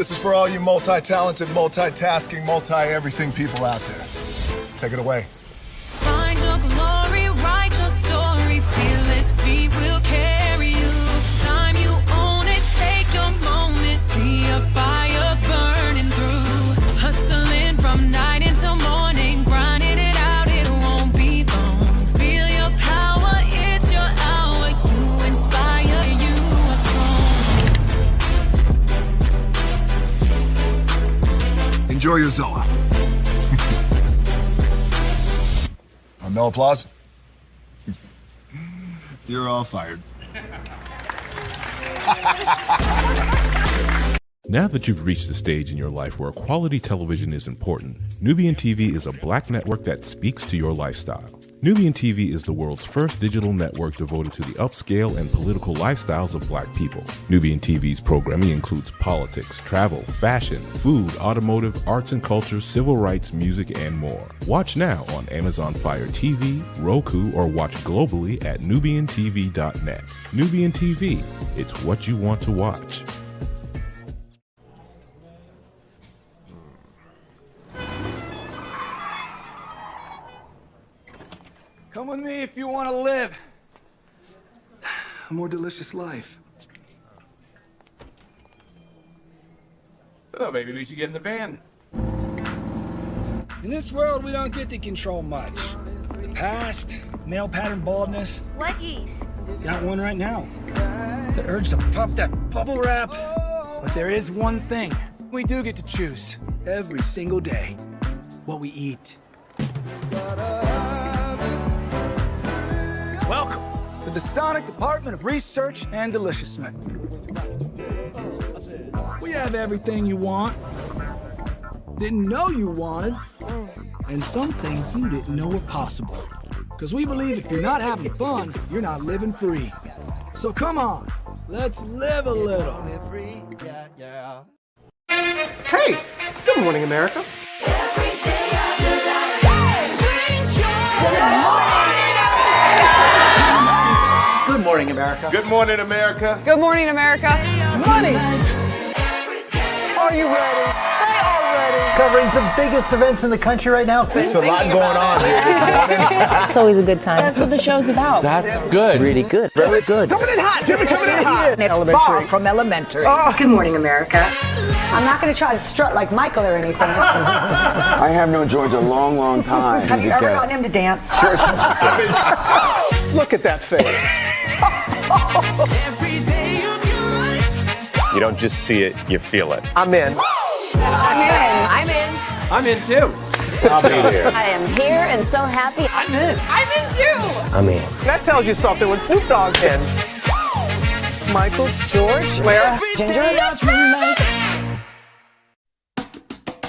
This is for all you multi-talented, multitasking, multi-everything people out there. Take it away. Find your glory, write your story, fearless feet will carry you. Time you own it, take your moment, be a fire burning through. Hustling from night until morning, grinding it out, it won't be long. Feel your power, it's your hour, you inspire, you are strong. Enjoy your Zoa. No applause? You're all fired. Now that you've reached the stage in your life where quality television is important, Nubian TV is a black network that speaks to your lifestyle. Nubian TV is the world's first digital network devoted to the upscale and political lifestyles of black people. Nubian TV's programming includes politics, travel, fashion, food, automotive, arts and culture, civil rights, music, and more. Watch now on Amazon Fire TV, Roku, or watch globally at nubiantv.net. Nubian TV, it's what you want to watch. Come with me if you want to live a more delicious life. Oh, maybe we should get in the van. In this world, we don't get to control much. Past, male pattern baldness. What geese? Got one right now. The urge to pop that bubble wrap. But there is one thing we do get to choose every single day: what we eat. Welcome to the Sonic Department of Research and Deliciousment. We have everything you want, didn't know you wanted, and some things you didn't know were possible. Because we believe if you're not having fun, you're not living free. So come on, let's live a little. Hey, good morning, America. Good morning, America. Good morning, America. Good morning, America. Money! Are you ready? They are ready. Covering the biggest events in the country right now. There's a lot going on here. It's always a good time. That's what the show's about. That's good. Really good. Very good. Coming in hot, Jimmy, coming in hot. It's far from elementary. Oh. Good morning, America. I'm not going to try to strut like Michael or anything. I have known George a long, long time. Have you ever gotten him to dance? Look at that face. You don't just see it, you feel it. I'm in. I'm in. I'm in too. I'll be here. I am here and so happy. I'm in. I'm in too. I'm in. That tells you something when Snoop Dogg's in. Michael, George, Lara, Ginger.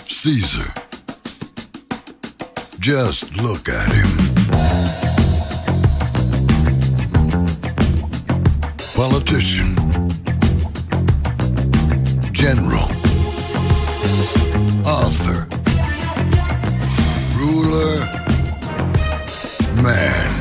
Caesar. Just look at him. Politician. General. Author. Ruler. Man.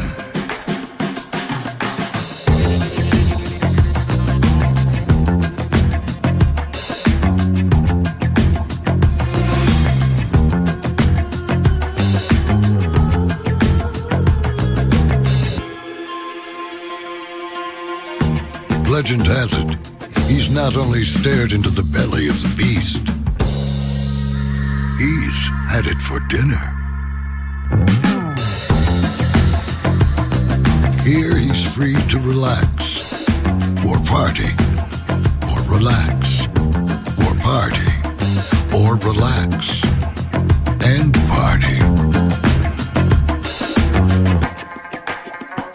Legend has it, he's not only stared into the belly of the beast, he's had it for dinner. Here he's free to relax, or party, or relax, or party, or relax, and party.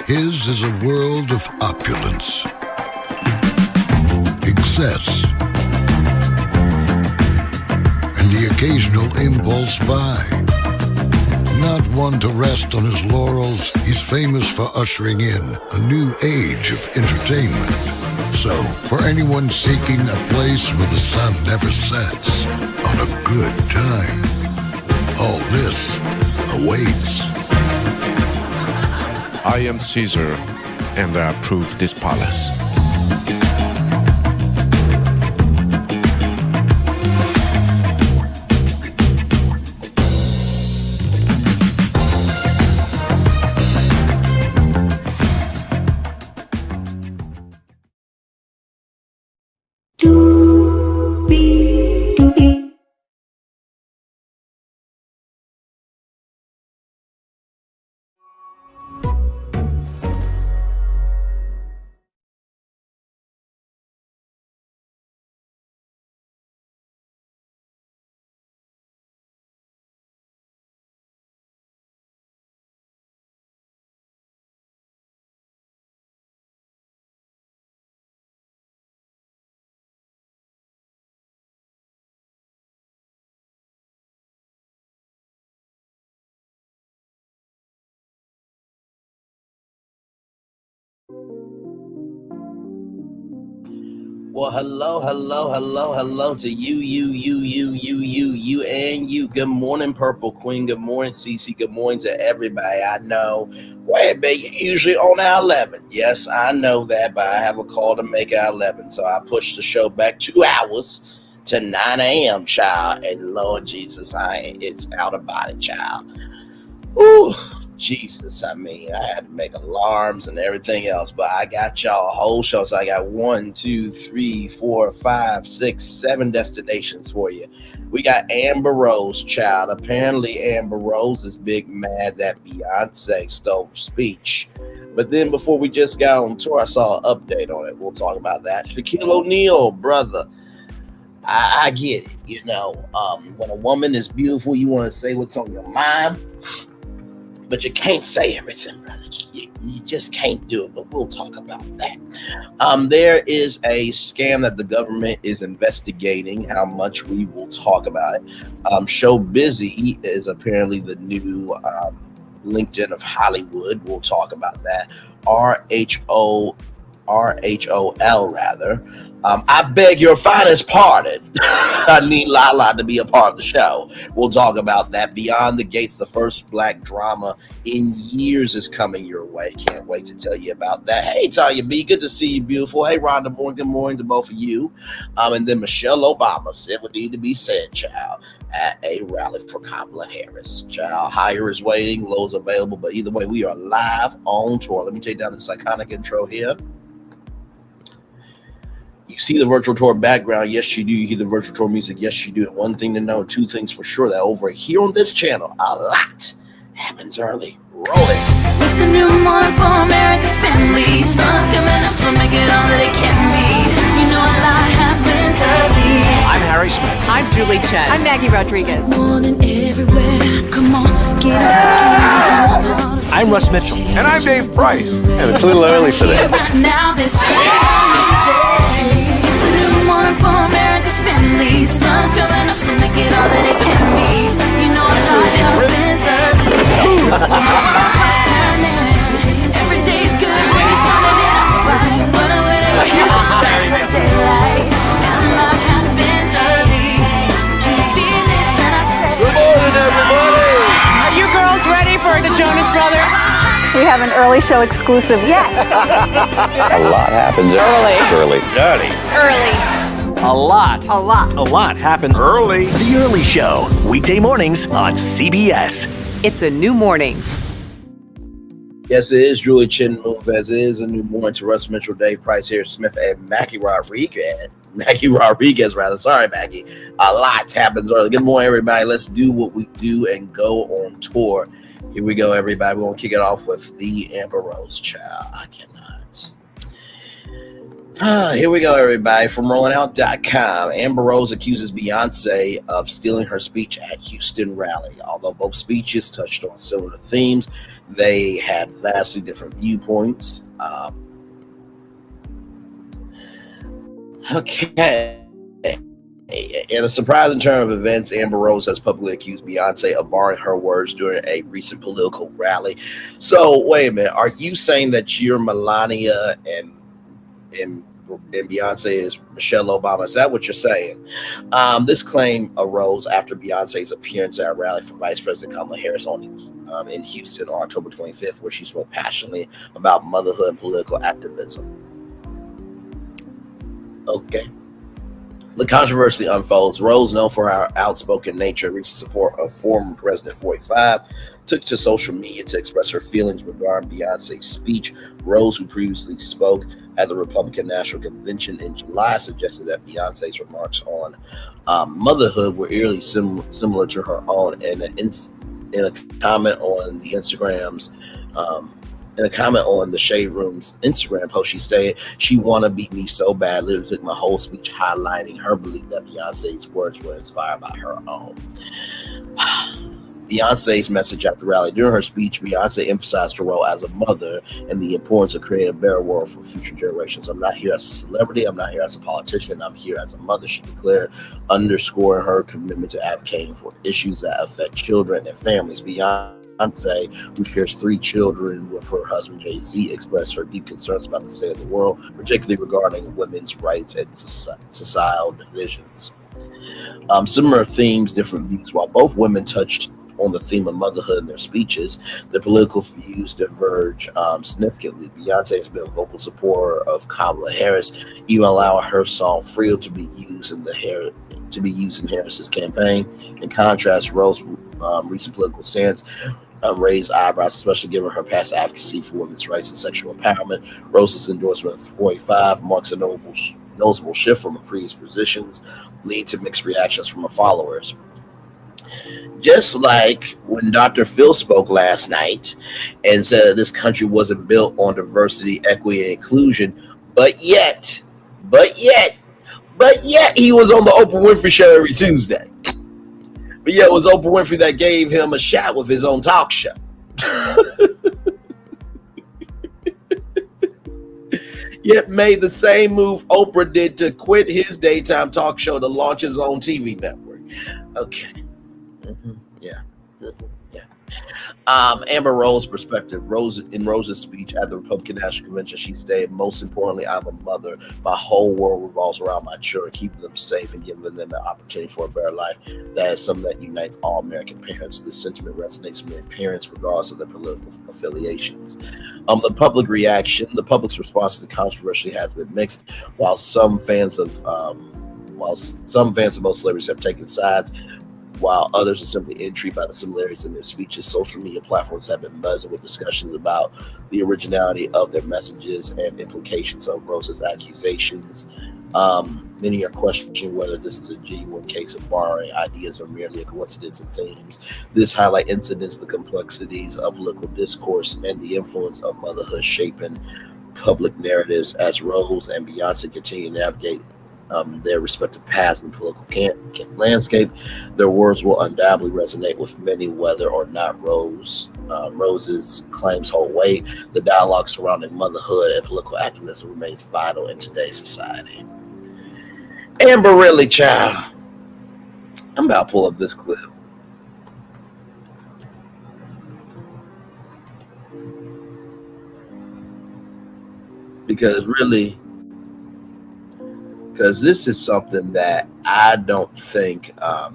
His is a world of opulence, excess, and the occasional impulse buy. Not one to rest on his laurels, he's famous for ushering in a new age of entertainment. So, for anyone seeking a place where the sun never sets on a good time, all this awaits. I am Caesar, and I approve this palace. Well, hello to you, and you. Good morning, Purple Queen. Good morning, Cece. Good morning to everybody. I know, wait a minute, you're usually on our 11. Yes, I know that, but I have a call to make at 11, so I pushed the show back 2 hours to 9 a.m., child. And Lord Jesus, it's out of body, child. Ooh. Jesus, I mean, I had to make alarms and everything else, but I got y'all a whole show. So I got 1, 2, 3, 4, 5, 6, 7 destinations for you. We got Amber Rose, child. Apparently, Amber Rose is big mad that Beyonce stole speech. But then before we just got on tour, I saw an update on it. We'll talk about that. Shaquille O'Neal, brother. I get it. You know, when a woman is beautiful, you want to say what's on your mind. But you can't say everything, brother. You just can't do it, but we'll talk about that. There is a scam that the government is investigating. How much we will talk about it. ShoBizzy is apparently the new LinkedIn of Hollywood. We'll talk about that. RHOL rather. I beg your finest pardon. I need Lala to be a part of the show. We'll talk about that. Beyond the Gates, the first black drama in years is coming your way. Can't wait to tell you about that. Hey, Tanya B, good to see you, beautiful. Hey, Rhonda Moore, good morning to both of you. And then Michelle Obama said what needed to be said, child, at a rally for Kamala Harris. Child, higher is waiting, low is available, but either way, we are live on tour. Let me take down this iconic intro here. You see the virtual tour background. Yes, you do. You hear the virtual tour music. Yes, you do. And one thing to know, 2 things for sure, that over here on this channel, a lot happens early. Roll it. It's a new morning for America's family. Sun's coming up, so make it all that it can be. You know a lot happens early. I'm Harry Smith. I'm Julie Chen. I'm Maggie Rodriguez. Morning everywhere. Come on, get up. I'm Russ Mitchell. And I'm Dave Price. And it's a little early for this. Right now, this it's a new morning for America's family. Sun's coming up, so make it all that it can be. You know a lot happens early. Every day's good when you're starting it off right. But whenever you're starting the daylight, and a lot happens early. Can you feel it? And I say, Good morning, everybody. Are you girls ready for the Jonas Brothers? We have an early show exclusive. Yes. A lot happens early. A lot happens Early. The Early Show, weekday mornings on CBS. It's a new morning. Yes, it is Julie Chen Moonves. It is a new morning to Russ Mitchell, Dave Price, Harry Smith, and Maggie Rodriguez. Sorry, Maggie. A lot happens early. Good morning, everybody. Let's do what we do and go on tour. Here we go, everybody. We're going to kick it off with the Amber Rose, child. I cannot. Here we go, everybody. From RollingOut.com, Amber Rose accuses Beyonce of stealing her speech at Houston rally. Although both speeches touched on similar themes, they had vastly different viewpoints. Okay. In a surprising turn of events, Amber Rose has publicly accused Beyonce of borrowing her words during a recent political rally. So, wait a minute. Are you saying that you're Melania and Beyonce is Michelle Obama? Is that what you're saying? This claim arose after Beyonce's appearance at a rally for Vice President Kamala Harris in Houston on October 25th, where she spoke passionately about motherhood and political activism. Okay. The controversy unfolds. Rose, known for her outspoken nature, reached support of former President 45, took to social media to express her feelings regarding Beyonce's speech. Rose, who previously spoke at the Republican National Convention in July, suggested that Beyonce's remarks on motherhood were eerily similar to her own. In a comment on the Instagram's In a comment on the Shade Room's Instagram post, she stated, "She wanna beat me so bad, literally took my whole speech highlighting her belief that Beyonce's words were inspired by her own." Beyonce's message at the rally. During her speech, Beyonce emphasized her role as a mother and the importance of creating a better world for future generations. "I'm not here as a celebrity. I'm not here as a politician. I'm here as a mother," she declared, underscoring her commitment to advocating for issues that affect children and families. Beyonce Beyonce, who shares 3 children with her husband Jay-Z, expressed her deep concerns about the state of the world, particularly regarding women's rights and societal divisions. Similar themes, different views. While both women touched on the theme of motherhood in their speeches, their political views diverge significantly. Beyonce has been a vocal supporter of Kamala Harris, even allowing her song "Freedom" to be used in Harris's campaign. In contrast, Rose recent political stance raised eyebrows, especially given her past advocacy for women's rights and sexual empowerment. Rose's endorsement of 45 marks a noticeable shift from her previous positions, leading to mixed reactions from her followers. Just like when Dr. Phil spoke last night and said that this country wasn't built on diversity, equity, and inclusion, but yet he was on the Oprah Winfrey Show every Tuesday. But yet it was Oprah Winfrey that gave him a shot with his own talk show. Yet made the same move Oprah did to quit his daytime talk show to launch his own TV network. Okay. Yeah. Amber Rose perspective. In Rose's speech at the Republican National Convention, she stated, "Most importantly, I'm a mother. My whole world revolves around my children, keeping them safe and giving them an opportunity for a better life. That is something that unites all American parents." This sentiment resonates with many parents, regardless of their political affiliations. The public's response to the controversy has been mixed. While some fans of both celebrities have taken sides, while others are simply intrigued by the similarities in their speeches, social media platforms have been buzzing with discussions about the originality of their messages and implications of Rose's accusations. Many are questioning whether this is a genuine case of borrowing ideas or merely a coincidence in themes. This highlights incidents, the complexities of political discourse, and the influence of motherhood shaping public narratives as Rose and Beyonce continue to navigate their respective paths in the political landscape. Their words will undoubtedly resonate with many, whether or not Rose's claims hold weight. The dialogue surrounding motherhood and political activism remains vital in today's society. Amber, really, child. I'm about to pull up this clip. Because this is something that I don't think, I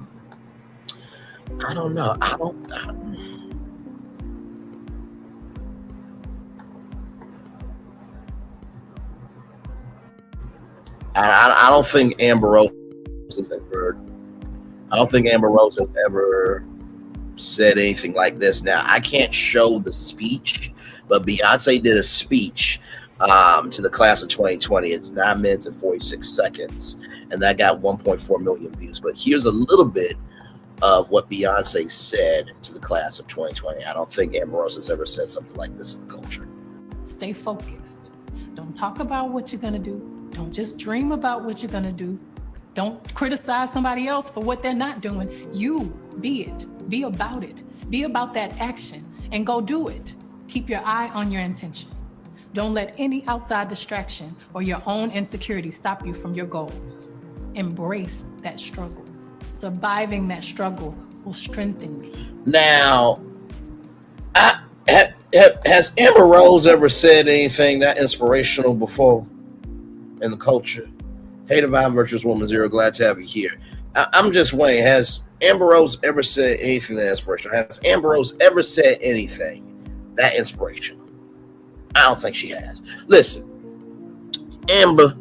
don't know. I don't think Amber Rose has ever said anything like this. Now, I can't show the speech, but Beyonce did a speech to the class of 2020. It's 9 minutes and 46 seconds, and that got 1.4 million views. But here's a little bit of what Beyonce said to the class of 2020. I don't think Amber Rose has ever said something like this in the culture. Stay focused. Don't talk about what you're going to do. Don't just dream about what you're going to do. Don't criticize somebody else for what they're not doing. You be it. Be about it. Be about that action and go do it. Keep your eye on your intention. Don't let any outside distraction or your own insecurity stop you from your goals. Embrace that struggle. Surviving that struggle will strengthen you. Now, has Amber Rose ever said anything that inspirational before in the culture? Hey, Divine Virtuous Woman Zero, glad to have you here. I'm just wondering, has Amber Rose ever said anything that inspirational? Has Amber Rose ever said anything that inspirational? I don't think she has. Listen, Amber,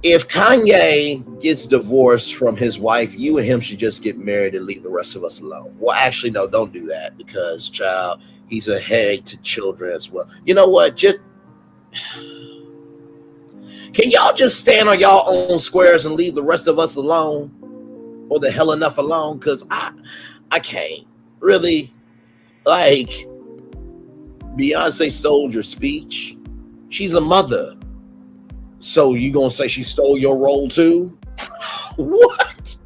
if Kanye gets divorced from his wife, you and him should just get married and leave the rest of us alone. Well, actually, no, don't do that, because, child, he's a headache to children as well. You know what? Can y'all just stand on y'all own squares and leave the rest of us alone? Or the hell enough alone? Because I can't. Really, like, Beyonce stole your speech. She's a mother. So you gonna say she stole your role too? What?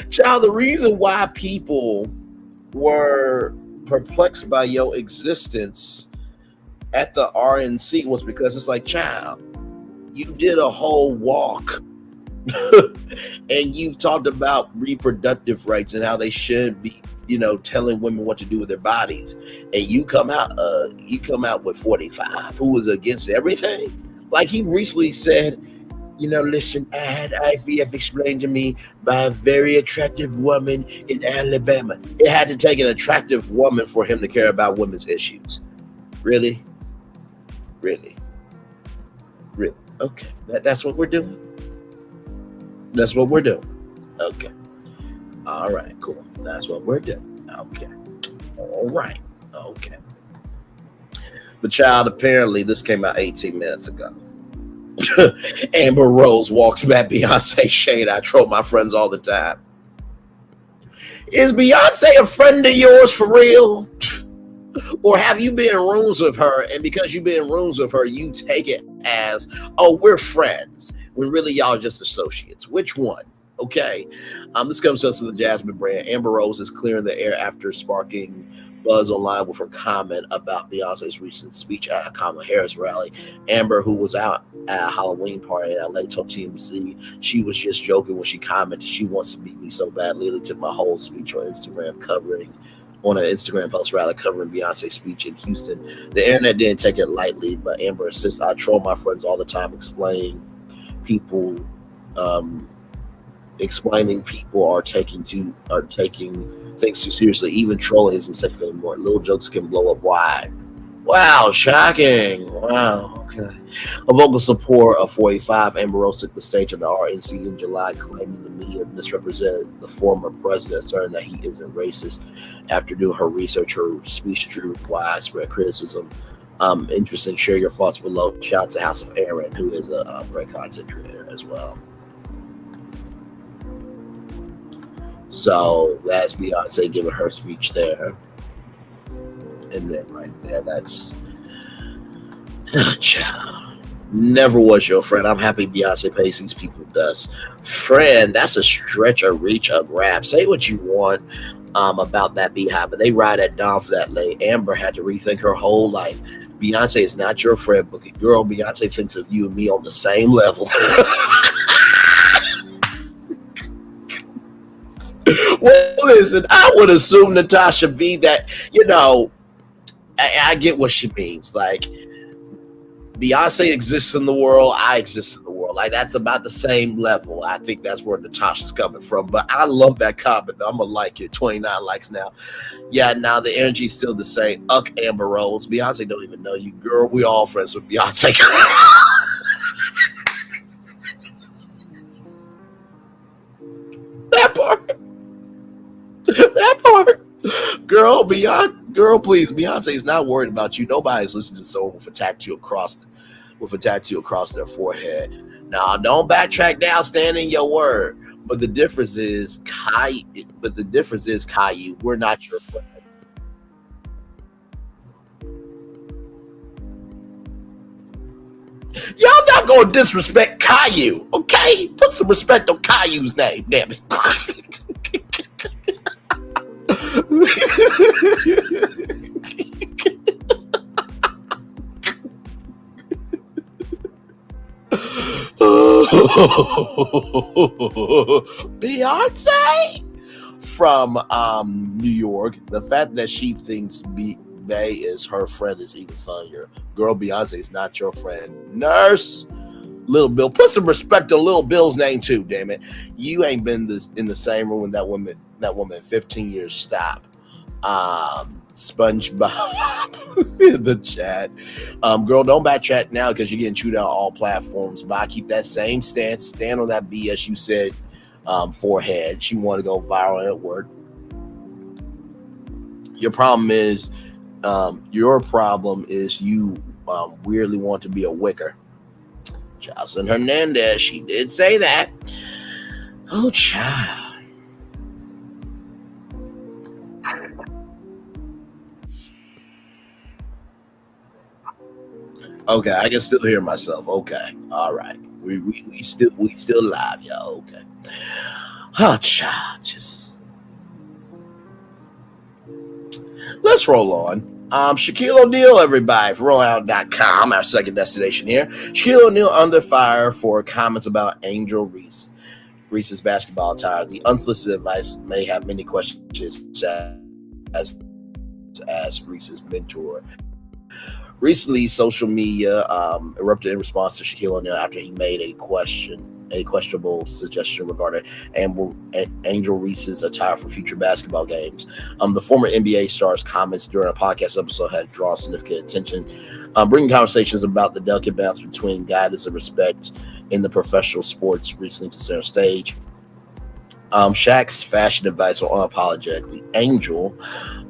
Child, the reason why people were perplexed by your existence at the RNC was because it's like, child, you did a whole walk And you've talked about reproductive rights and how they should be, telling women what to do with their bodies. And you come out with 45 who was against everything. Like he recently said, listen, I had IVF explained to me by a very attractive woman in Alabama. It had to take an attractive woman for him to care about women's issues. Really? Really? Really? Okay. That's what we're doing? That's what we're doing. Okay. All right, cool. That's what we're doing. Okay. All right. Okay. The child, apparently, this came out 18 minutes ago. Amber Rose walks back Beyonce shade. I troll my friends all the time. Is Beyonce a friend of yours for real? Or have you been in rooms with her, and because you've been in rooms with her, you take it as, oh, we're friends, when really y'all are just associates? Which one? Okay. This comes to us with the Jasmine brand. Amber Rose is clearing the air after sparking buzz online with her comment about Beyonce's recent speech at a Kamala Harris rally. Amber, who was out at a Halloween party in LA, told TMZ she was just joking when she commented she wants to beat me so bad. Literally took my whole speech on Instagram on an Instagram post rally covering Beyonce's speech in Houston. The internet didn't take it lightly, but Amber insists, I troll my friends all the time, explaining people are taking things too seriously. Even trolling isn't safe anymore. Little jokes can blow up wide. Wow, shocking. Wow, okay. A vocal support of 45, Amber Rose took the stage at the RNC in July, claiming the media misrepresented the former president, asserting that he isn't racist. After doing her research, her speech drew widespread criticism. Interesting. Share your thoughts below. Shout out to House of Aaron, who is a great content creator as well. So that's Beyonce giving her speech there. And then right there, that's never was your friend. I'm happy Beyonce pays these people dust. Friend, that's a stretch, a reach, a grab. Say what you want about that beehive, but they ride at dawn for that late. Amber had to rethink her whole life. Beyonce is not your friend, but girl, Beyonce thinks of you and me on the same level. Well, listen, I would assume Natasha V that, I get what she means. Like, Beyonce exists in the world, I exist in the world. Like, that's about the same level. I think that's where Natasha's coming from. But I love that comment, though. I'm going to like it. 29 likes now. Yeah, now the energy's still the same. Amber Rose. Beyonce don't even know you. Girl, we all friends with Beyonce. That part. Girl, please. Beyonce is not worried about you. Nobody's listening to someone with a tattoo across their forehead. Now, don't backtrack down, stand in your word. But the difference is, Caillou, we're not your friend. Y'all not gonna disrespect Caillou, okay? Put some respect on Caillou's name, damn it. Beyonce from New York. The fact that she thinks Bay is her friend is even funnier. Girl, Beyonce is not your friend. Nurse, Lil Bill. Put some respect on Lil Bill's name too, damn it. You ain't been in the same room with that woman 15 years. Stop. SpongeBob in the chat. Girl, don't backtrack now because you're getting chewed out on all platforms. But I keep that same stance. Stand on that BS you said, forehead. She want to go viral at work. Your problem is you weirdly want to be a wicker. Jocelyn Hernandez, she did say that. Oh, child. Okay, I can still hear myself. Okay, all right. We still live, y'all. Okay. Oh, child, just let's roll on. Shaquille O'Neal, everybody, for RHOL.com, our second destination here. Shaquille O'Neal under fire for comments about Angel Reese. Reese's basketball attire. The unsolicited advice may have many questions as Reese's mentor. Recently, social media erupted in response to Shaquille O'Neal after he made a questionable suggestion regarding Angel Reese's attire for future basketball games. The former NBA star's comments during a podcast episode had drawn significant attention, bringing conversations about the delicate balance between guidance and respect in the professional sports recently to center stage. Shaq's fashion advice on Unapologetically Angel.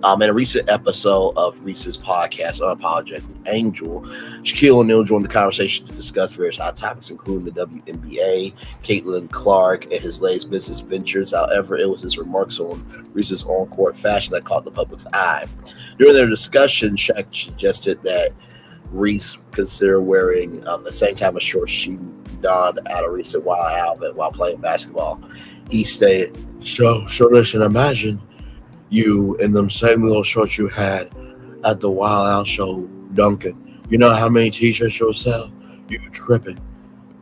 In a recent episode of Reese's podcast, Unapologetically Angel, Shaquille O'Neal joined the conversation to discuss various hot topics, including the WNBA, Caitlin Clark, and his latest business ventures. However, it was his remarks on Reese's on-court fashion that caught the public's eye. During their discussion, Shaq suggested that Reese consider wearing the same type of shorts she donned at a recent Wild Out while playing basketball. He stated, so listen, imagine you in them same little shorts you had at the Wild Out show dunking. You know how many t-shirts you'll sell? You tripping.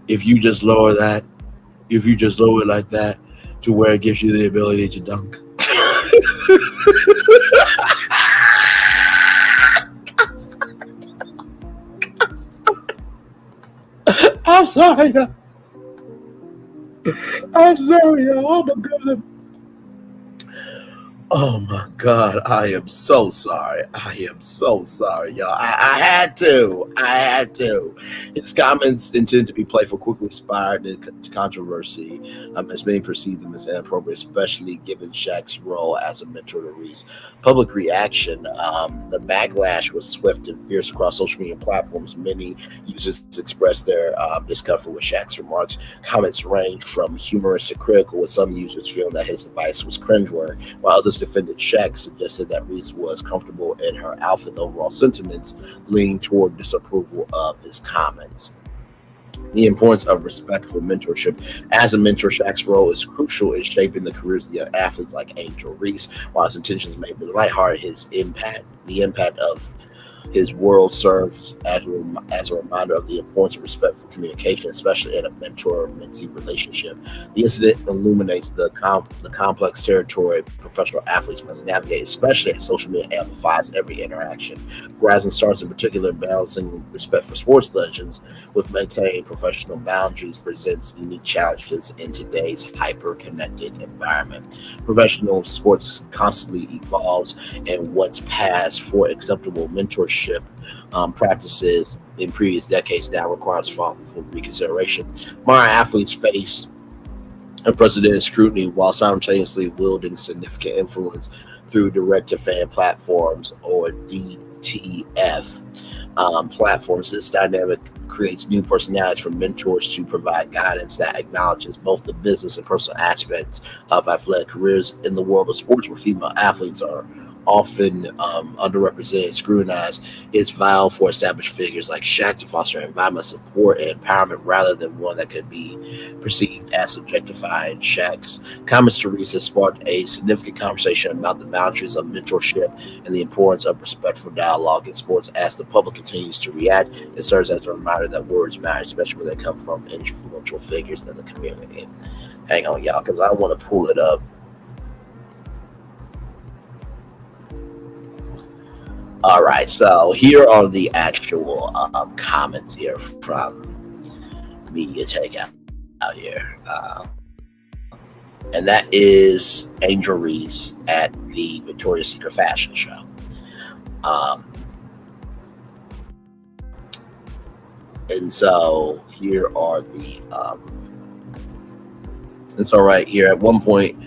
If you just lower it like that to where it gives you the ability to dunk. I'm sorry. Oh my God. Oh my God. I am so sorry. Y'all. I had to. His comments intended to be playful quickly inspired into controversy. As many perceived them as inappropriate, especially given Shaq's role as a mentor to Reese. Public reaction. The backlash was swift and fierce across social media platforms. Many users expressed their discomfort with Shaq's remarks. Comments ranged from humorous to critical, with some users feeling that his advice was cringeworthy, while others defended Shaq, suggested that Reese was comfortable in her outfit. The overall sentiments leaned toward disapproval of his comments. The importance of respectful mentorship. As a mentor, Shaq's role is crucial in shaping the careers of young athletes like Angel Reese. While his intentions may be lighthearted, the impact of his world serves as a reminder of the importance of respectful communication, especially in a mentor-mentee relationship. The incident illuminates the complex territory professional athletes must navigate, especially as social media amplifies every interaction. Rising stars in particular, balancing respect for sports legends with maintaining professional boundaries presents unique challenges in today's hyper-connected environment. Professional sports constantly evolves, and what's passed for acceptable mentorship practices in previous decades now requires thoughtful reconsideration. Modern athletes face unprecedented scrutiny while simultaneously wielding significant influence through direct-to-fan platforms, or DTF platforms. This dynamic creates new personalities for mentors to provide guidance that acknowledges both the business and personal aspects of athletic careers. In the world of sports, where female athletes are often underrepresented and scrutinized, it's vital for established figures like Shaq to foster an environment of support and empowerment rather than one that could be perceived as objectifying. Shaq's comments to Reese has sparked a significant conversation about the boundaries of mentorship and the importance of respectful dialogue in sports. As the public continues to react, it serves as a reminder that words matter, especially when they come from influential figures in the community. Hang on, y'all, because I want to pull it up. All right, so here are the actual comments here from Media Takeout out here. And that is Angel Reese at the Victoria's Secret Fashion Show. And so here are the it's all right here. At one point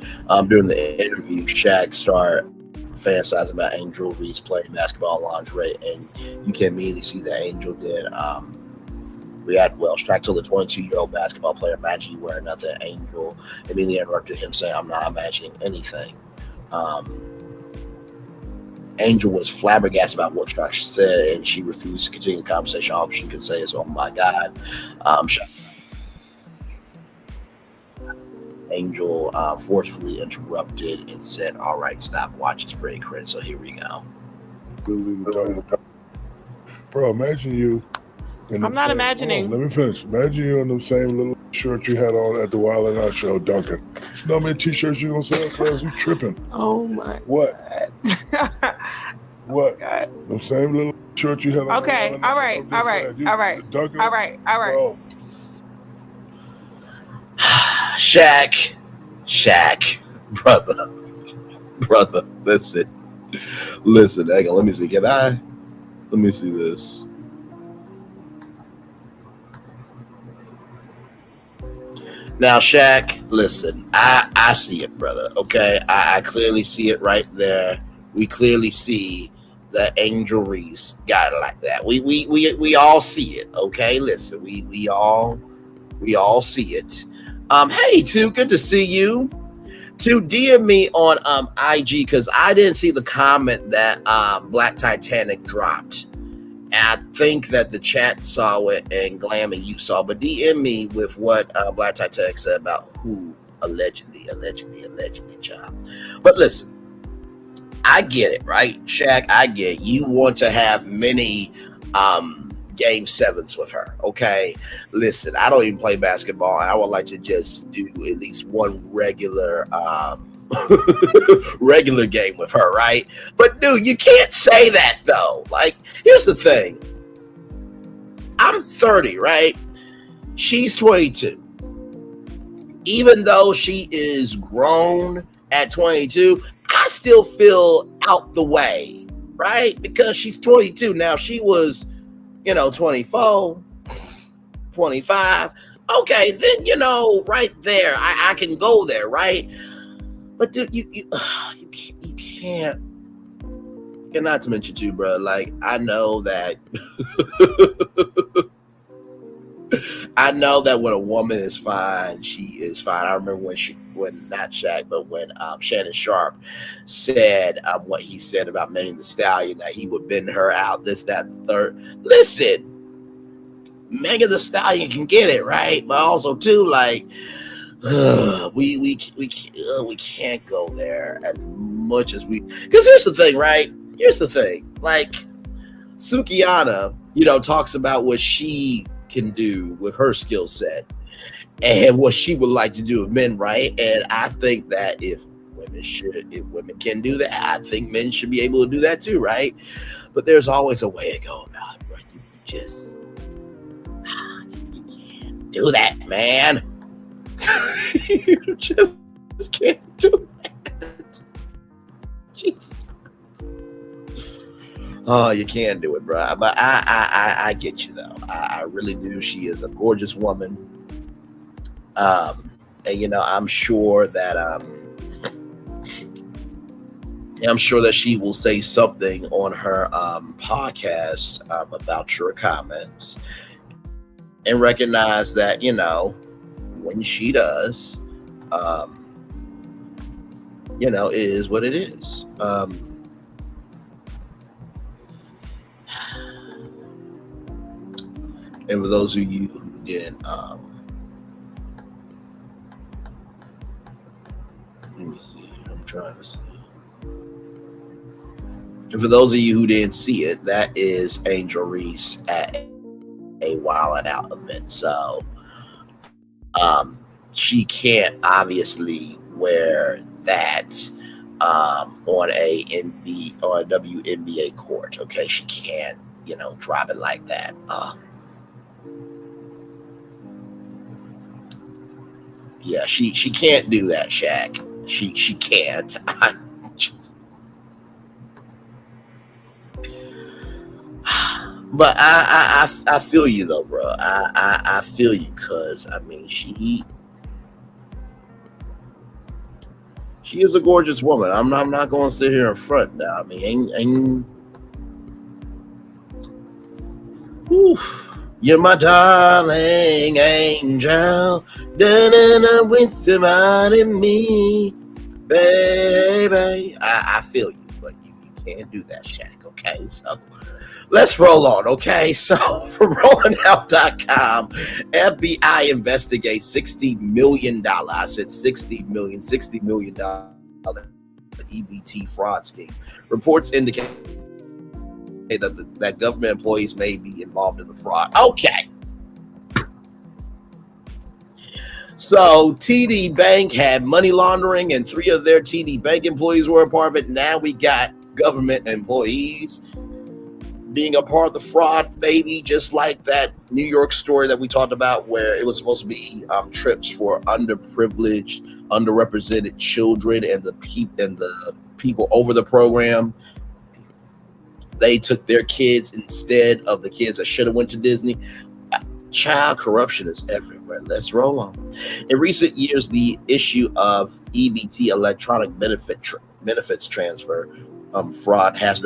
during the interview, Shaq started fantasizing about Angel Reese playing basketball lingerie, and you can immediately see that Angel did react well. Shaq told the 22-year-old basketball player, "Imagine you wearing nothing." Angel immediately interrupted him, saying, "I'm not imagining anything." Angel was flabbergasted about what Shaq said, and she refused to continue the conversation. All she could say is, "Oh my God." Angel forcefully interrupted and said, "All right, stop, watch, it's pretty cringe." So here we go. Bro, imagine you I'm not imagining. Let me finish. Imagine you in the same little shirt you had on at the Wild and Out show, Duncan. You know how many t-shirts you gonna sell, cuz? You tripping. Oh my What? God. What? God. The same little shirt you had on. Okay, all right. Duncan, all right. bro. Shaq, brother, listen, hang on, let me see, let me see this. Now, Shaq, listen, I see it, brother, okay? I clearly see it right there. We clearly see that Angel Reese got it like that. We all see it, okay? Listen, we all see it. Hey, Two, good to see you. Two, DM me on IG because I didn't see the comment that Black Titanic dropped. And I think that the chat saw it and Glam and you saw, but DM me with what Black Titanic said about who allegedly, child. But listen, I get it, right? Shaq, I get it. You want to have many game sevens with her, okay? Listen, I don't even play basketball. I would like to just do at least one regular regular game with her, right? But dude, you can't say that though. Like, here's the thing. I'm 30, right? She's 22. Even though she is grown at 22, I still feel out the way, right? Because she's 22. Now, she was 24, 25. Okay, then, right there, I can go there, right? But dude, you can't. And not to mention too, bro, like, I know that when a woman is fine, she is fine. I remember when not Shaq, but when Shannon Sharp said what he said about Megan Thee Stallion, that he would bend her out, this, that, and the third. Listen, Megan Thee Stallion can get it, right? But also too, like, we can't go there as much as we. Because here's the thing, right? Here's the thing. Like, Sukihana, talks about what she can do with her skill set and what she would like to do with men, right? And I think that if women can do that, I think men should be able to do that too, right? But there's always a way to go about it, bro. You can't do that, man. You just can't do that. Jesus Christ. Oh, you can't do it, bro. But I get you though. I really do. She is a gorgeous woman. And I'm sure that she will say something on her podcast about your comments and recognize that, when she does, it is what it is. And for those of you who didn't, let me see. I'm trying to see. And for those of you who didn't see it, that is Angel Reese at a Wild and Out event. So, she can't obviously wear that on a WNBA court. Okay, she can't, drop it like that. Yeah, she can't do that, Shaq. She can't. But I feel you though, bro. I feel you, cause I mean she is a gorgeous woman. I'm not going to sit here in front now. I mean, you're my darling angel, with surrounding me, baby. I feel you, but you can't do that, Shaq. Okay, so let's roll on. Okay, so from rollingout.com, FBI investigates $60 million. I said $60 million EBT fraud scheme. Reports indicate that government employees may be involved in the fraud. Okay. So TD Bank had money laundering, and 3 of their TD Bank employees were a part of it. Now we got government employees being a part of the fraud, baby, just like that New York story that we talked about, where it was supposed to be trips for underprivileged, underrepresented children, and the people over the program. They took their kids instead of the kids that should have went to Disney. Child corruption is everywhere. Let's roll on. In recent years, the issue of EBT, electronic benefits transfer fraud, has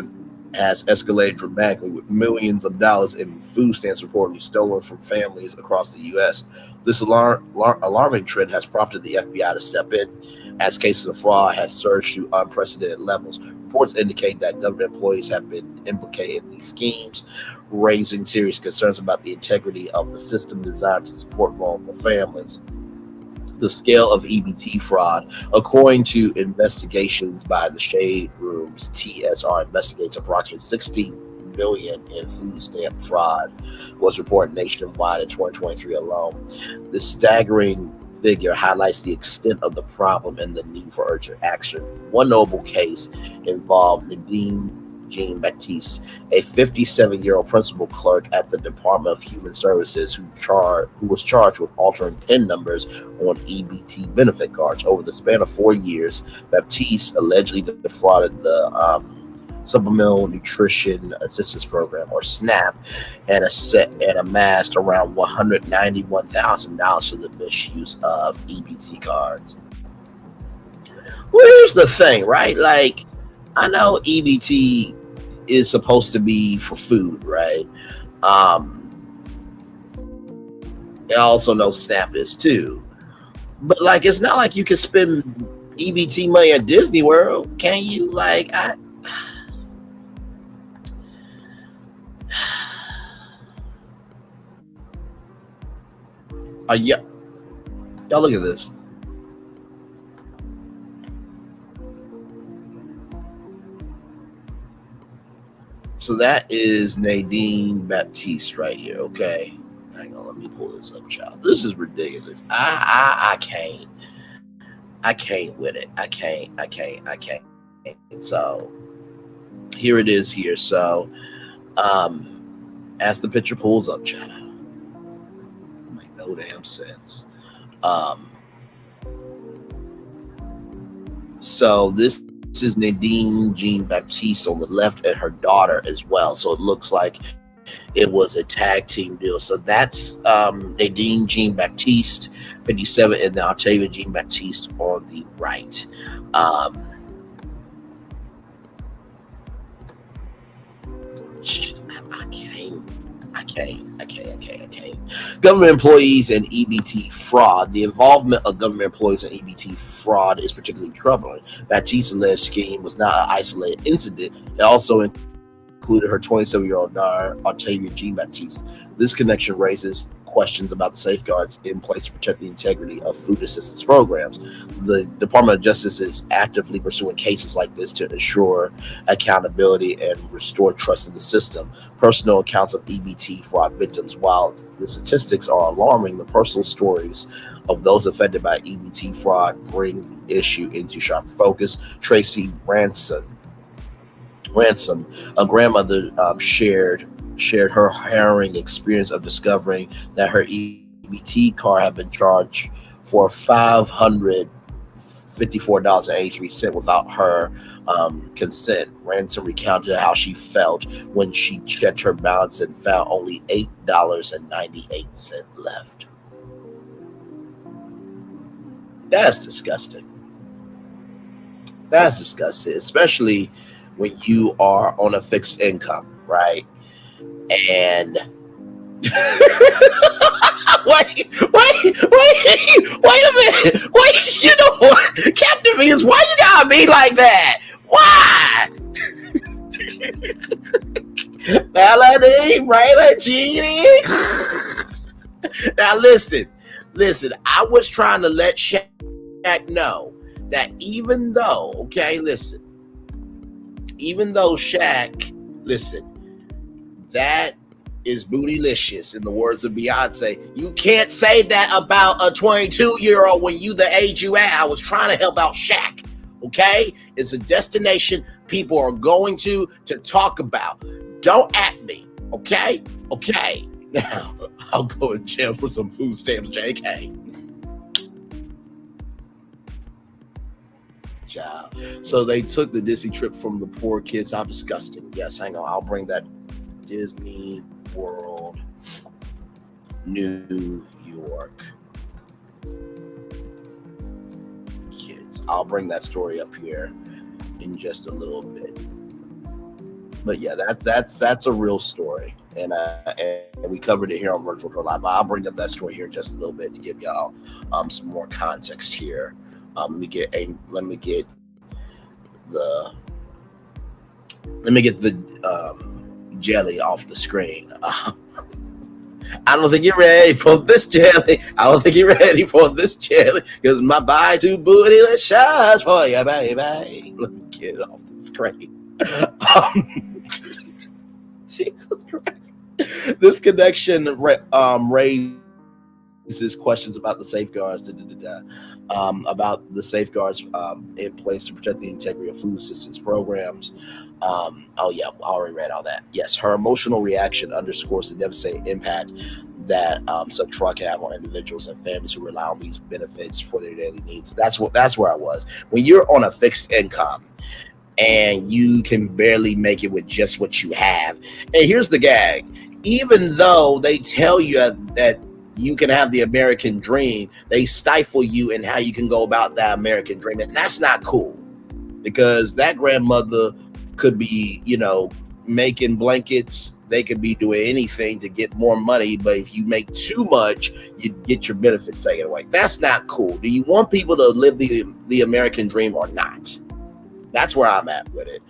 escalated dramatically, with millions of dollars in food stamps reportedly stolen from families across the U.S. This alarming trend has prompted the FBI to step in, as cases of fraud has surged to unprecedented levels. Reports indicate that government employees have been implicated in these schemes, raising serious concerns about the integrity of the system designed to support vulnerable families. The scale of EBT fraud, according to investigations by the Shade Room's TSR, investigates approximately 16 million in food stamp fraud, was reported nationwide in 2023 alone. This staggering figure highlights the extent of the problem and the need for urgent action. One notable case involved Nadine Jean-Baptiste, a 57-year-old principal clerk at the Department of Human Services who was charged with altering PIN numbers on EBT benefit cards. Over the span of 4 years, Baptiste allegedly defrauded the Supplemental Nutrition Assistance Program, or SNAP, and amassed around $191,000 for the misuse of EBT cards. Well, here's the thing, right? Like, I know EBT is supposed to be for food, right? I also know SNAP is too. But, like, it's not like you can spend EBT money at Disney World, can you? Like, y'all look at this. So that is Nadine Baptiste right here. Okay, hang on, let me pull this up, child. This is ridiculous. I can't with it. I can't. So here it is here. So as the picture pulls up, child, it make no damn sense. So this is Nadine Jean-Baptiste on the left, and her daughter as well. So it looks like it was a tag team deal. So that's Nadine Jean-Baptiste, 57, and then Octavia Jean-Baptiste on the right. I can't. Government employees and EBT fraud. The involvement of government employees in EBT fraud is particularly troubling. Baptiste's alleged scheme was not an isolated incident. It also included her 27-year-old daughter, Octavia Jean-Baptiste. This connection raises questions about the safeguards in place to protect the integrity of food assistance programs. The Department of Justice is actively pursuing cases like this to ensure accountability and restore trust in the system. Personal accounts of EBT fraud victims, while the statistics are alarming, the personal stories of those affected by EBT fraud bring the issue into sharp focus. Tracy Ransom, a grandmother, shared her harrowing experience of discovering that her EBT card had been charged for $554.83 without her consent. Ransom recounted how she felt when she checked her balance and found only $8.98 left. That's disgusting. That's disgusting, especially when you are on a fixed income, right? And wait a minute. Wait, you know what? Captain Venus, why you gotta be like that? Why? Melody, Rayla, Jeannie. Now listen. I was trying to let Shaq know that even though Shaq, listen, That is bootylicious, in the words of Beyonce. You can't say that about a 22-year-old when you the age you at. I was trying to help out Shaq. Okay? It's a destination people are going to talk about. Don't at me. Okay? Okay. Now, I'll go in jail for some food stamps, JK. Child. So they took the Disney trip from the poor kids. How disgusting. Yes, hang on. I'll bring that. Disney World, New York kids. I'll bring that story up here in just a little bit. But yeah, that's a real story, and we covered it here on Virtual Pro Live. I'll bring up that story here in just a little bit to give y'all some more context here. Let me get the jelly off the screen. I don't think you're ready for this jelly. Because my body too bootylicious shines for you, baby. Let me get it off the screen. Jesus Christ. This connection raises questions about the safeguards, about the safeguards in place to protect the integrity of food assistance programs. Oh yeah, I already read all that. Yes, her emotional reaction underscores the devastating impact that such fraud can have on individuals and families who rely on these benefits for their daily needs. That's where I was. When you're on a fixed income and you can barely make it with just what you have. And here's the gag. Even though they tell you that you can have the American dream, they stifle you in how you can go about that American dream. And that's not cool, because that grandmother could be, making blankets. They could be doing anything to get more money. But if you make too much, you get your benefits taken away. That's not cool. Do you want people to live the American dream or not? That's where I'm at with it.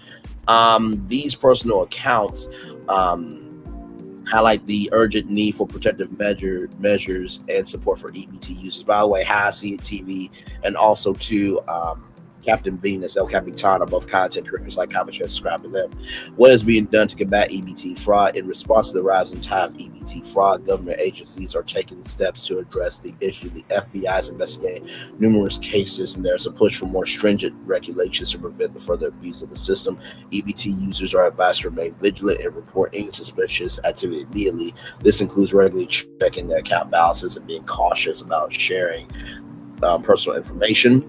These personal accounts highlight the urgent need for protective measures and support for EBT users. By the way, How I See It TV, and also to Captain Venus, El Capitan, are both content creators. Like, comment, share, subscribe to them. What is being done to combat EBT fraud? In response to the rising tide of EBT fraud, government agencies are taking steps to address the issue. The FBI is investigating numerous cases, and there's a push for more stringent regulations to prevent the further abuse of the system. EBT users are advised to remain vigilant and report any suspicious activity immediately. This includes regularly checking their account balances and being cautious about sharing personal information.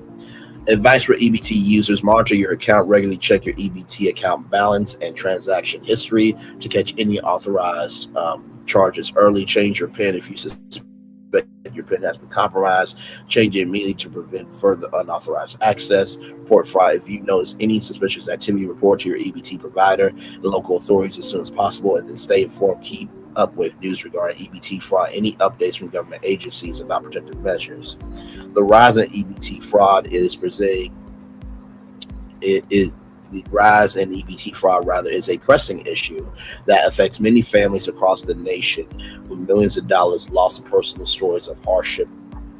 Advice for EBT users: monitor your account regularly, check your EBT account balance and transaction history to catch any authorized charges early. Change your PIN if you suspect your PIN has been compromised. Change it immediately to prevent further unauthorized access. Report fraud. If you notice any suspicious activity, report to your EBT provider, the local authorities as soon as possible, and then stay informed. Keep up with news regarding EBT fraud, any updates from government agencies about protective measures. The rise in EBT fraud is presenting the rise in EBT fraud is a pressing issue that affects many families across the nation, with millions of dollars lost and personal stories of hardship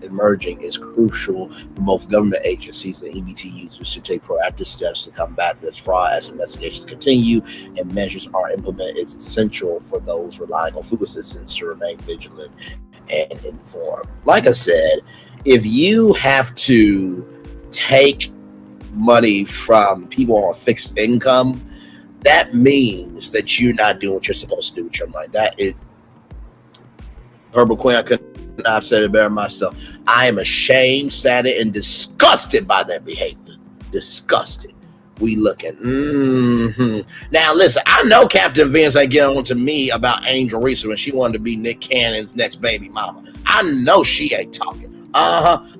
emerging. Is crucial for both government agencies and EBT users to take proactive steps to combat this fraud. As investigations continue and measures are implemented, it's essential for those relying on food assistance to remain vigilant and informed. Like I said, if you have to take money from people on fixed income, that means that you're not doing what you're supposed to do with your money. That is, Herbal Queen, I couldn't have said it better myself. I am ashamed, saddened, and disgusted by that behavior. Disgusted. We looking. Now, listen, I know Captain Vince ain't getting on to me about Angel Reese when she wanted to be Nick Cannon's next baby mama. I know she ain't talking.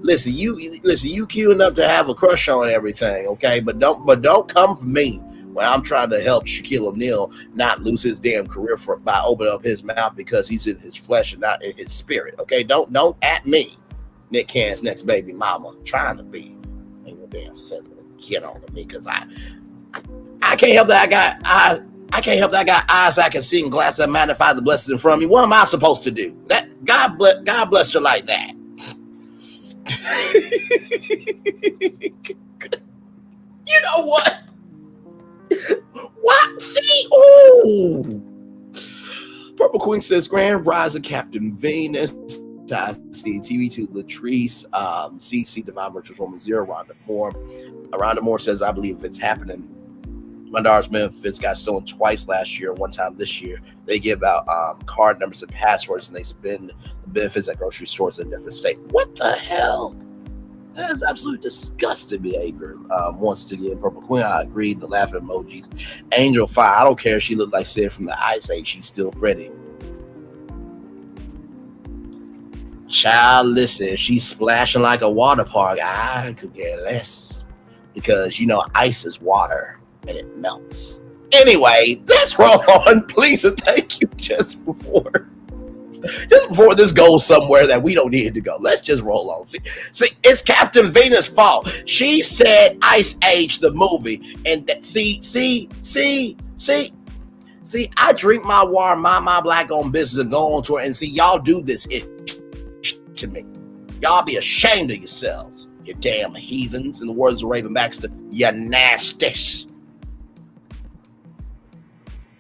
Listen, you cute enough to have a crush on everything, okay? But don't come for me when I'm trying to help Shaquille O'Neal not lose his damn career by opening up his mouth because he's in his flesh and not in his spirit, okay? Don't at me, Nick Cannon's next baby mama, trying to be. Ain't no damn sense to get on to me, because I can't help that I can't help that I got eyes I can see and glasses that magnify the blessings in front of me. What am I supposed to do? That God bless you like that. You know what? What? See? Oh, Purple Queen says, Grand Rising Captain Venus, TV2 Latrice, CC Divine Virtuous Woman 0, Rhonda Moore. Rhonda Moore says, I believe it's happening. My daughter's benefits got stolen twice last year, one time this year. They give out card numbers and passwords, and they spend the benefits at grocery stores in a different state. What the hell? That is absolutely disgusting behavior. Once again, Purple Queen, I agree. The laughing emojis. Angel Fire, I don't care if she looked like Sid from the Ice Age. She's still pretty. Child, listen, she's splashing like a water park. I could get less. Because, you know, ice is water and it melts. Anyway, let's roll on, please, and thank you just before this goes somewhere that we don't need to go. Let's just roll on. See, it's Captain Venus' fault. She said Ice Age, the movie. And that, see, I drink my water, mind my black-owned business, and go on tour, and see, y'all do this to me. Y'all be ashamed of yourselves, you damn heathens. In the words of Raven Baxter, you nasty.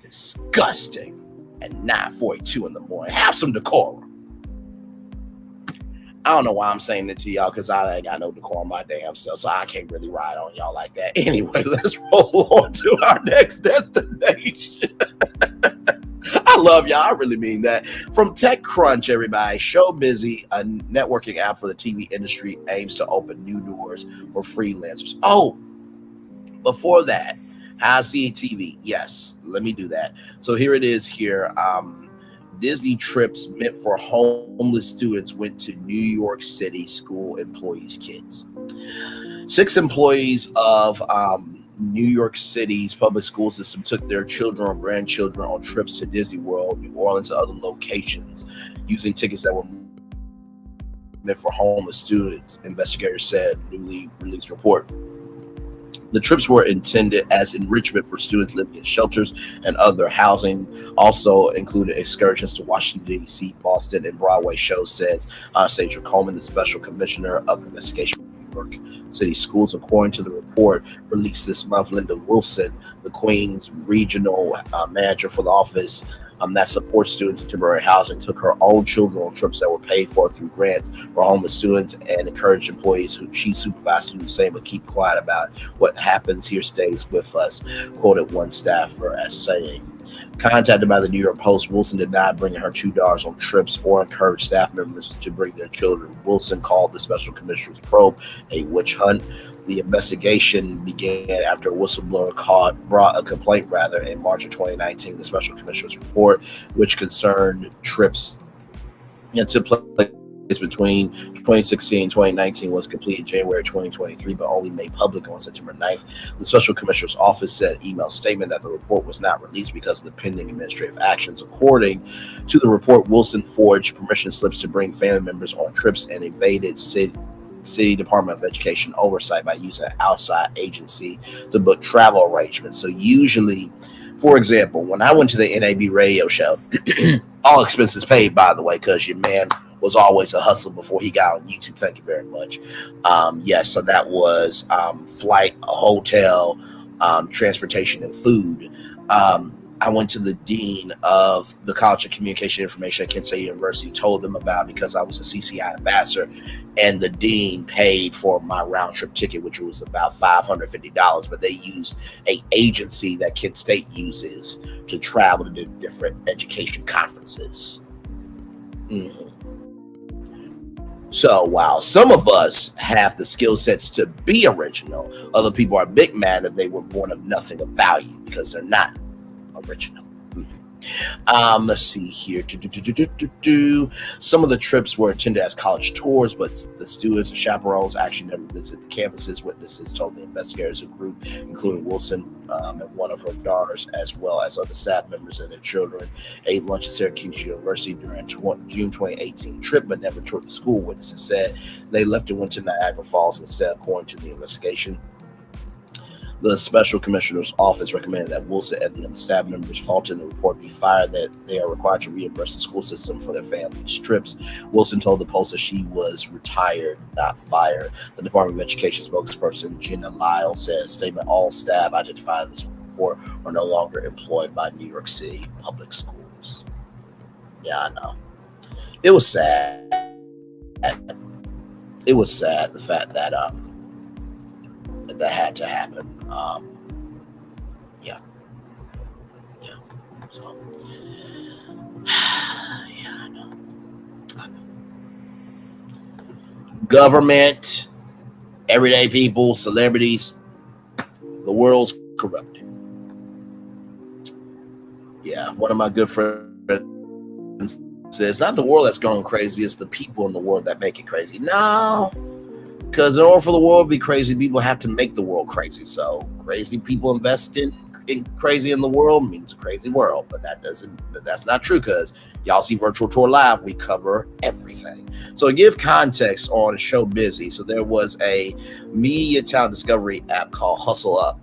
Disgusting. At 9:42 in the morning. Have some decorum. I don't know why I'm saying it to y'all, because I ain't got no decorum my damn self, so I can't really ride on y'all like that. Anyway, let's roll on to our next destination. I love y'all. I really mean that. From TechCrunch, everybody, ShoBizzy, a networking app for the TV industry, aims to open new doors for freelancers. Oh, before that, I see TV. Yes, let me do that. So here it is here. Disney trips meant for homeless students went to New York City school employees' kids. 6 employees of New York City's public school system took their children or grandchildren on trips to Disney World, New Orleans, and other locations using tickets that were meant for homeless students, investigators said, newly released report. The trips were intended as enrichment for students living in shelters and other housing. Also included excursions to Washington, D.C., Boston, and Broadway shows, says Anastasia Coleman, the special commissioner of investigation for New York City schools. According to the report released this month, Linda Wilson, the Queens regional manager for the office that supports students in temporary housing, took her own children on trips that were paid for through grants for homeless students and encouraged employees who she supervised to do the same, but keep quiet about it. What happens here stays with us, quoted one staffer as saying. Contacted by the New York Post, Wilson denied bringing her 2 daughters on trips or encouraged staff members to bring their children. Wilson called the special commissioner's probe a witch hunt. The investigation began after a whistleblower brought a complaint in March of 2019. The special commissioner's report, which concerned trips took place between 2016 and 2019, was completed January 2023, but only made public on September 9th. The special commissioner's office said in an email statement that the report was not released because of the pending administrative actions. According to the report, Wilson forged permission slips to bring family members on trips and evaded City Department of Education oversight by using an outside agency to book travel arrangements. So usually, for example, when I went to the NAB radio show, all expenses paid, by the way, because your man was always a hustler before he got on YouTube. Thank you very much. Yes, so that was flight, hotel, transportation, and food. I went to the dean of the College of Communication Information at Kent State University, told them about it because I was a CCI ambassador, and the dean paid for my round trip ticket, which was about $550, but they used an agency that Kent State uses to travel to different education conferences. So while some of us have the skill sets to be original, other people are big mad that they were born of nothing of value because they're not original. Let's see here. Some of the trips were attended as college tours, but the students and chaperones actually never visited the campuses. Witnesses told the investigators a group, including Wilson and one of her daughters, as well as other staff members and their children, ate lunch at Syracuse University during June 2018 trip, but never toured the school. Witnesses said they left and went to Niagara Falls instead, according to the investigation. The special commissioner's office recommended that Wilson and the other staff members faulted in the report be fired, that they are required to reimburse the school system for their families' trips. Wilson told the Post that she was retired, not fired. The Department of Education spokesperson Jenna Lyle said in a statement, all staff identified in this report are no longer employed by New York City public schools. Yeah, I know. It was sad. It was sad, the fact that that had to happen. Yeah. So, yeah, I know. Government, everyday people, celebrities, the world's corrupted. Yeah, one of my good friends says, not the world that's going crazy, it's the people in the world that make it crazy. No, because in order for the world to be crazy, people have to make the world crazy. So crazy people invest in crazy in the world means a crazy world, but that's not true, because y'all see Virtual Tour Live, we cover everything. So to give context on ShoBizzy, so there was a media talent discovery app called Hustle Up.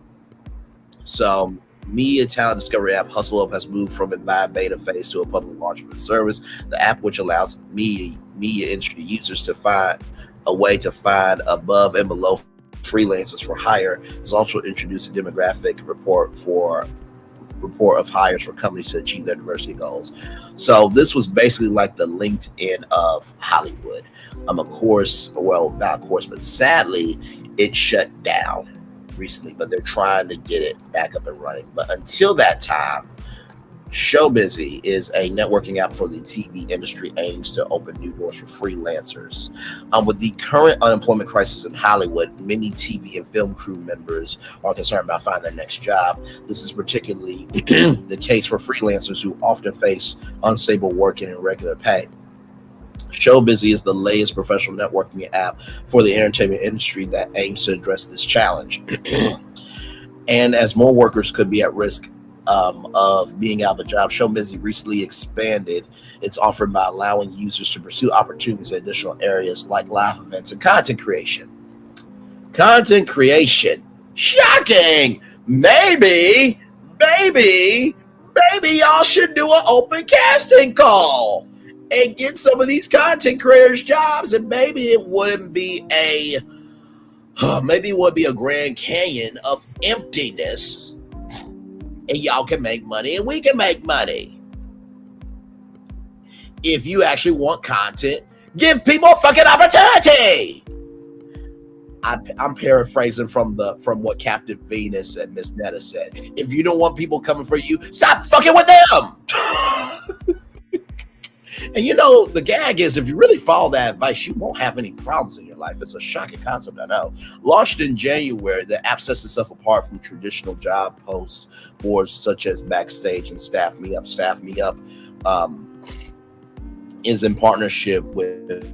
So media talent discovery app Hustle Up has moved from a live beta phase to a public launch of its service. The app, which allows media industry users to find a way to find above and below freelancers for hire, has also introduced a demographic report of hires for companies to achieve their diversity goals. So this was basically like the LinkedIn of Hollywood. Of course, well, not of course, but sadly, it shut down recently, but they're trying to get it back up and running. But until that time, ShoBizzy is a networking app for the TV industry, aims to open new doors for freelancers. With the current unemployment crisis in Hollywood, many TV and film crew members are concerned about finding their next job. This is particularly the case for freelancers who often face unstable work and irregular pay. ShoBizzy is the latest professional networking app for the entertainment industry that aims to address this challenge. And as more workers could be at risk of being out of a job, ShoBizzy recently expanded its offering by allowing users to pursue opportunities in additional areas like live events and content creation. Content creation. Shocking! Maybe y'all should do an open casting call and get some of these content creators jobs, and maybe it wouldn't be a Grand Canyon of emptiness, and y'all can make money and we can make money. If you actually want content, give people a fucking opportunity. I'm paraphrasing from what Captain Venus and Miss Netta said. If you don't want people coming for you, stop fucking with them. And you know, the gag is, if you really follow that advice, you won't have any problems in your life. It's a shocking concept, I know. Launched in January, the app sets itself apart from traditional job post boards such as Backstage and Staff Me Up. Staff Me Up is in partnership with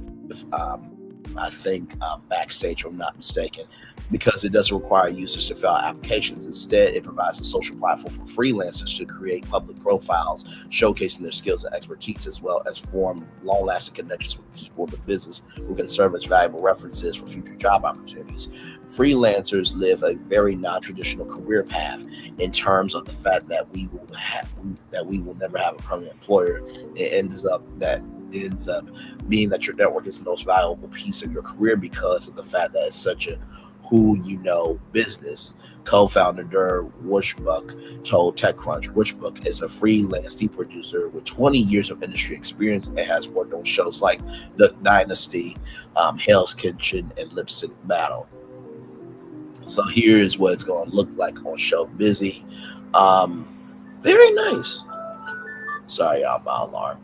I think Backstage, if I'm not mistaken, because it doesn't require users to fill out applications. Instead, it provides a social platform for freelancers to create public profiles, showcasing their skills and expertise, as well as form long-lasting connections with people in the business who can serve as valuable references for future job opportunities. Freelancers live a very non-traditional career path in terms of the fact that we will never have a permanent employer. It ends up being that your network is the most valuable piece of your career because of the fact that it's such a who you know business. Co-founder Dur Wishbuck told TechCrunch, Wishbuck is a freelance TV producer with 20 years of industry experience and has worked on shows like Duck Dynasty, Hell's Kitchen, and Lip Sync Battle. So here's what it's going to look like on ShoBizzy. Very nice. Sorry, y'all, my alarm.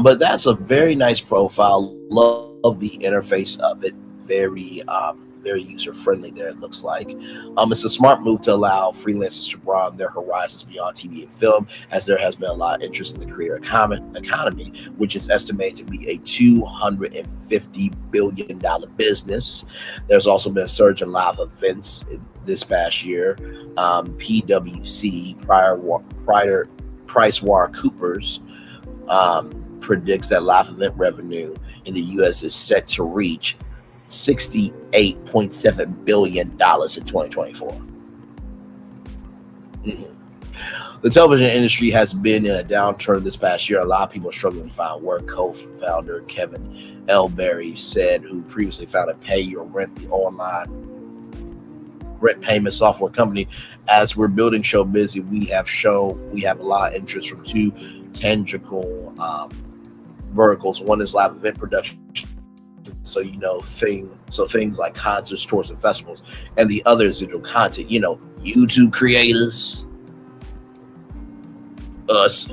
But that's a very nice profile. Love the interface of it. Very user-friendly there, it looks like. It's a smart move to allow freelancers to broaden their horizons beyond TV and film, as there has been a lot of interest in the creator economy, which is estimated to be a $250 billion business. There's also been a surge in live events this past year. PwC, PricewaterhouseCoopers, predicts that live event revenue in the U.S. is set to reach $68.7 billion in 2024. The television industry has been in a downturn this past year. A lot of people are struggling to find work. Co-founder Kevin Elberry said, who previously founded Pay Your Rent, the online rent payment software company. As we're building ShoBizzy, we have a lot of interest from two tangible verticals. One is live event production, so things like concerts, tours, and festivals, and the other is digital content. YouTube creators, us,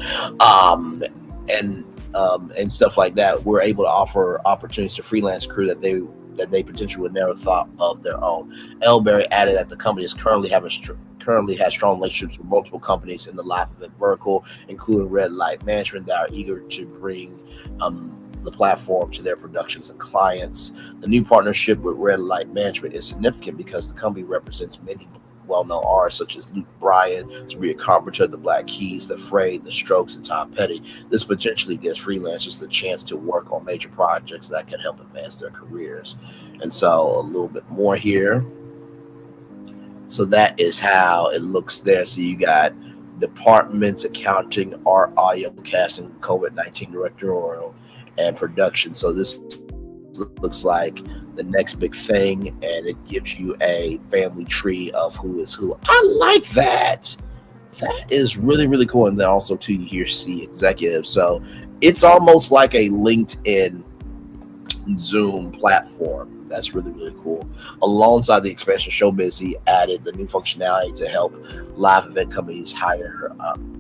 and stuff like that. We're able to offer opportunities to freelance crew that they potentially would never thought of their own. Elberry added that the company is currently has strong relationships with multiple companies in the live event vertical, including Red Light Management, that are eager to bring the platform to their productions and clients. The new partnership with Red Light Management is significant because the company represents many well-known artists such as Luke Bryan, Sabrina Carpenter, The Black Keys, The Fray, The Strokes, and Tom Petty. This potentially gives freelancers the chance to work on major projects that can help advance their careers. And so a little bit more here. So that is how it looks there. So you got departments, accounting, art, audio, casting, COVID-19 directorial, and production. So this looks like the next big thing, and it gives you a family tree of who is who. I like that. That is really, really cool. And then also too, you hear see executives. So it's almost like a LinkedIn Zoom platform. That's really, really cool. Alongside the expansion, ShoBizzy added the new functionality to help live event companies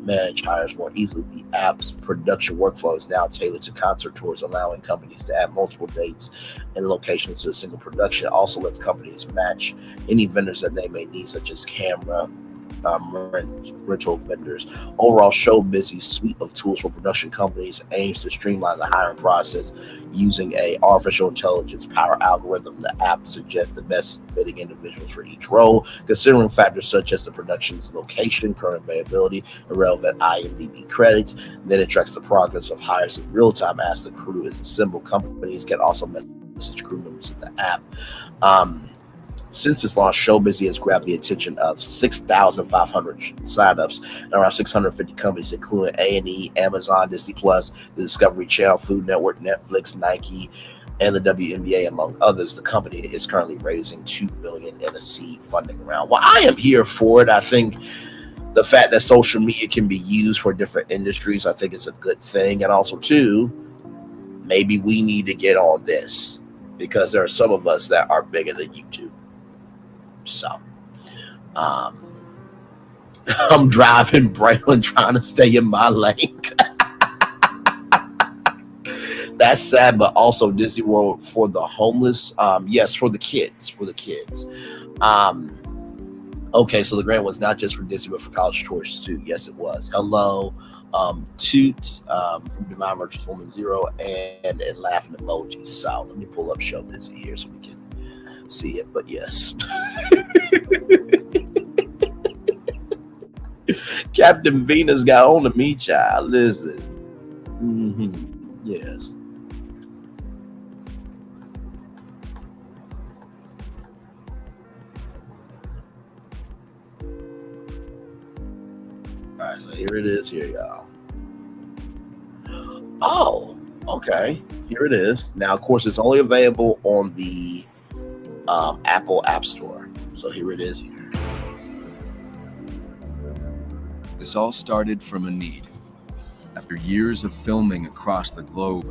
manage hires more easily. The app's production workflow is now tailored to concert tours, allowing companies to add multiple dates and locations to a single production. It also lets companies match any vendors that they may need, such as camera, rental vendors. Overall, ShoBizzy's suite of tools for production companies aims to streamline the hiring process using a artificial intelligence power algorithm. The app suggests the best fitting individuals for each role, considering factors such as the production's location, current availability, and relevant IMDb credits. Then it tracks the progress of hires in real time as the crew is assembled. Companies can also message crew members in the app. Since its launch, ShoBizzy has grabbed the attention of 6,500 signups and around 650 companies, including A&E, Amazon, Disney+, the Discovery Channel, Food Network, Netflix, Nike, and the WNBA, among others. The company is currently raising $2 million in a seed funding round. Well, I am here for it. I think the fact that social media can be used for different industries, I think it's a good thing. And also, too, maybe we need to get on this because there are some of us that are bigger than YouTube. So, I'm driving Braylon trying to stay in my lane. That's sad, but also Disney World for the homeless. Yes, for the kids. Okay, so the grant was not just for Disney, but for college tourists too. Yes, it was. Hello, Toot from Divine Merchants Woman Zero, and laughing emojis. So let me pull up ShoBizzy here so we can see it. But yes. Captain Venus got on to me, child. Listen. Yes. All right, so here it is here, y'all. Oh, okay. Here it is. Now, of course, it's only available on the Apple App Store. So here it is here. This all started from a need. After years of filming across the globe,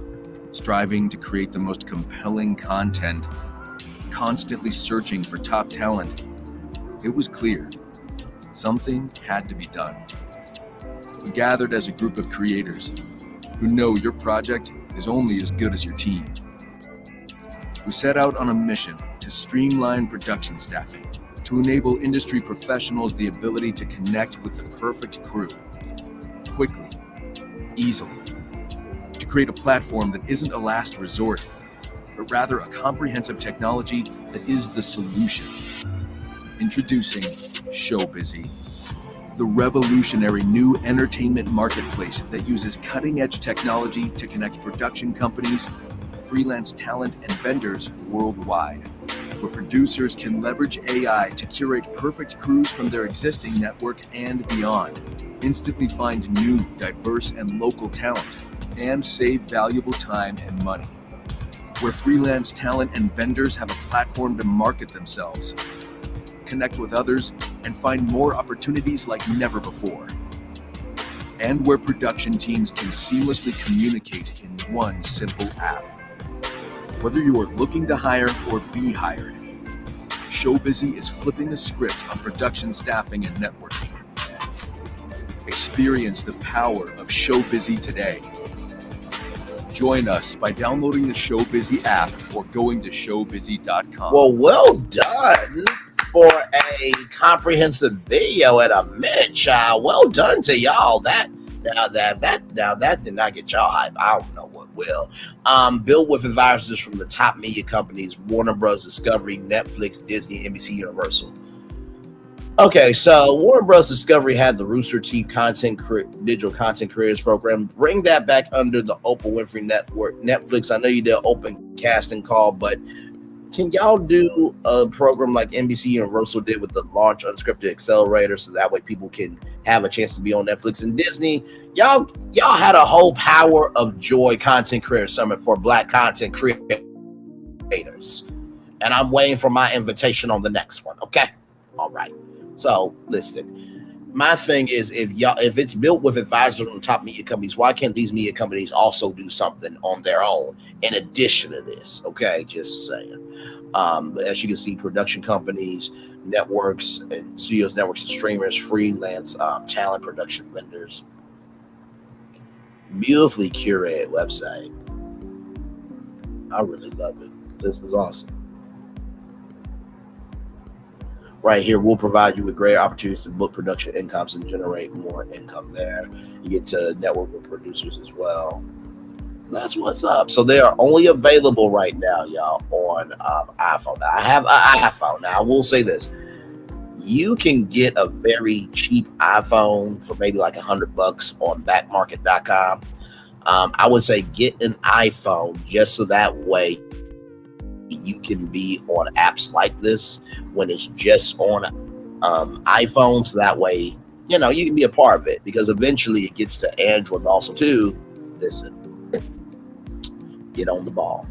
striving to create the most compelling content, constantly searching for top talent, it was clear something had to be done. We gathered as a group of creators who know your project is only as good as your team. We set out on a mission to streamline production staffing, to enable industry professionals the ability to connect with the perfect crew, quickly, easily, to create a platform that isn't a last resort, but rather a comprehensive technology that is the solution. Introducing ShoBizzy, the revolutionary new entertainment marketplace that uses cutting-edge technology to connect production companies, freelance talent, and vendors worldwide, where producers can leverage AI to curate perfect crews from their existing network and beyond, instantly find new, diverse, and local talent, and save valuable time and money, where freelance talent and vendors have a platform to market themselves, connect with others, and find more opportunities like never before. and where production teams can seamlessly communicate in one simple app. Whether you are looking to hire or be hired, ShoBizzy is flipping the script on production staffing and networking. Experience the power of ShoBizzy today. Join us by downloading the ShoBizzy app or going to ShoBizzy.com. Well done for a comprehensive video at a minute, child. Well done to y'all. That did not get y'all hype. I don't know what will. Built with advisors from the top media companies: Warner Bros. Discovery, Netflix, Disney, NBC, Universal. Okay, so Warner Bros. Discovery had the Rooster Teeth digital content creators program. Bring that back under the Oprah Winfrey Network. Netflix, I know you did an open casting call, but can y'all do a program like NBC Universal did with the Launch Unscripted Accelerator, so that way people can have a chance to be on Netflix? And Disney, y'all had a whole Power of Joy Content Creator Summit for Black content creators, and I'm waiting for my invitation on the next one. Okay, all right. So listen, my thing is, if it's built with advisors from top media companies, why can't these media companies also do something on their own in addition to this? Okay, just saying. As you can see, production companies, networks, and studios, networks, and streamers, freelance talent production vendors. Beautifully curated website. I really love it. This is awesome. Right here, we'll provide you with great opportunities to book production incomes and generate more income there. You get to network with producers as well. That's what's up. So they are only available right now, y'all, on iPhone. Now, I have an iPhone. Now, I will say this. You can get a very cheap iPhone for maybe like $100 on backmarket.com. I would say get an iPhone just so that way you can be on apps like this when it's just on iPhones. That way, you know, you can be a part of it, because eventually it gets to Android also too. Listen, get on the ball.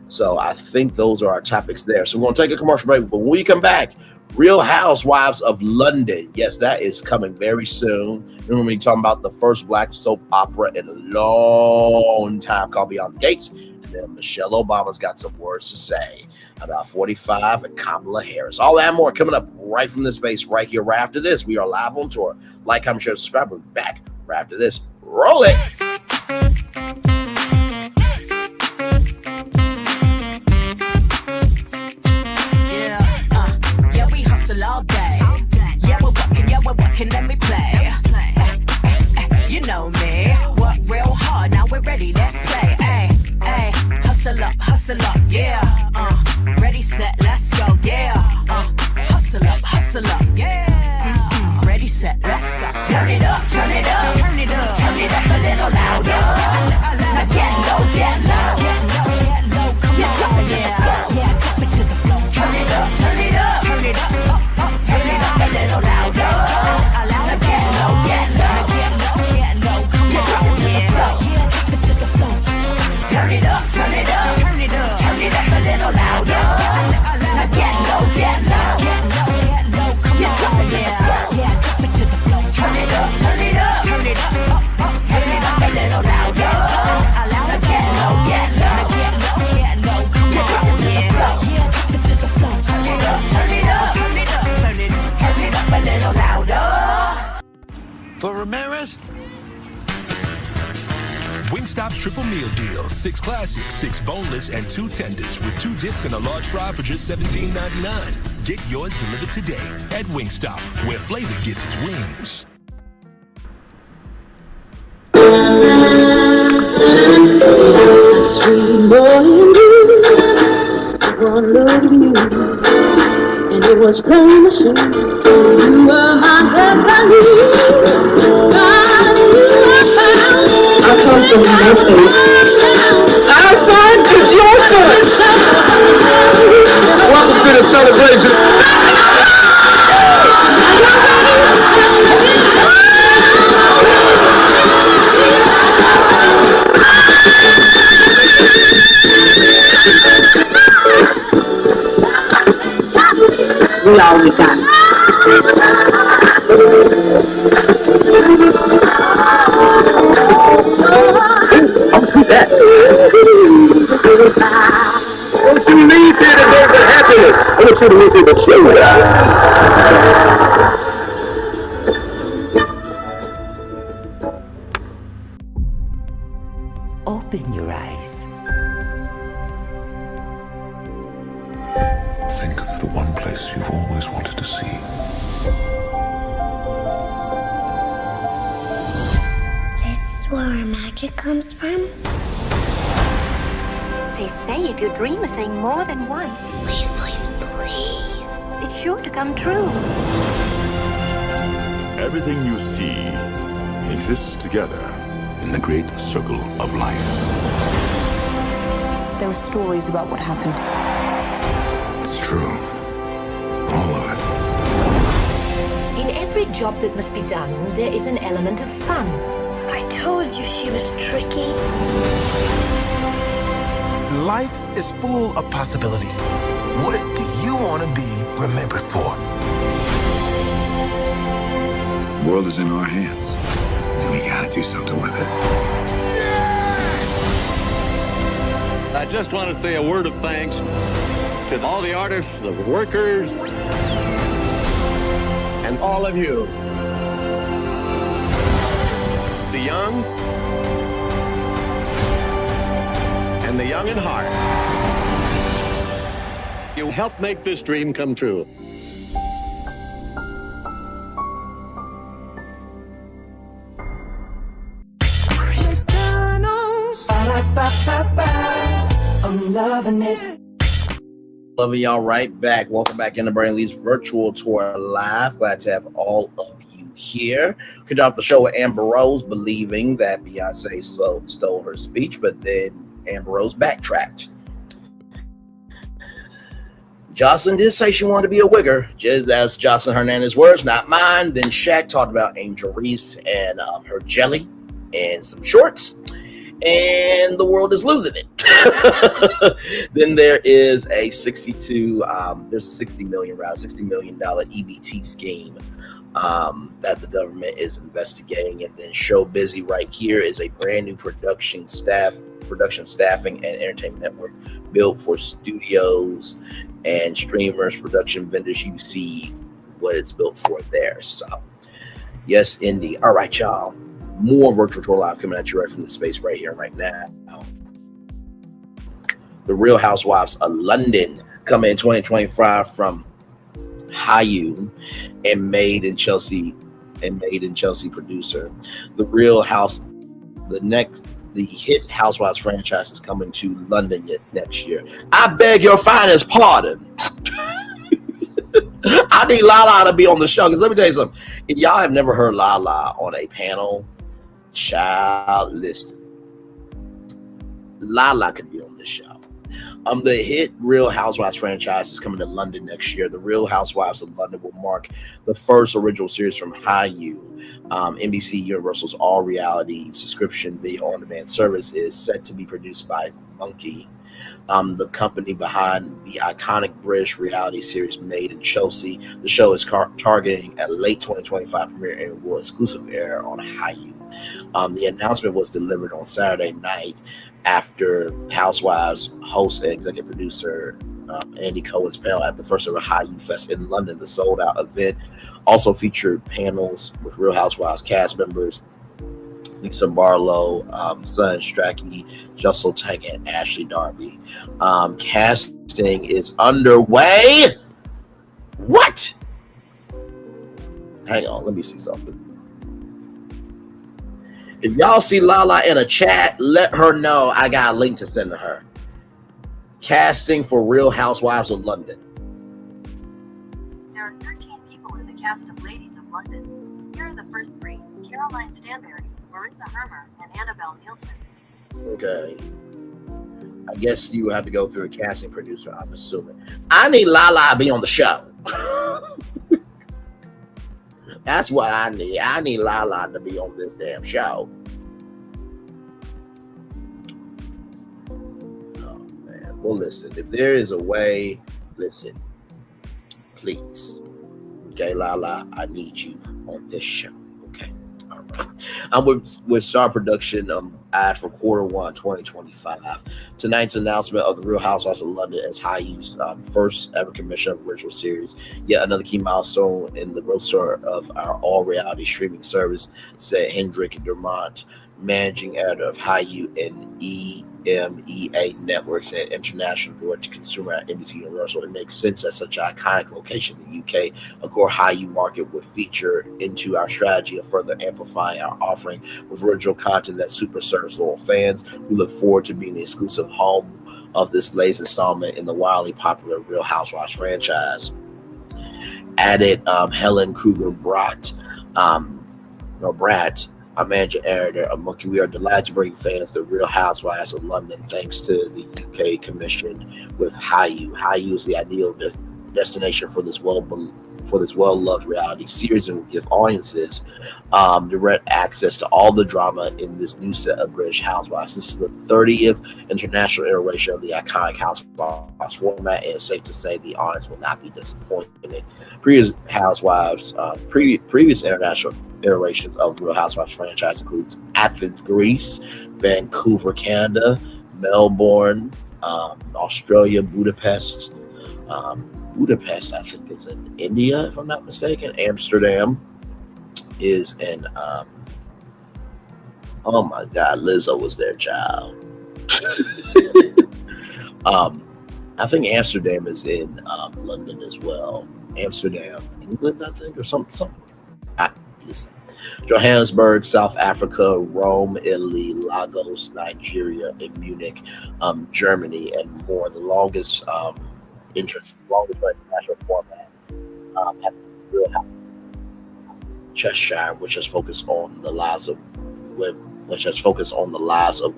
So I think those are our topics there. So we're going to take a commercial break, but when we come back, Real Housewives of London. Yes, that is coming very soon. Remember me talking about the first black soap opera in a long time called Beyond the Gates. And then Michelle Obama's got some words to say about 45 and Kamala Harris. All that and more coming up right from this space right here, right after this. We are live on tour. Like, comment, share, subscribe. We're back right after this. Roll it. All day. Yeah, we're working, let me play. You know me, work real hard, now we're ready, let's play. Ay, hustle up, yeah. Ready, set, let's go, yeah. Hustle up, yeah. Ready, set, let's go. Turn it up, turn it up, turn it up, turn it up a little louder. Now get low, get low, come on, drop it to the floor, yeah, drop it to the floor. Turn it up, turn it up, turn it up. Turn it up a little louder. Now get low, get low, come on, yeah, drop it to the floor. Turn it up, turn it up, turn it up, turn it up a little louder. Now get low, come on, drop it to the floor. Yeah, drop it to the floor. Turn it up, turn it up, turn it up, turn it up a little louder. Now get low, come on, drop it to the floor. Yeah, drop it to the floor. Turn it up, turn it up, turn it up. Turn it up a little louder. For Ramirez, Wingstop's triple meal deal. 6 classics, 6 boneless, and 2 tenders with 2 dips and a large fry for just $17.99. Get yours delivered today at Wingstop, where flavor gets its wings. Sweet morning dew, one look at you. And it was plain to see you were my destiny. God, you were found. I come from nothing. Our fun is your fun. Welcome to the celebration. We all we got. minute. I want you to look at the show Open your eyes. Think of the one place you've always wanted to see. This is where our magic comes from? They say if you dream a thing more than once, Please, please, please. it's sure to come true. Everything you see exists together in the great circle of life. There are stories about what happened. It's true. All of it. In every job that must be done, there is an element of fun. I told you she was tricky. Life is full of possibilities. What do you want to be remembered for? The world is in our hands, and we gotta do something with it. I just want to say a word of thanks to all the artists, the workers, and all of you. The young and the young in heart. You helped make this dream come true. I'm loving it. Loving y'all right back. Welcome back into Brain Lee's virtual tour live. Glad to have all of you here. Kicked off the show with Amber Rose believing that Beyonce stole her speech, but then Amber Rose backtracked. Jocelyn did say she wanted to be a wigger, just as Jocelyn Hernandez's words, not mine. Then Shaq talked about Angel Reese and her jelly and some shorts. And the world is losing it. Then there is a there's a $60 million EBT scheme that the government is investigating. And then ShoBizzy right here is a brand new production staffing and entertainment network built for studios and streamers, production vendors. You see what it's built for there. So yes, indeed. All right, y'all. More virtual tour live coming at you right from the space right here, right now. The Real Housewives of London coming in 2025 from Hayu and Made in Chelsea producer. The hit Housewives franchise is coming to London next year. I beg your finest pardon. I need Lala to be on the show, because let me tell you something. If y'all have never heard Lala on a panel, child, listen. Lala could be on this show. The hit Real Housewives franchise is coming to London next year. The Real Housewives of London will mark the first original series from Hayu. NBC Universal's all-reality subscription video on-demand service is set to be produced by Monkey, the company behind the iconic British reality series Made in Chelsea. The show is targeting a late 2025 premiere and will exclusively air on Hayu. The announcement was delivered on Saturday night after Housewives host and executive producer Andy Cohen's panel at the first ever Hayu Fest in London. The sold-out event also featured panels with Real Housewives cast members Lisa Barlow, Sun Strachey, Jussel Tank, and Ashley Darby. Casting is underway. What? Hang on, let me see something. If y'all see Lala in a chat, let her know I got a link to send to her. Casting for Real Housewives of London. There are 13 people in the cast of Ladies of London. Here are the first three: Caroline Stanberry, Marissa Hermer, and Annabelle Nielsen. Okay. I guess you have to go through a casting producer, I'm assuming. I need Lala to be on the show. That's what I need. I need Lala to be on this damn show. Oh, man. Well, listen. If there is a way, listen. Please. Okay, Lala, I need you on this show. Okay. All I'm with Star Production ad for Q1 2025. Tonight's announcement of the Real Housewives of London as Hayu's first ever commission of original series. Yet another key milestone in the growth story of our all-reality streaming service, said Hendrik Dermont, managing editor of Hayu and EMEA Networks and International Direct-to-Consumer at NBC Universal. It makes sense that such an iconic location in the UK, a core Hayu market, would feature into our strategy of further amplifying our offering with original content that super serves loyal fans. We look forward to being the exclusive home of this latest installment in the wildly popular Real Housewives franchise. Added Helen Kruger-Bratt, our manager editor of Monkey. We are delighted to bring fans the Real Housewives of London thanks to the UK commission with Hayu. Hayu is the ideal destination for this well-loved reality series and will give audiences direct access to all the drama in this new set of British Housewives. This is the 30th international iteration of the iconic Housewives format, and it's safe to say the audience will not be disappointed. Previous Housewives, previous international iterations of the Real Housewives franchise includes Athens, Greece, Vancouver, Canada, Melbourne, Australia, Budapest. Budapest, I think, is in India, if I'm not mistaken. Amsterdam is in, oh my God, Lizzo was their child. I think Amsterdam is in London as well. Amsterdam, England, I think, or something. Listen. Johannesburg, South Africa, Rome, Italy, Lagos, Nigeria, and Munich, Germany, and more. The longest international format have Real Housewives Cheshire, which has focused on the lives of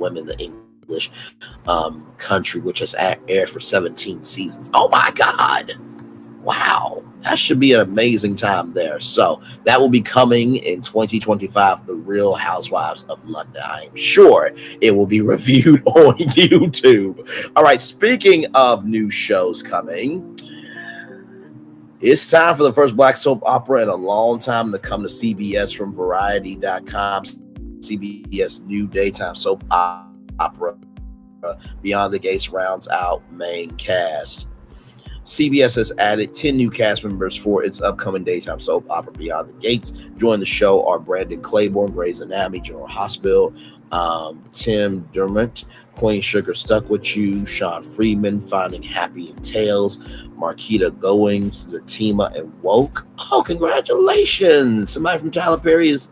women, the English country, which has aired for 17 seasons. Oh my God! Wow, that should be an amazing time there. So that will be coming in 2025, The Real Housewives of London. I am sure it will be reviewed on YouTube. All right, speaking of new shows coming, it's time for the first Black soap opera in a long time to come to CBS from Variety.com. CBS new daytime soap opera, Beyond the Gates, rounds out main cast. CBS has added 10 new cast members for its upcoming daytime soap opera, Beyond the Gates. Joining the show are Brandon Claiborne, Grey's Anatomy, General Hospital, Tim Dermott, Queen Sugar, Stuck With You, Sean Freeman, Finding Happy in Tales, Marquita Goings, Zatima, and Woke. Oh, congratulations! Somebody from Tyler Perry is...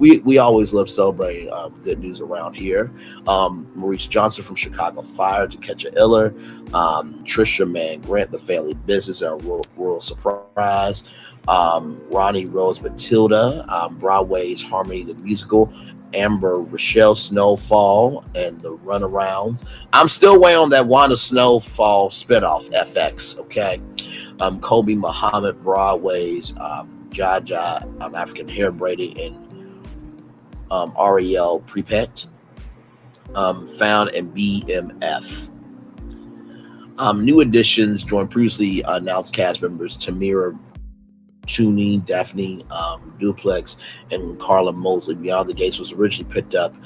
We always love celebrating good news around here. Maurice Johnson from Chicago Fire, To Catch a Iller, Trisha Mann Grant, The Family Business, and Rural Surprise, Ronnie Rose Matilda, Broadway's Harmony the Musical, Amber Rochelle Snowfall, and The Runarounds. I'm still waiting on that Wanda Snowfall spinoff, FX, okay? Kobe Muhammad, Broadway's Jaja, African Hair Braiding, and RHOL Prepet, found in BMF. New additions join previously announced cast members Tamira Tooney, Daphne Duplex, and Carla Mosley. Beyond the Gates was originally picked up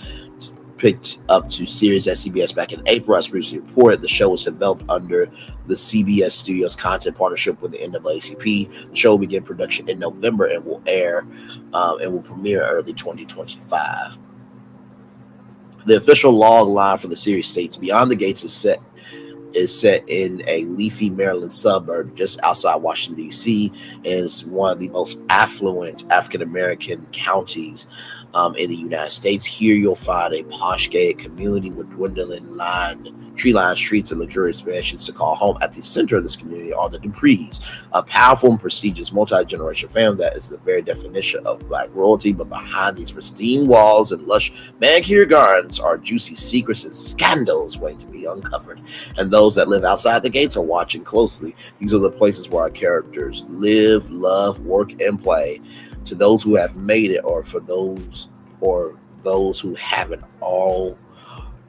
to series at CBS back in April. As previously reported, the show was developed under the CBS Studios content partnership with the NAACP. The show will begin production in November and will air and will premiere early 2025. The official log line for the series states Beyond the Gates is set in a leafy Maryland suburb just outside Washington, D.C., and is one of the most affluent African-American counties in the United States. Here you'll find a posh gated community with dwindling tree-lined streets and luxurious mansions to call home. At the center of this community are the Duprees, a powerful and prestigious multi-generational family that is the very definition of Black royalty. But behind these pristine walls and lush manicured gardens are juicy secrets and scandals waiting to be uncovered. And those that live outside the gates are watching closely. These are the places where our characters live, love, work, and play. To those who have made it, or for those who haven't, all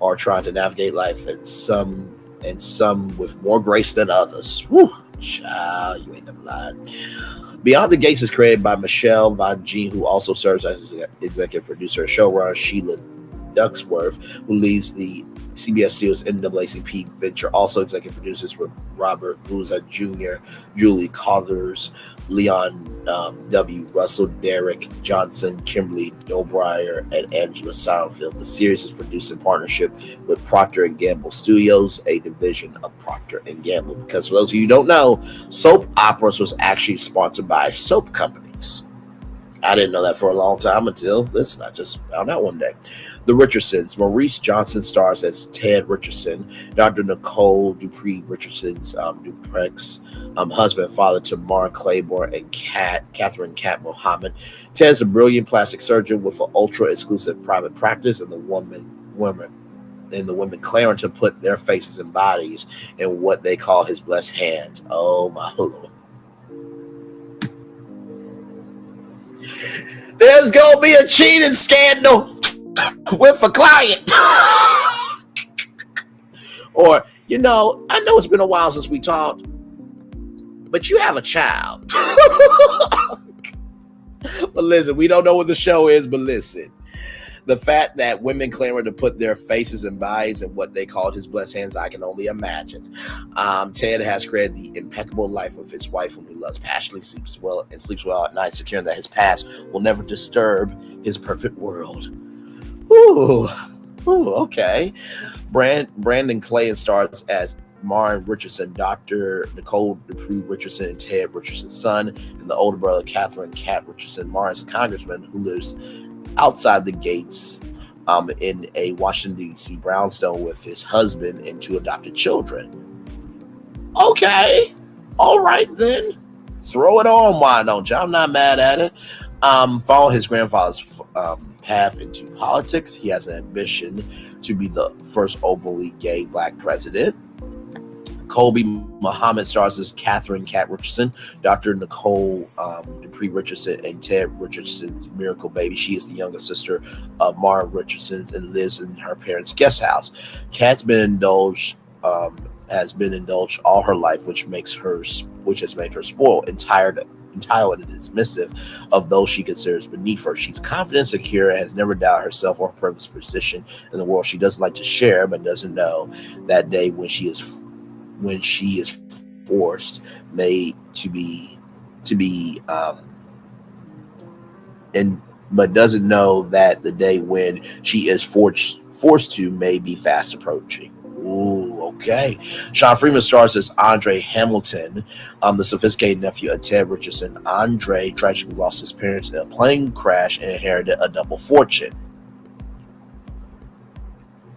are trying to navigate life, and some with more grace than others. Whew, child, you ain't never lied. Beyond the Gates is created by Michelle Von Gene, who also serves as executive producer and showrunner. Sheila Ducksworth, who leads the CBS Studios NAACP venture, also executive producers with Robert Bouza Jr., Julie Cathers, Leon W. Russell, Derek Johnson, Kimberly O'Brien, and Angela Seinfeld. The series is produced in partnership with Procter & Gamble Studios, a division of Procter & Gamble. Because for those of you who don't know, soap operas was actually sponsored by soap companies. I didn't know that for a long time until, listen, I just found out one day. The Richardsons. Maurice Johnson stars as Ted Richardson, Dr. Nicole Dupree Richardson's Duprex husband and father to Mara Claiborne and Catherine Cat Mohammed. Ted's a brilliant plastic surgeon with an ultra-exclusive private practice, and the women clamoring to put their faces and bodies in what they call his blessed hands. Oh my Lord. There's gonna be a cheating scandal with a client. Or, I know it's been a while since we talked, but you have a child. But listen, we don't know what the show is, but listen. The fact that women clamor to put their faces and bodies in what they called his blessed hands, I can only imagine. Ted has created the impeccable life of his wife, whom he loves passionately, sleeps well at night, securing that his past will never disturb his perfect world. Ooh, okay. Brandon Clay stars as Martin Richardson, Dr. Nicole Dupree Richardson, and Ted Richardson's son, and the older brother, Catherine Cat Richardson. Martin's a congressman who lives outside the gates in a Washington, D.C. brownstone with his husband and two adopted children. Okay. All right, then. Throw it on, why don't you? I'm not mad at it. Follow his grandfather's path into politics. He has an ambition to be the first openly gay black president. Colby Muhammad stars as Catherine Cat Richardson, Dr. Nicole Dupree Richardson, and Ted Richardson's miracle baby. She is the younger sister of Mara Richardson and lives in her parents' guest house. Cat's has been indulged all her life, which has made her spoiled, entitled and dismissive of those she considers beneath her. She's confident, secure, and has never doubted herself or her purpose position in the world. She doesn't like to share, but doesn't know that day when she is forced but doesn't know that the day when she is forced to may be fast approaching. Ooh, okay. Sean Freeman stars as Andre Hamilton, the sophisticated nephew of Ted Richardson. Andre tragically lost his parents in a plane crash and inherited a double fortune.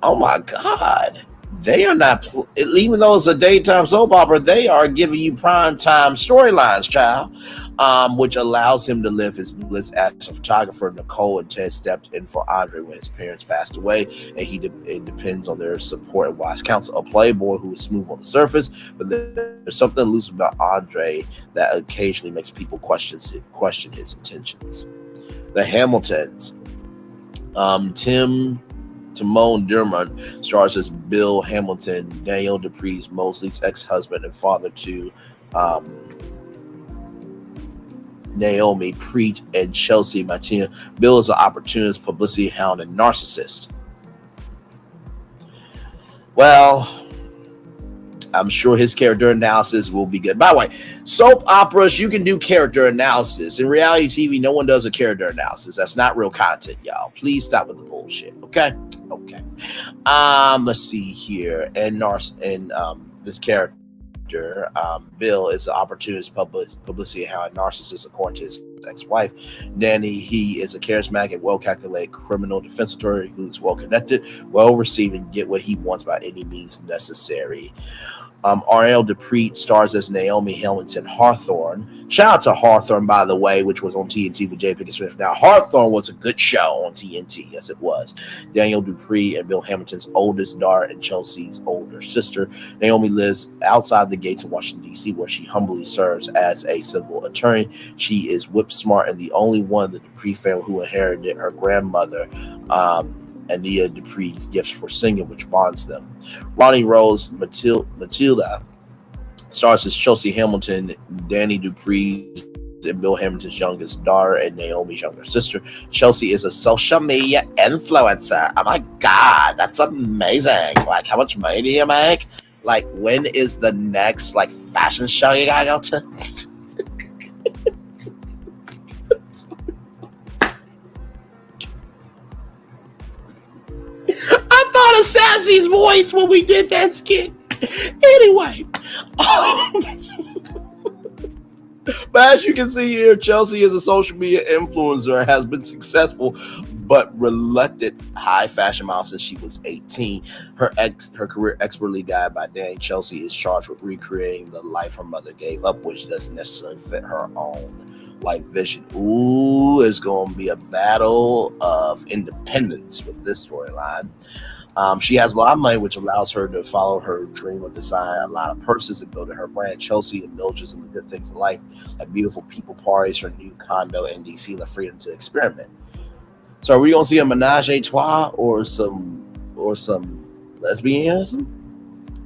Oh my God. They are not, even though it's a daytime soap opera, they are giving you prime time storylines, child, which allows him to live his bliss as a photographer. Nicole and Ted stepped in for Andre when his parents passed away, and it depends on their support and wise counsel. A playboy who is smooth on the surface, but there's something loose about Andre that occasionally makes people question his intentions. The Hamiltons. Timon Dermott stars as Bill Hamilton, Daniel Dupree's Mosley's ex-husband and father to Naomi, Preet, and Chelsea Martina. Bill is an opportunist, publicity hound, and narcissist. Well, I'm sure his character analysis will be good. By the way, soap operas, you can do character analysis. In reality TV, no one does a character analysis. That's not real content, y'all. Please stop with the bullshit, okay? Okay. Let's see here. And this character, Bill, is an opportunist, publicity hound, narcissist, according to his ex-wife. Danny, he is a charismatic, well-calculated criminal defense attorney who's well-connected, well-received, and get what he wants by any means necessary. RHOL Dupree stars as Naomi Hamilton Hawthorne. Shout out to Hawthorne, by the way, which was on TNT with J. Pinkett Smith. Now, Hawthorne was a good show on TNT. Yes, it was. Daniel Dupree and Bill Hamilton's oldest daughter and Chelsea's older sister. Naomi lives outside the gates of Washington, D.C., where she humbly serves as a civil attorney. She is whip smart and the only one of the Dupree family who inherited her grandmother, Ania Dupree's gifts for singing, which bonds them. Ronnie Rose Matilda stars as Chelsea Hamilton, Danny Dupree's and Bill Hamilton's youngest daughter and Naomi's younger sister. Chelsea is a social media influencer. Oh my God, that's amazing. Like, how much money do you make? Like, when is the next, like, fashion show you gotta go to? I thought of Sassy's voice when we did that skit. Anyway. But as you can see here, Chelsea is a social media influencer, has been successful but reluctant high fashion model since she was 18. Her career expertly guided by Danny, Chelsea is charged with recreating the life her mother gave up, which doesn't necessarily fit her own life vision. Ooh, it's going to be a battle of independence with this storyline. She has a lot of money, which allows her to follow her dream of design a lot of purses and building her brand. Chelsea indulges in the good things in life, like beautiful people parties, her new condo in DC, and the freedom to experiment. So, are we gonna see a menage a trois or some lesbianism?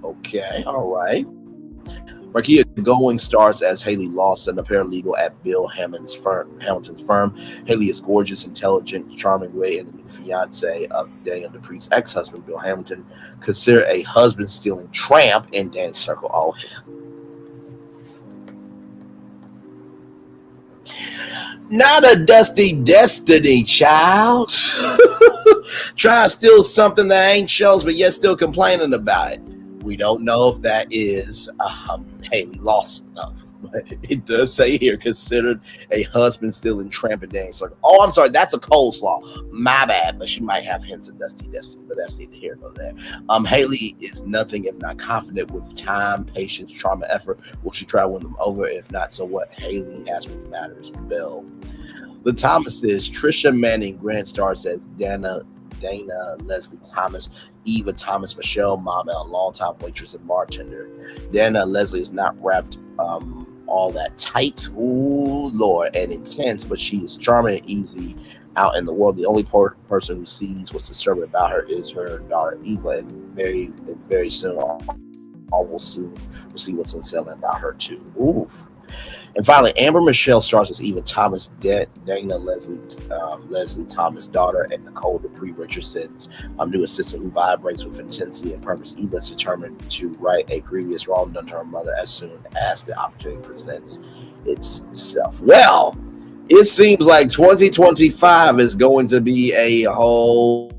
Okay, all right. Markia Going stars as Haley Lawson, a paralegal at Bill Hamilton's firm. Haley is gorgeous, intelligent, charming way, and the new fiance of Daniel Dupree's ex-husband, Bill Hamilton, considered a husband-stealing tramp in Danny's circle. Oh, not a dusty destiny, child. Try to steal something that ain't yours, but yet still complaining about it. We don't know if that is Haley Lawson, but it does say here, considered a husband still in tramp and dance. Like, oh, I'm sorry, that's a coleslaw. My bad, but she might have hints of dusty destiny, but that's neither here nor there. Haley is nothing if not confident. With time, patience, charm, and effort, will she try to win them over? If not, so what? Haley has what matters. Bill. The Thomases, Trisha Manning Grant stars as Dana Leslie Thomas, Eva Thomas, Michelle Mama, a longtime waitress and bartender. Dana Leslie is not wrapped all that tight, ooh Lord, and intense, but she is charming and easy out in the world. The only person who sees what's disturbing about her is her daughter Eva, and very soon, we'll see what's unsettling about her too. Ooh. And finally, Amber Michelle stars as Eva Thomas, Dana Leslie Thomas' daughter, and Nicole Dupree Richardson's new assistant, who vibrates with intensity and purpose. Eva is determined to right a grievous wrong done to her mother as soon as the opportunity presents itself. Well, it seems like 2025 is going to be a whole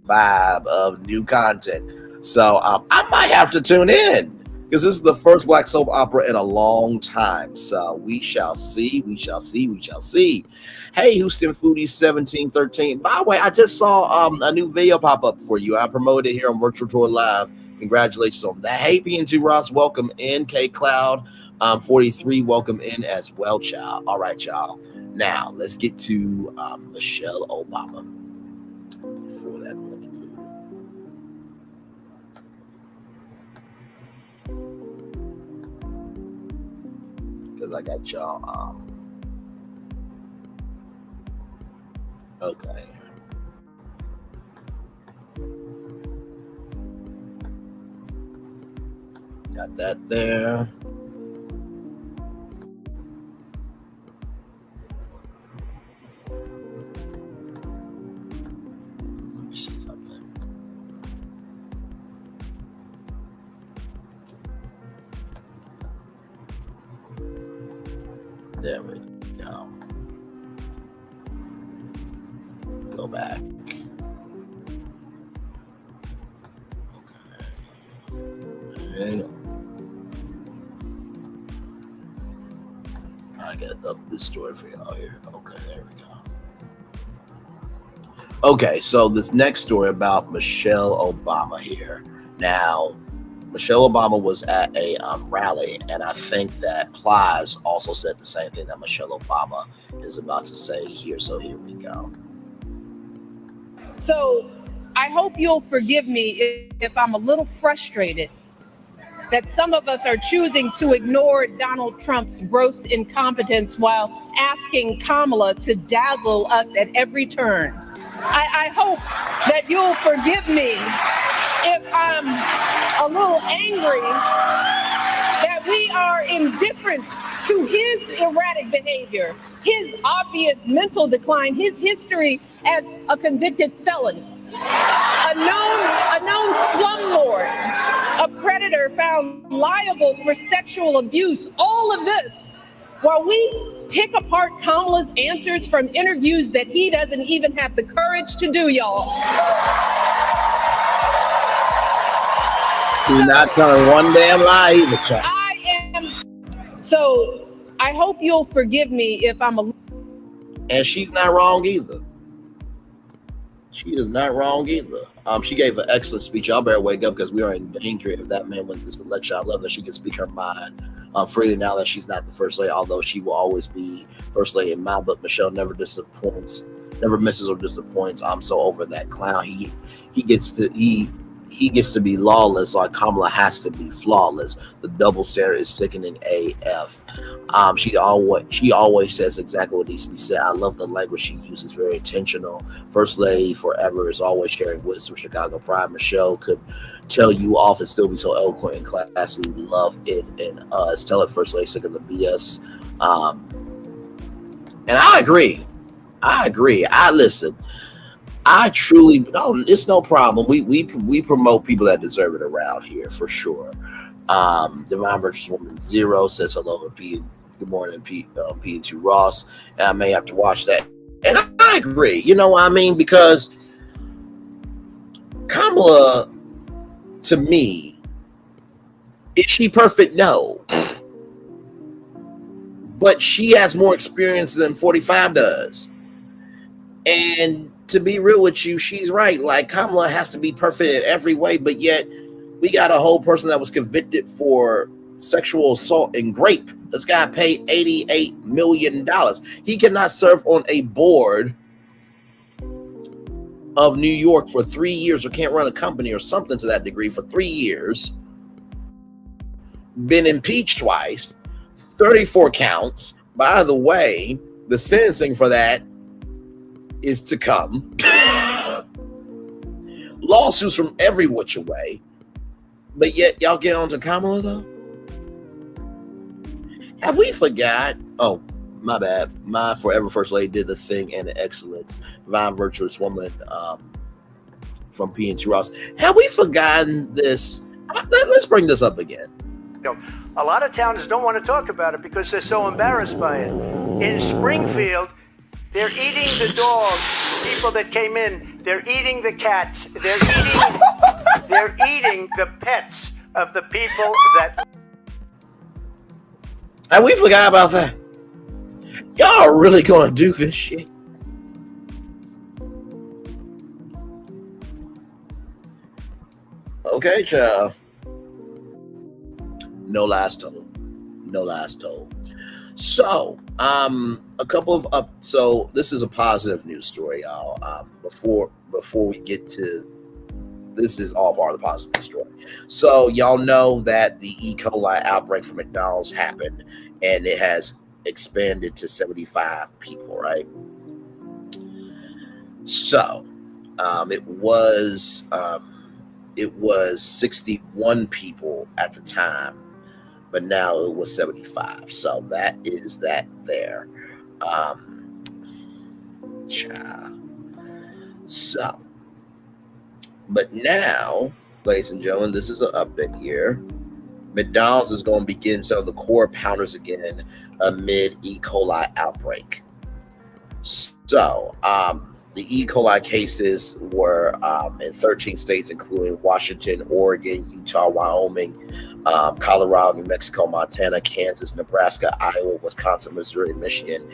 vibe of new content. So I might have to tune in, because this is the first black soap opera in a long time. So we shall see. Hey, Houston Foodie 1713. By the way, I just saw a new video pop up for you. I promoted it here on Virtual Tour Live. Congratulations on that. Hey, PNT Ross, welcome in. K Cloud 43, welcome in as well, child. All right, y'all. Now let's get to Michelle Obama. Before that, let me do. Because I got y'all okay. Got that there. Let me see something. There we go. Go back. Okay. There you go. I got up this story for y'all here. Okay, there we go. Okay, so this next story about Michelle Obama here. Now, Michelle Obama was at a rally, and I think that Plies also said the same thing that Michelle Obama is about to say here. So here we go. So I hope you'll forgive me if I'm a little frustrated that some of us are choosing to ignore Donald Trump's gross incompetence while asking Kamala to dazzle us at every turn. I hope that you'll forgive me if I'm a little angry that we are indifference to his erratic behavior, his obvious mental decline, his history as a convicted felon, a known slumlord, a predator found liable for sexual abuse, all of this, while we pick apart Kamala's answers from interviews that he doesn't even have the courage to do, y'all. He's not telling one damn lie either, child. So I hope you'll forgive me if I'm a. And she's not wrong either. She is not wrong either. She gave an excellent speech. Y'all better wake up because we are in danger if that man wins this election. I love that she can speak her mind freely now that she's not the first lady, although she will always be first lady in my book. Michelle never disappoints, never misses or disappoints. I'm so over that clown. He gets to be lawless, like Kamala has to be flawless. The double standard is sickening AF. She always says exactly what needs to be said. I love the language she uses, very intentional. First lady forever is always sharing wisdom. Chicago pride. Michelle could tell you off and still be so eloquent and classy. We love it and us. Tell it, first lady, sick of the BS. And I agree. I listen. I truly, it's no problem. We promote people that deserve it around here for sure. Divine Virtuous Woman 0 says hello to P. Good morning, P2 Ross. And I may have to watch that. And I agree. You know what I mean? Because Kamala, to me, is she perfect? No. But she has more experience than 45 does. And to be real with you, she's right. Like, Kamala has to be perfect in every way, but yet we got a whole person that was convicted for sexual assault and rape. This guy paid $88 million. He cannot serve on a board of New York for 3 years, or can't run a company or something to that degree for 3 years. Been impeached twice, 34 counts. By the way, the sentencing for that is to come. Lawsuits from every which way. But yet y'all get on to Kamala though? Have we forgot? Oh, my bad. My forever first lady did the thing and the excellence. Divine Virtuous Woman from P&T Ross. Have we forgotten this? Let's bring this up again. A lot of towns don't want to talk about it because they're so embarrassed by it. In Springfield, they're eating the dogs, people that came in. They're eating the cats. They're eating the pets of the people that. And we forgot about that. Y'all are really gonna do this shit? Okay, child. No last told. So, a couple of so this is a positive news story, y'all. Before we get to this, is all part of the positive news story. So, y'all know that the E. coli outbreak from McDonald's happened, and it has expanded to 75 people, right? So, it was 61 people at the time, but now it was 75. So that is that there. So, but now, ladies and gentlemen, this is an update here. McDonald's is going to begin selling the core pounders again amid E. coli outbreak. So, the E. coli cases were in 13 states, including Washington, Oregon, Utah, Wyoming, Colorado, New Mexico, Montana, Kansas, Nebraska, Iowa, Wisconsin, Missouri, Michigan.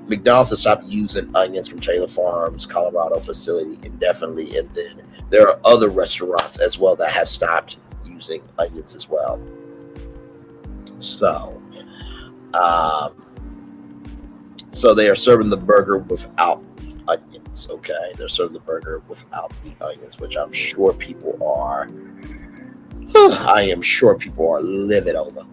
McDonald's has stopped using onions from Taylor Farms, Colorado facility indefinitely. And then there are other restaurants as well that have stopped using onions as well. So, so they are serving the burger without onions. Okay, they're serving the burger without the onions, which I'm sure people are. I am sure people are livid over.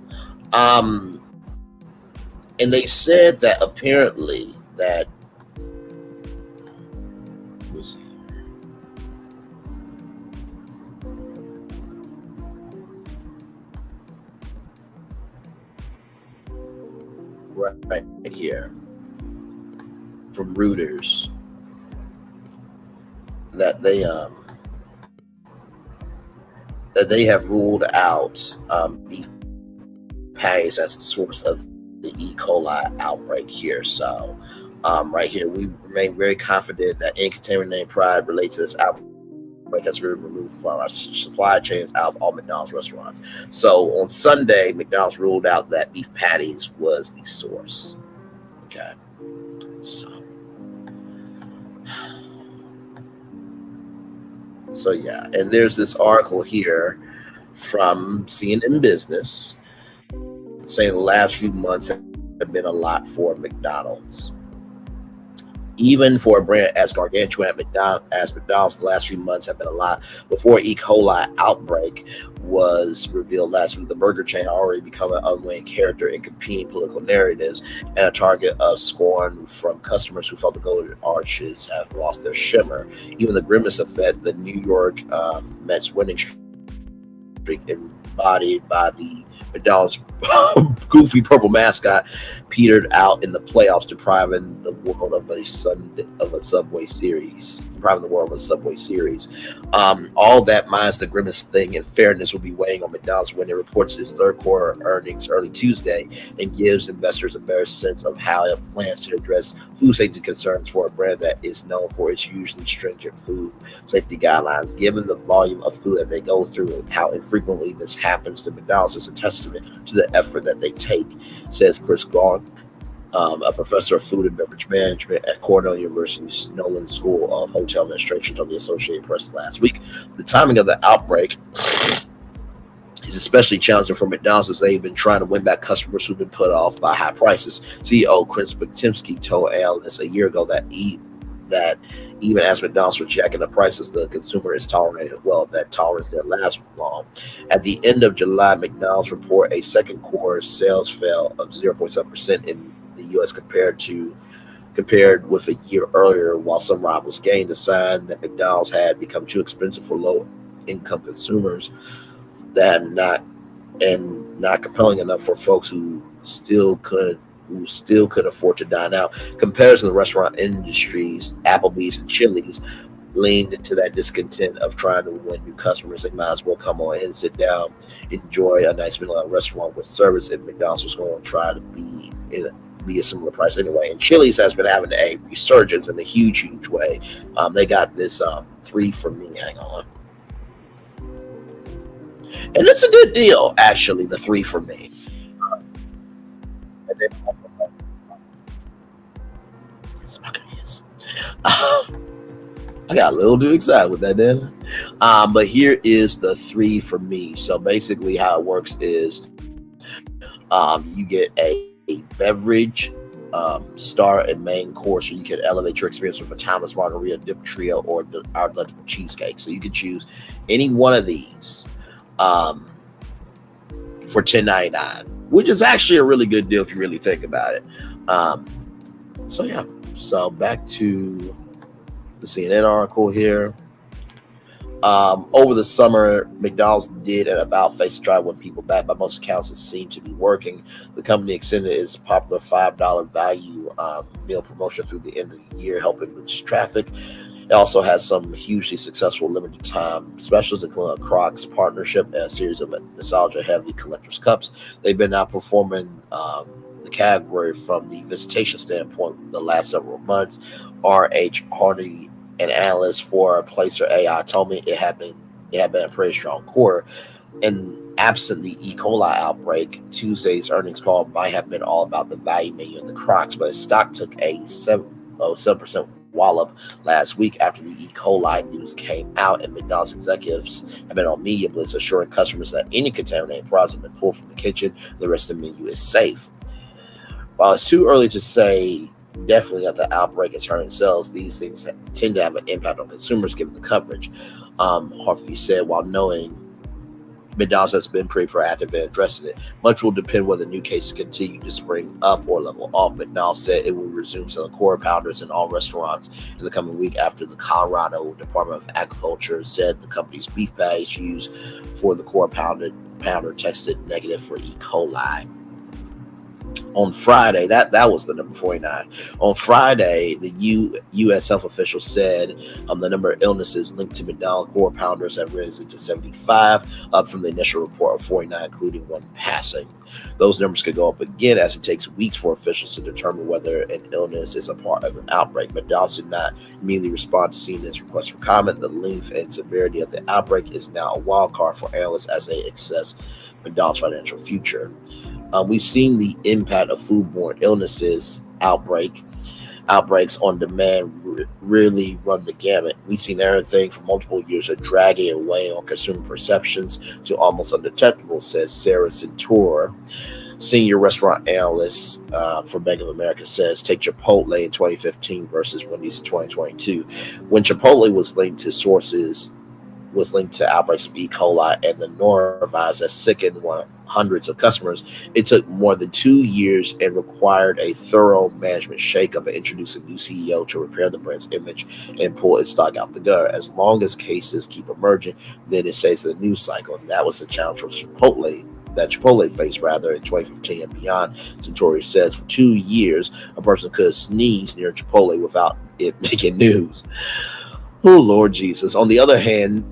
And they said that apparently that. Let's see. right here from Reuters that they have ruled out beef patties as a source of the E. coli outbreak here. So right here, we remain very confident that any contaminant named Pride related to this outbreak has been removed from our supply chains out of all McDonald's restaurants. So on Sunday, McDonald's ruled out that beef patties was the source. Okay. So yeah, and there's this article here from CNN Business saying the last few months have been a lot for McDonald's. Even for a brand as gargantuan as McDonald's, the last few months have been a lot. Before E. coli outbreak was revealed last week, the burger chain had already become an unwilling character in competing political narratives and a target of scorn from customers who felt the golden arches have lost their shimmer. Even the grimace effect, the New York Mets winning streak embodied by the McDonald's goofy purple mascot, petered out in the playoffs, depriving the world of a Subway series. All that minus the grimace thing and fairness will be weighing on McDonald's when it reports its third quarter earnings early Tuesday and gives investors a better sense of how it plans to address food safety concerns for a brand that is known for its usually stringent food safety guidelines. Given the volume of food that they go through and how infrequently this happens to McDonald's is a testament to the effort that they take, says Chris Gaunt, a professor of food and beverage management at Cornell University's Nolan School of Hotel Administration, told the Associated Press last week. The timing of the outbreak is especially challenging for McDonald's as they've been trying to win back customers who've been put off by high prices. CEO Chris Batimski told analysts a year ago that even as McDonald's was jacking up prices, the consumer is tolerating it well. That tolerance didn't last long. At the end of July, McDonald's report a second quarter sales fell of 0.7% in the U.S. compared with a year earlier, while some rivals gained, a sign that McDonald's had become too expensive for low-income consumers, that not compelling enough for folks who still could afford to dine out. Competitors in the restaurant industries, Applebee's and Chili's, leaned into that discontent of trying to win new customers. They might as well come on and sit down, enjoy a nice meal at a restaurant with service if McDonald's was going to try to be a similar price anyway. And Chili's has been having a resurgence in a huge way. They got this 3 for me. Hang on. And it's a good deal, actually, the 3 for me. And then also, I got a little too excited with that, didn't I? But here is the 3 for me. So basically how it works is you get a beverage, star and main course, or you can elevate your experience with a timeless margarita, dip trio, or our delectable cheesecake. So you can choose any one of these for $10.99, which is actually a really good deal if you really think about it. So yeah, so back to the CNN article here. Over the summer, McDonald's did an about-face drive when people back. By most accounts, it seemed to be working. The company extended its popular $5 value meal promotion through the end of the year, helping boost traffic. It also had some hugely successful limited time specials, including a Crocs partnership and a series of nostalgia-heavy collector's cups. They've been outperforming the category from the visitation standpoint the last several months. RHOL, an analyst for Placer AI, told me it had been a pretty strong quarter. And absent the E. coli outbreak, Tuesday's earnings call might have been all about the value menu and the Crocs, but its stock took a 7% wallop last week after the E. coli news came out, and McDonald's executives have been on media blitz assuring customers that any contaminated products have been pulled from the kitchen, the rest of the menu is safe. While it's too early to say definitely that the outbreak is hurting sales, these things tend to have an impact on consumers given the coverage. Harvey said, while knowing McDonald's has been pretty proactive in addressing it, much will depend whether new cases continue to spring up or level off. McDonald's said it will resume selling quarter pounders in all restaurants in the coming week after the Colorado Department of Agriculture said the company's beef patties used for the quarter pounder tested negative for E. coli. On Friday, that was the number 49. On Friday, the U.S. health official said the number of illnesses linked to McDonald's core pounders have risen to 75, up from the initial report of 49, including one passing. Those numbers could go up again as it takes weeks for officials to determine whether an illness is a part of an outbreak. McDonald's did not immediately respond to CNN's request for comment. The length and severity of the outbreak is now a wild card for analysts as they assess McDonald's financial future. We've seen the impact of foodborne illnesses outbreaks on demand really run the gamut. We've seen everything from multiple years of dragging and weighing on consumer perceptions to almost undetectable, says Sarah Centura, senior restaurant analyst for Bank of America, says take Chipotle in 2015 versus Wendy's in 2022. When Chipotle was linked to outbreaks of E. coli and the norovirus that sickened hundreds of customers, it took more than 2 years and required a thorough management shakeup and introduce a new CEO to repair the brand's image and pull its stock out the gutter. As long as cases keep emerging, then it stays in the news cycle. And that was the challenge for Chipotle faced in 2015 and beyond. Centuri says for 2 years, a person could sneeze near Chipotle without it making news. Oh, Lord Jesus. On the other hand,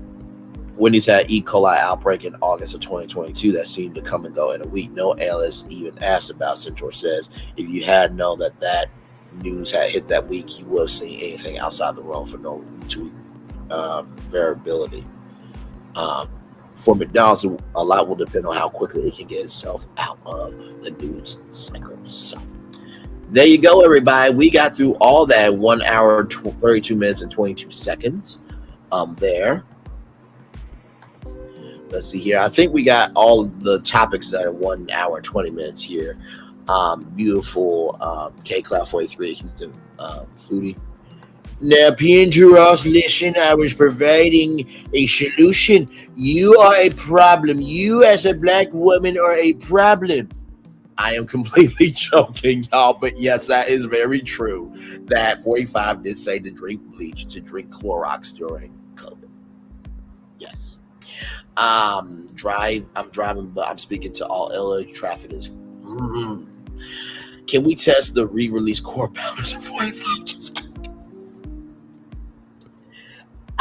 Wendy's had E. coli outbreak in August of 2022 that seemed to come and go in a week. No analyst even asked about. Centor says if you had known that news had hit that week, you would have seen anything outside the realm for no variability. For McDonald's, a lot will depend on how quickly it can get itself out of the news cycle. So there you go, everybody. We got through all that 1 hour, 32 minutes, and 22 seconds there. Let's see here. I think we got all the topics that are 1 hour, 20 minutes here. Beautiful K Cloud 43, Houston Foodie. Now, PNG Ross, listen, I was providing a solution. You are a problem. You as a black woman are a problem. I am completely joking, y'all, but yes, that is very true. That 45 did say to drink bleach, to drink Clorox during COVID. Yes. I'm driving, but I'm speaking to all LA traffic is. Can we test the re-release core powders at 45? Just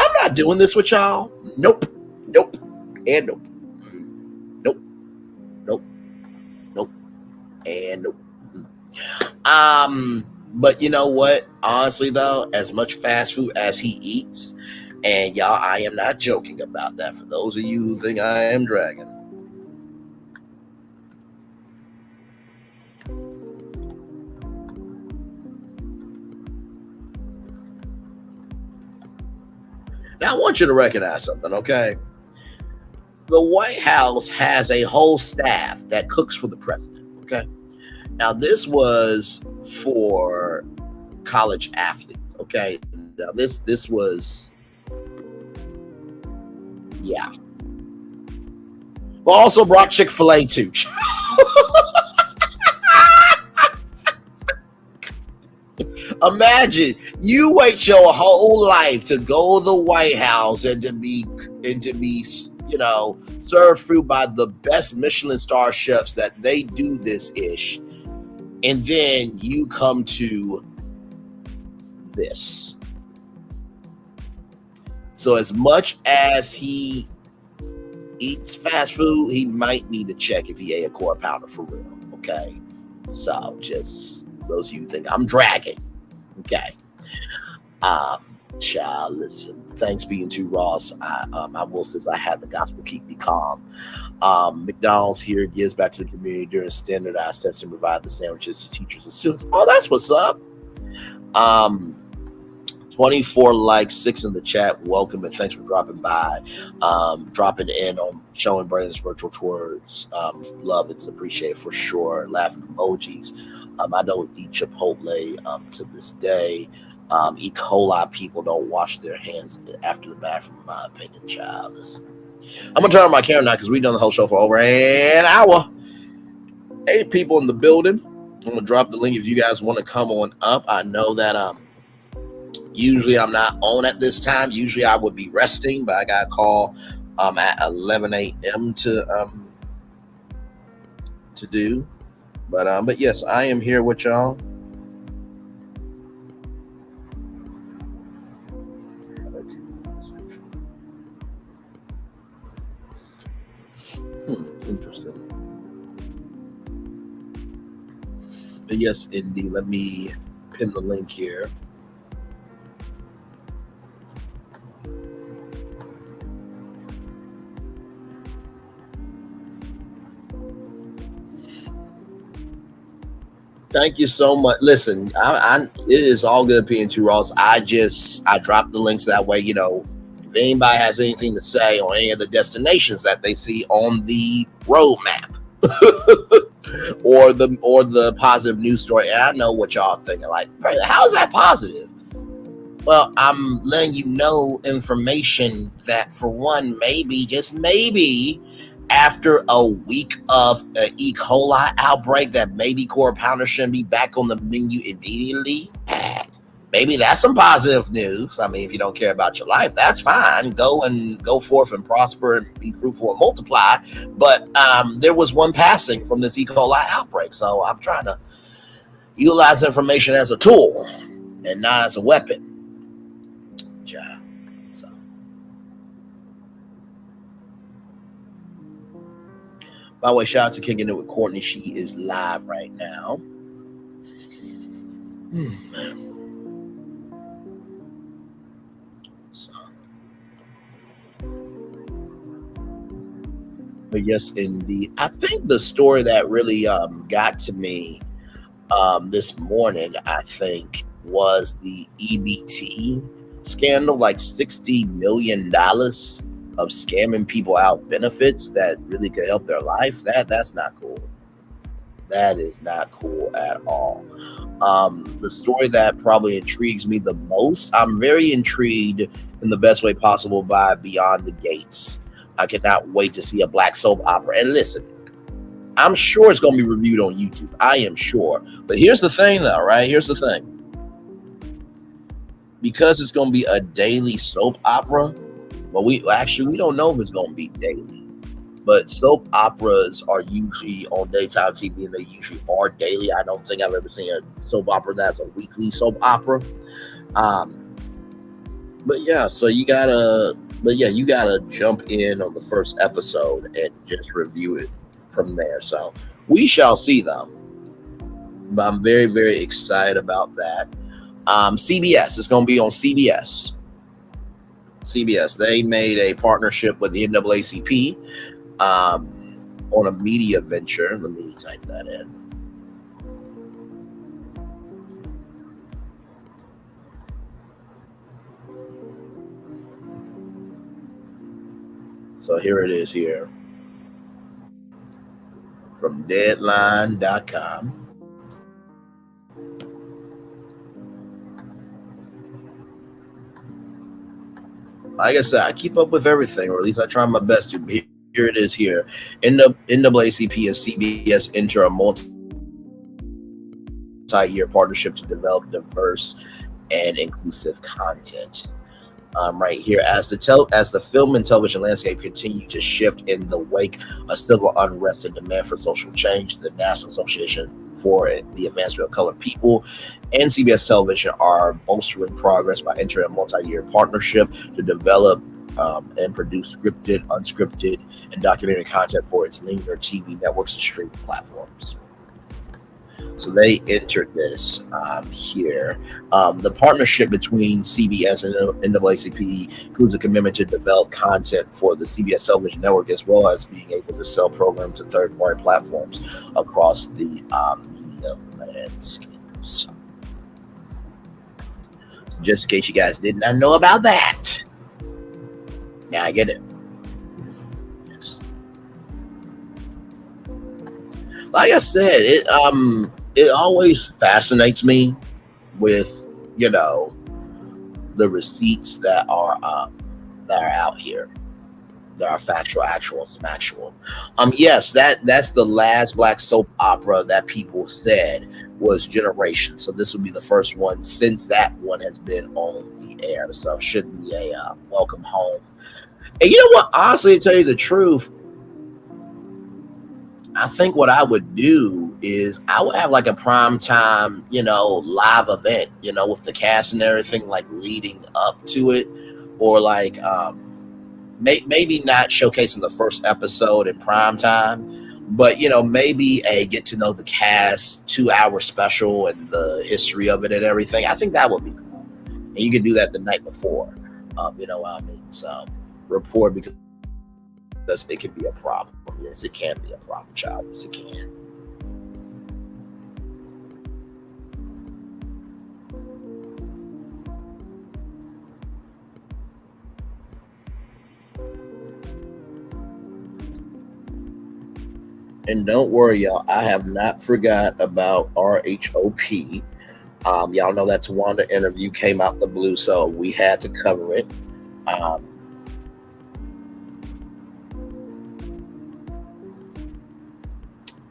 I'm not doing this with y'all. Nope, and nope. Nope, and nope. But you know what? Honestly, though, as much fast food as he eats, and y'all, I am not joking about that. For those of you who think I am dragging. Now, I want you to recognize something, okay? The White House has a whole staff that cooks for the president, okay? Now, this was for college athletes, okay? Now, this was, yeah. But also brought Chick-fil-A too. Imagine you wait your whole life to go to the White House and to be, you know, served food by the best Michelin star chefs that they do this ish, and then you come to this. So as much as he eats fast food, he might need to check if he ate a core powder for real. Okay, so just those of you who think I'm dragging. Okay. Child, listen. Thanks being too Ross. I will say I had the gospel keep me calm. McDonald's here gives back to the community during standardized testing, provide the sandwiches to teachers and students. Oh, that's what's up. 24 likes, 6 in the chat. Welcome and thanks for dropping by. Dropping in on showing Brandon's virtual tours. Love, it's appreciated for sure. Laughing emojis. I don't eat Chipotle to this day. E. coli people don't wash their hands after the bathroom, in my opinion, child. Listen. I'm going to turn on my camera now because we've done the whole show for over an hour. 8 people in the building. I'm going to drop the link if you guys want to come on up. I know that usually I'm not on at this time. Usually I would be resting, but I got a call at 11 a.m. to do. But yes, I am here with y'all. Interesting. But yes, indeed. Let me pin the link here. Thank you so much. Listen, it is all good, PN2 Ross. I dropped the links that way. You know, if anybody has anything to say on any of the destinations that they see on the roadmap, or the positive news story, and I know what y'all thinking. Like, how is that positive? Well, I'm letting you know information that, for one, maybe, just maybe, after a week of an E. coli outbreak, that maybe Core Pounder shouldn't be back on the menu immediately. Maybe that's some positive news. I mean, if you don't care about your life, that's fine. Go forth and prosper and be fruitful and multiply. But there was one passing from this E. coli outbreak, so I'm trying to utilize information as a tool and not as a weapon. So, by the way, shout out to Kicking It with Courtney. She is live right now. But yes, indeed. I think the story that really got to me this morning, I think, was the EBT scandal, like $60 million of scamming people out of benefits that really could help their life. That's not cool. That is not cool at all. The story that probably intrigues me the most, I'm very intrigued in the best way possible by Beyond the Gates. I cannot wait to see a black soap opera. And listen, I'm sure it's going to be reviewed on YouTube. I am sure. But here's the thing, though, right? Here's the thing. Because it's going to be a daily soap opera, well, we don't know if it's going to be daily. But soap operas are usually on daytime TV, and they usually are daily. I don't think I've ever seen a soap opera that's a weekly soap opera. But yeah, so you gotta jump in on the first episode and just review it from there. So we shall see, though. But I'm very, very excited about that. CBS, it's going to be on CBS. CBS, they made a partnership with the NAACP on a media venture. Let me type that in. So here it is here from deadline.com. Like I said, I keep up with everything, or at least I try my best to. Here it is here. NAACP and CBS enter a multi-year partnership to develop diverse and inclusive content. Right here, as the film and television landscape continue to shift in the wake of civil unrest and demand for social change, the National Association for the Advancement of Colored People and CBS Television are bolstering progress by entering a multi-year partnership to develop and produce scripted, unscripted, and documentary content for its linear TV networks and streaming platforms. So they entered this here. The partnership between CBS and NAACP includes a commitment to develop content for the CBS television network, as well as being able to sell programs to third-party platforms across the media landscape. So just in case you guys did not know about that, now I get it. Yes. Like I said, it always fascinates me with, the receipts that are out here, that are factual, actual, smactual. Yes, that's the last black soap opera that people said was Generation. So this will be the first one since that one has been on the air. So it should be a welcome home. And you know what? Honestly, to tell you the truth, I think what I would do is I would have like a prime time, live event, with the cast and everything, like leading up to it, or like maybe not showcasing the first episode in prime time, but maybe a get to know the cast 2-hour special and the history of it and everything. I think that would be cool, and you could do that the night before. So report, because it can be a problem. Yes, it can be a problem, child. Yes, it can. And don't worry, y'all, I have not forgot about RHOP. Y'all know that's Wanda interview came out the blue, so we had to cover it.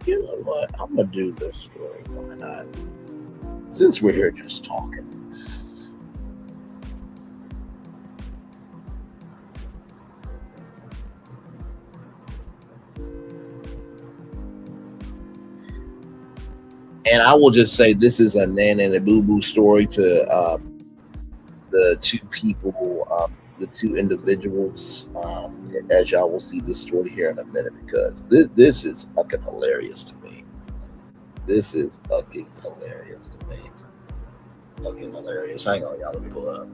You know what? I'm going to do this story. Why not? Since we're here just talking. And I will just say this is a Nan and a Boo Boo story to the two people, the two individuals, as y'all will see this story here in a minute, because this is fucking hilarious to me. This is fucking hilarious to me. Fucking hilarious. Hang on, y'all. Let me pull it up.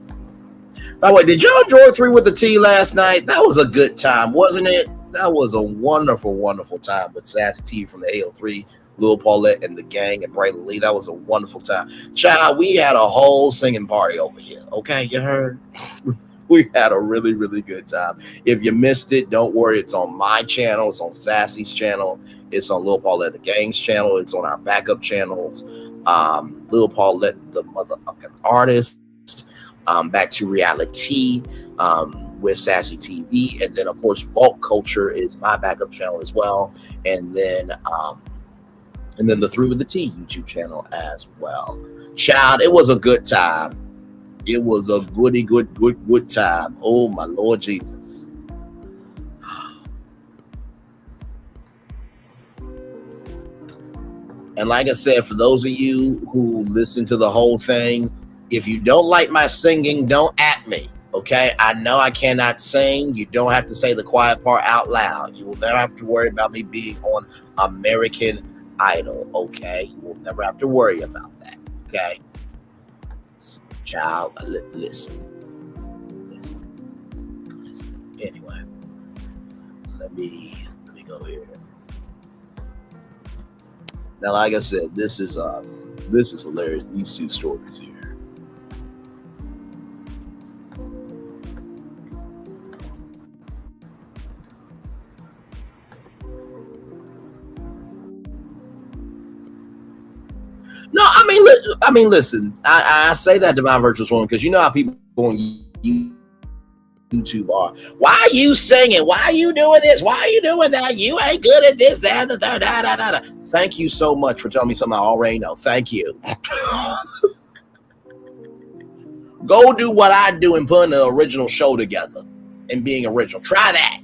By the way, did y'all enjoy 3 with the T last night? That was a good time, wasn't it? That was a wonderful, wonderful time with Sassy T from the AO3. Lil Paulette and the gang and Brayden Lee. That was a wonderful time. Child, we had a whole singing party over here. Okay, you heard? We had a really, really good time. If you missed it, don't worry. It's on my channel. It's on Sassy's channel. It's on Lil Paulette and the gang's channel. It's on our backup channels. Lil Paulette, the motherfucking artist. Back to Reality with Sassy TV. And then, of course, Vault Culture is my backup channel as well. And then the 3 with the T YouTube channel as well. Child, it was a good time. It was a good time. Oh, my Lord Jesus. And like I said, for those of you who listen to the whole thing, if you don't like my singing, don't at me. Okay? I know I cannot sing. You don't have to say the quiet part out loud. You will never have to worry about me being on American Idol, okay? You will never have to worry about that, okay? Child, listen. Anyway, let me go here. Now, like I said, this is hilarious. These 2 stories here. No, I mean, listen. I say that Divine Virtuous Woman because you know how people on YouTube are. Why are you singing? Why are you doing this? Why are you doing that? You ain't good at this, that, the third, da. Thank you so much for telling me something I already know. Thank you. Go do what I do and putting the original show together and being original. Try that.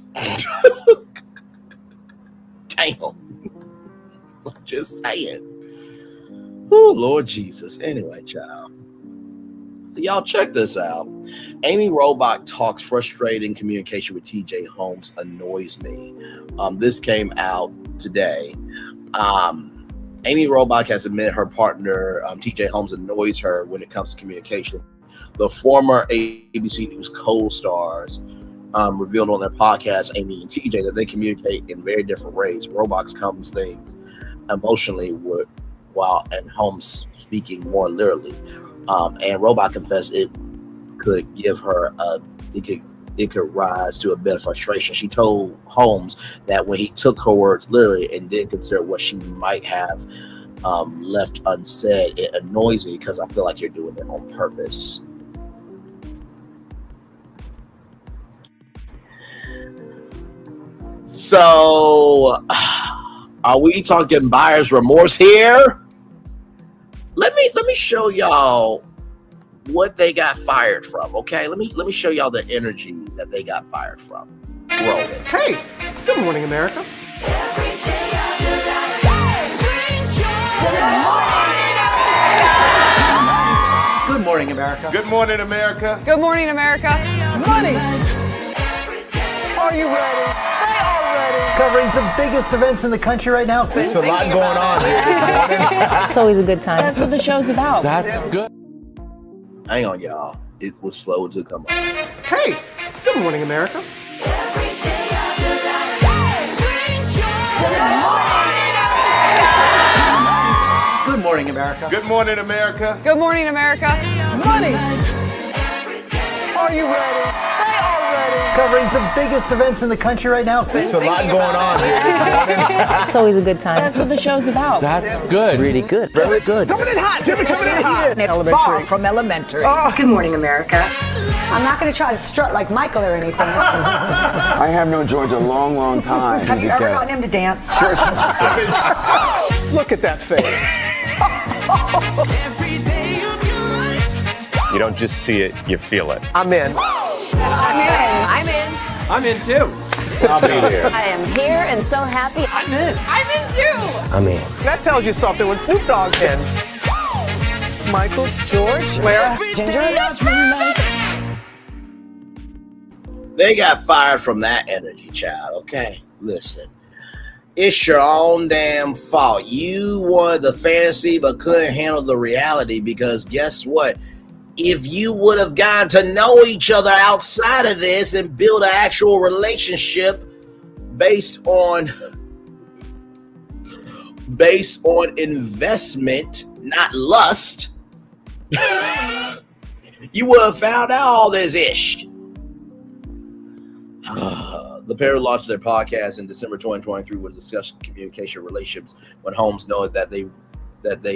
Damn. Just saying. Oh, Lord Jesus. Anyway, child. So y'all check this out. Amy Robach talks frustrating communication with TJ Holmes annoys me. This came out today. Amy Robach has admitted her partner, TJ Holmes, annoys her when it comes to communication. The former ABC News co-stars revealed on their podcast, Amy and TJ, that they communicate in very different ways. Robach comes things emotionally while and Holmes speaking more literally. And Robach confessed it could give her it could rise to a bit of frustration. She told Holmes that when he took her words literally and didn't consider what she might have left unsaid, it annoys me because I feel like you're doing it on purpose. So, are we talking buyer's remorse here? Let me show y'all what they got fired from. Okay, let me show y'all the energy that they got fired from. Roll it. Hey, good morning, America. Every day I feel like morning, America. Good morning, America. Good morning, America. Money. Are you ready? They are ready. Covering the biggest events in the country right now. There's a lot going on here this morning. It's always a good time. That's what the show's about. That's good. Hang on, y'all. It was slow to come on. Hey, good morning, America. Good morning, America. Good morning, America. Good morning, America. Money. Are you ready? They are ready. Covering the biggest events in the country right now. There's a lot going on here this morning. It's always a good time. That's what the show's about. That's good. Really good. Very good. Coming in hot, Jimmy, coming in hot. It's far from elementary. Good morning, America. I'm not going to try to strut like Michael or anything. I have known George a long, long time. Have you ever gotten him to dance? Look at that face. You don't just see it, you feel it. I'm in. I'm in. I'm in too. I'll be here. I am here and so happy. I'm in. I'm in too. I'm in. That tells you something when Snoop Dogg's in. Michael, George, Lara, Ginger. They got fired from that energy, child. Okay, listen. It's your own damn fault. You wanted the fantasy but couldn't handle the reality, because guess what? If you would have gotten to know each other outside of this and build an actual relationship based on investment, not lust, you would have found out all this ish. The pair launched their podcast in December 2023 with discussion communication relationships when Holmes noted that they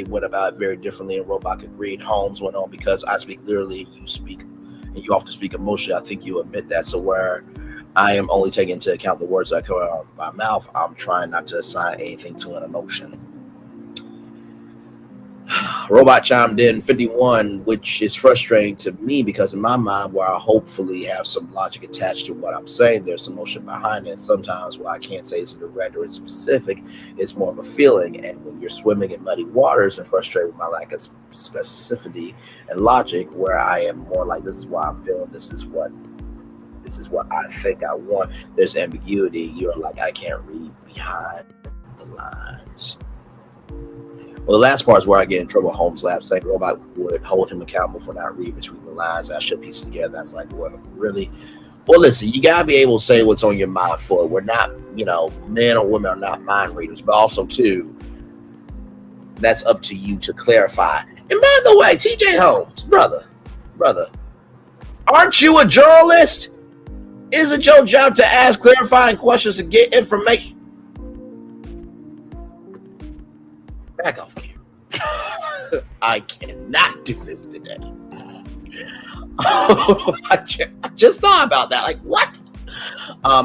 went about it very differently, and Robach agreed. Holmes went on, because I speak literally and you speak and you often speak emotionally. I think you admit that. So where I am only taking into account the words that come out of my mouth, I'm trying not to assign anything to an emotion. Robot chimed in 51, which is frustrating to me, because in my mind, where I hopefully have some logic attached to what I'm saying, there's emotion behind it. Sometimes what I can't say is direct or it's specific, it's more of a feeling. And when you're swimming in muddy waters and frustrated with my lack of specificity and logic, where I am more like, this is why I'm feeling, this is what I think I want, there's ambiguity. You're like, I can't read behind the lines. Well, the last part is where I get in trouble. Holmes laughed, saying Robot would hold him accountable for not reading between the lines. I should piece it together. That's like, what, really? Well, listen, you got to be able to say what's on your mind fully. We're not, men or women are not mind readers, but also, too, that's up to you to clarify. And by the way, TJ Holmes, brother, aren't you a journalist? Isn't your job to ask clarifying questions and get information? Back off, camera. I cannot do this today. I just thought about that. Like, what?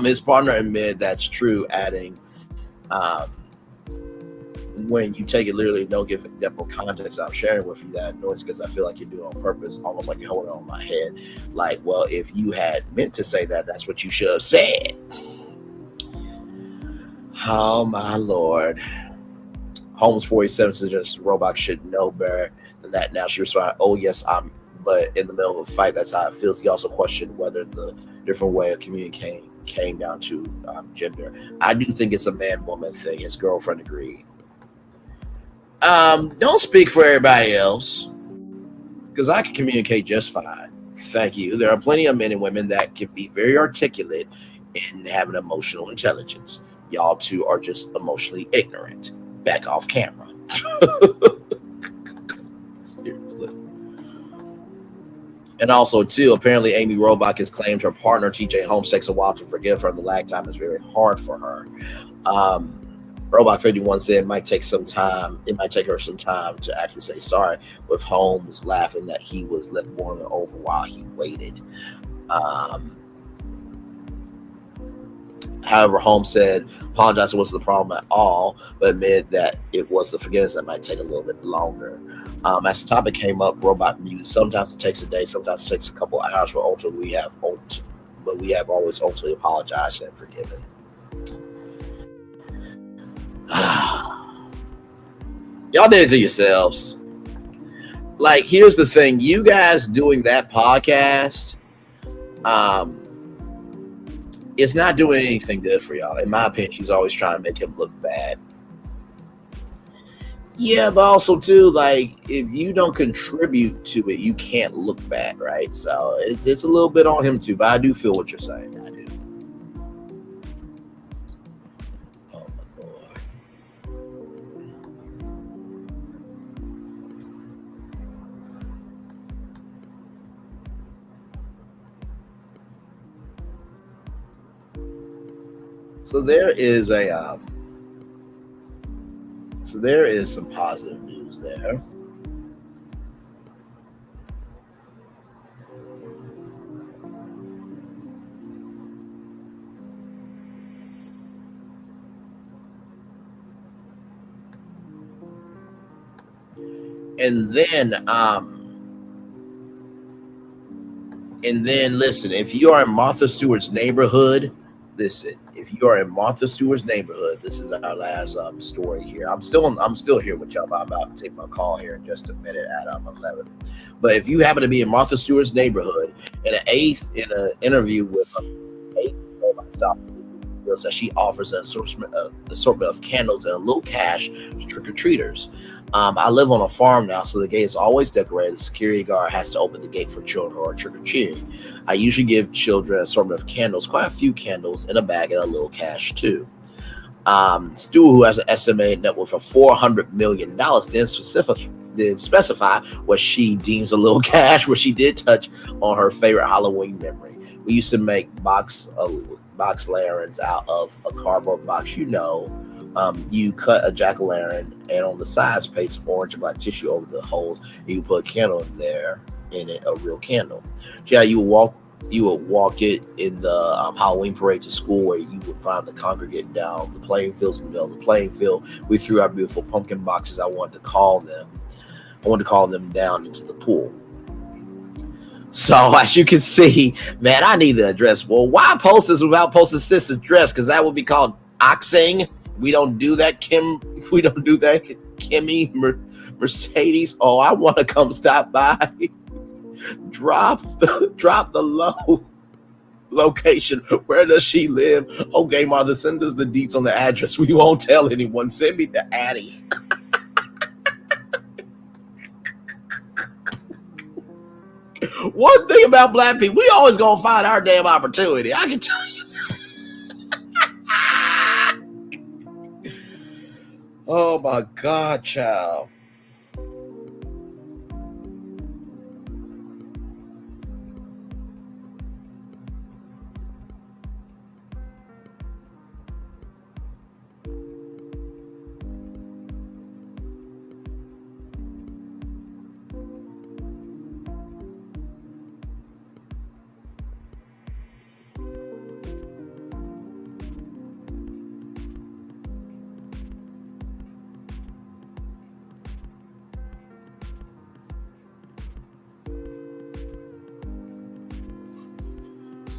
His partner admitted that's true, adding, when you take it literally, don't give it depth of context. I'm sharing with you that noise because I feel like you're doing it on purpose, almost like you're holding it on my head. Like, well, if you had meant to say that, that's what you should have said. Oh, my Lord. Holmes 47 suggests Robot should know better than that. Now she responded, oh, yes, but in the middle of a fight, that's how it feels. He also questioned whether the different way of communicating came down to gender. I do think it's a man-woman thing. His girlfriend agreed. Don't speak for everybody else, because I can communicate just fine. Thank you. There are plenty of men and women that can be very articulate and have an emotional intelligence. Y'all two are just emotionally ignorant. Back off camera. Seriously. And also, too, apparently Amy Robach has claimed her partner, TJ Holmes, takes a while to forgive her. The lag time is very hard for her. Robot 51 said it might take her some time to actually say sorry, with Holmes laughing that he was left boiling over while he waited. However, Holmes said, apologizing wasn't the problem at all, but admitted that it was the forgiveness that might take a little bit longer. As the topic came up, Robot mused. Sometimes it takes a day, sometimes it takes a couple of hours, but we have always ultimately apologized and forgiven. Y'all did it to yourselves. like, here's the thing. You guys doing that podcast, it's not doing anything good for y'all. In my opinion, she's always trying to make him look bad. Yeah, but also too, like, if you don't contribute to it, you can't look bad, right? So it's a little bit on him too, but I do feel what you're saying. I do. Oh my Lord. So there is some positive news there. And then listen, if you are in Martha Stewart's neighborhood, this is our last story here. I'm still here with y'all. I'm about to take my call here in just a minute at 11. But if you happen to be in Martha Stewart's neighborhood, in an interview with that she offers an assortment of candles and a little cash to trick-or-treaters. I live on a farm now, so the gate is always decorated. The security guard has to open the gate for children who are trick-or-treating. I usually give children an assortment of candles, quite a few candles, in a bag and a little cash too. Stu, who has an estimated net worth of $400 million, didn't specify what she deems a little cash, where she did touch on her favorite Halloween memory. We used to make box lanterns out of a cardboard box. You cut a jack-o'-lantern and on the sides paste orange and black tissue over the holes, and you put a candle in it, a real candle. Yeah, you would walk it in the Halloween parade to school, where you would find the congregate down the playing fields in the middle of the playing field. We threw our beautiful pumpkin boxes. I wanted to call them down into the pool. So as you can see, man, I need to address, well, why post this without posting sis' address? Because that would be called oxing. We don't do that, Kim. We don't do that, Kimmy Mercedes. Oh, I want to come stop by. Drop the location. Where does she live? Okay, Martha, send us the deets on the address. We won't tell anyone. Send me the Addy. One thing about black people, we always gonna find our damn opportunity. I can tell you. Oh my God, child.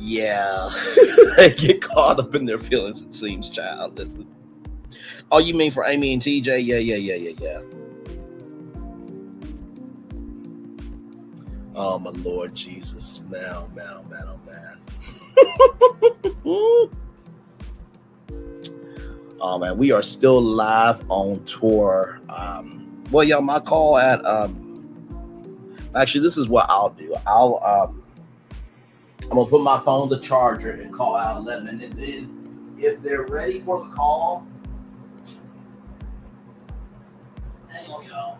Yeah, they get caught up in their feelings, it seems, child. Listen. Oh, you mean for Amy and TJ? Yeah. Oh, my Lord Jesus. Man, oh, man. Oh, man, we are still live on tour. Well, y'all, my call at, actually, this is what I'll do. I'm going to put my phone on the charger and call out 11. And then if they're ready for the call, hang on, y'all.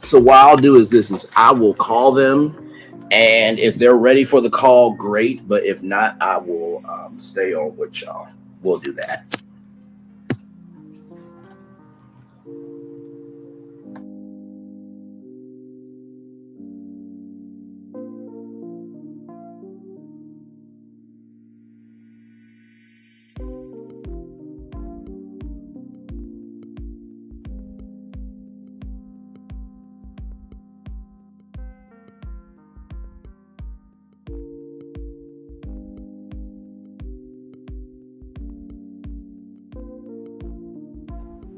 So what I'll do is I will call them, and if they're ready for the call, great. But if not, I will stay on with y'all. We'll do that.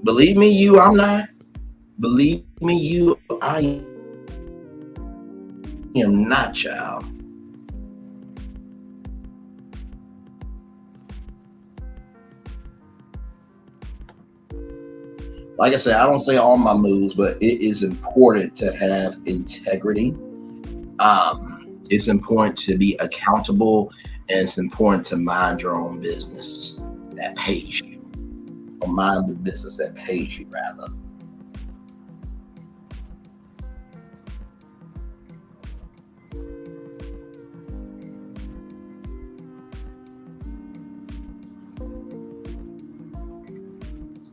Believe me, you, I'm not. Believe me, you, I am not, child. Like I said, I don't say all my moves, but it is important to have integrity. It's important to be accountable, and it's important to mind your own business that pays you, or mind the business that pays you, rather.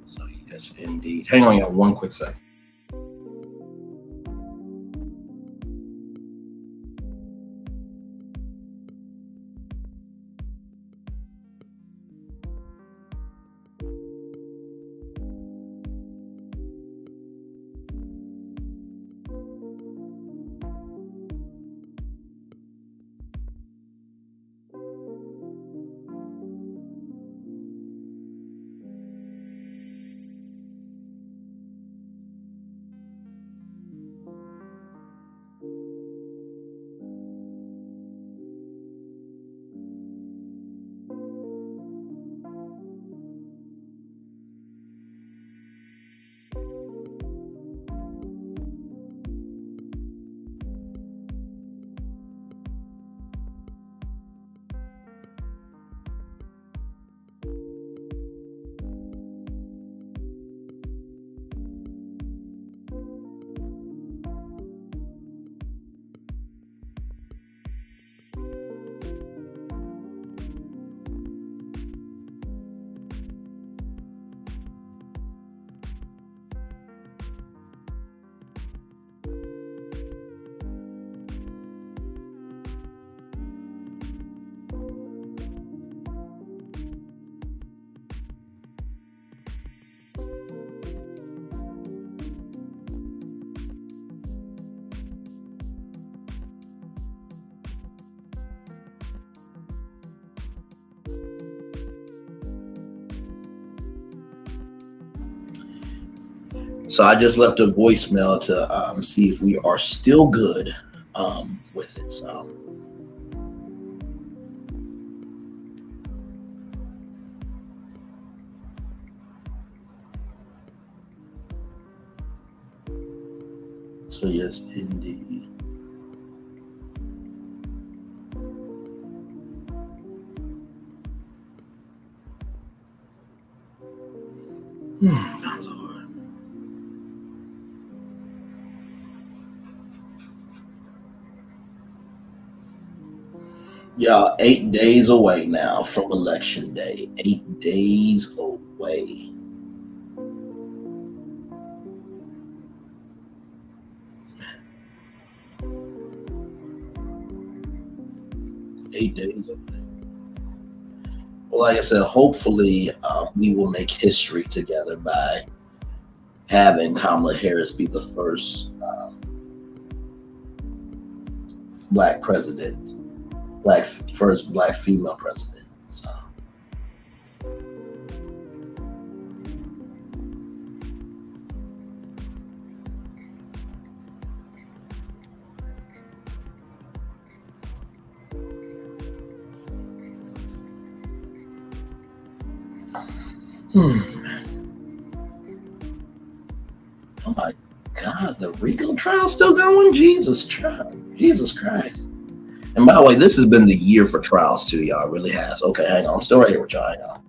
So yes, indeed. Hang on, y'all, one quick second. So I just left a voicemail to see if we are still good with it. So yes, indeed. My Lord. Y'all, 8 days away now from Election Day. 8 days away. Eight days away. Well, like I said, hopefully we will make history together by having Kamala Harris be the first black president, first black female president. So. Oh my God, the RICO trial still going? Jesus Christ. And by the way, this has been the year for trials too, y'all. It really has. Okay, hang on. I'm still right here with y'all. Hang on.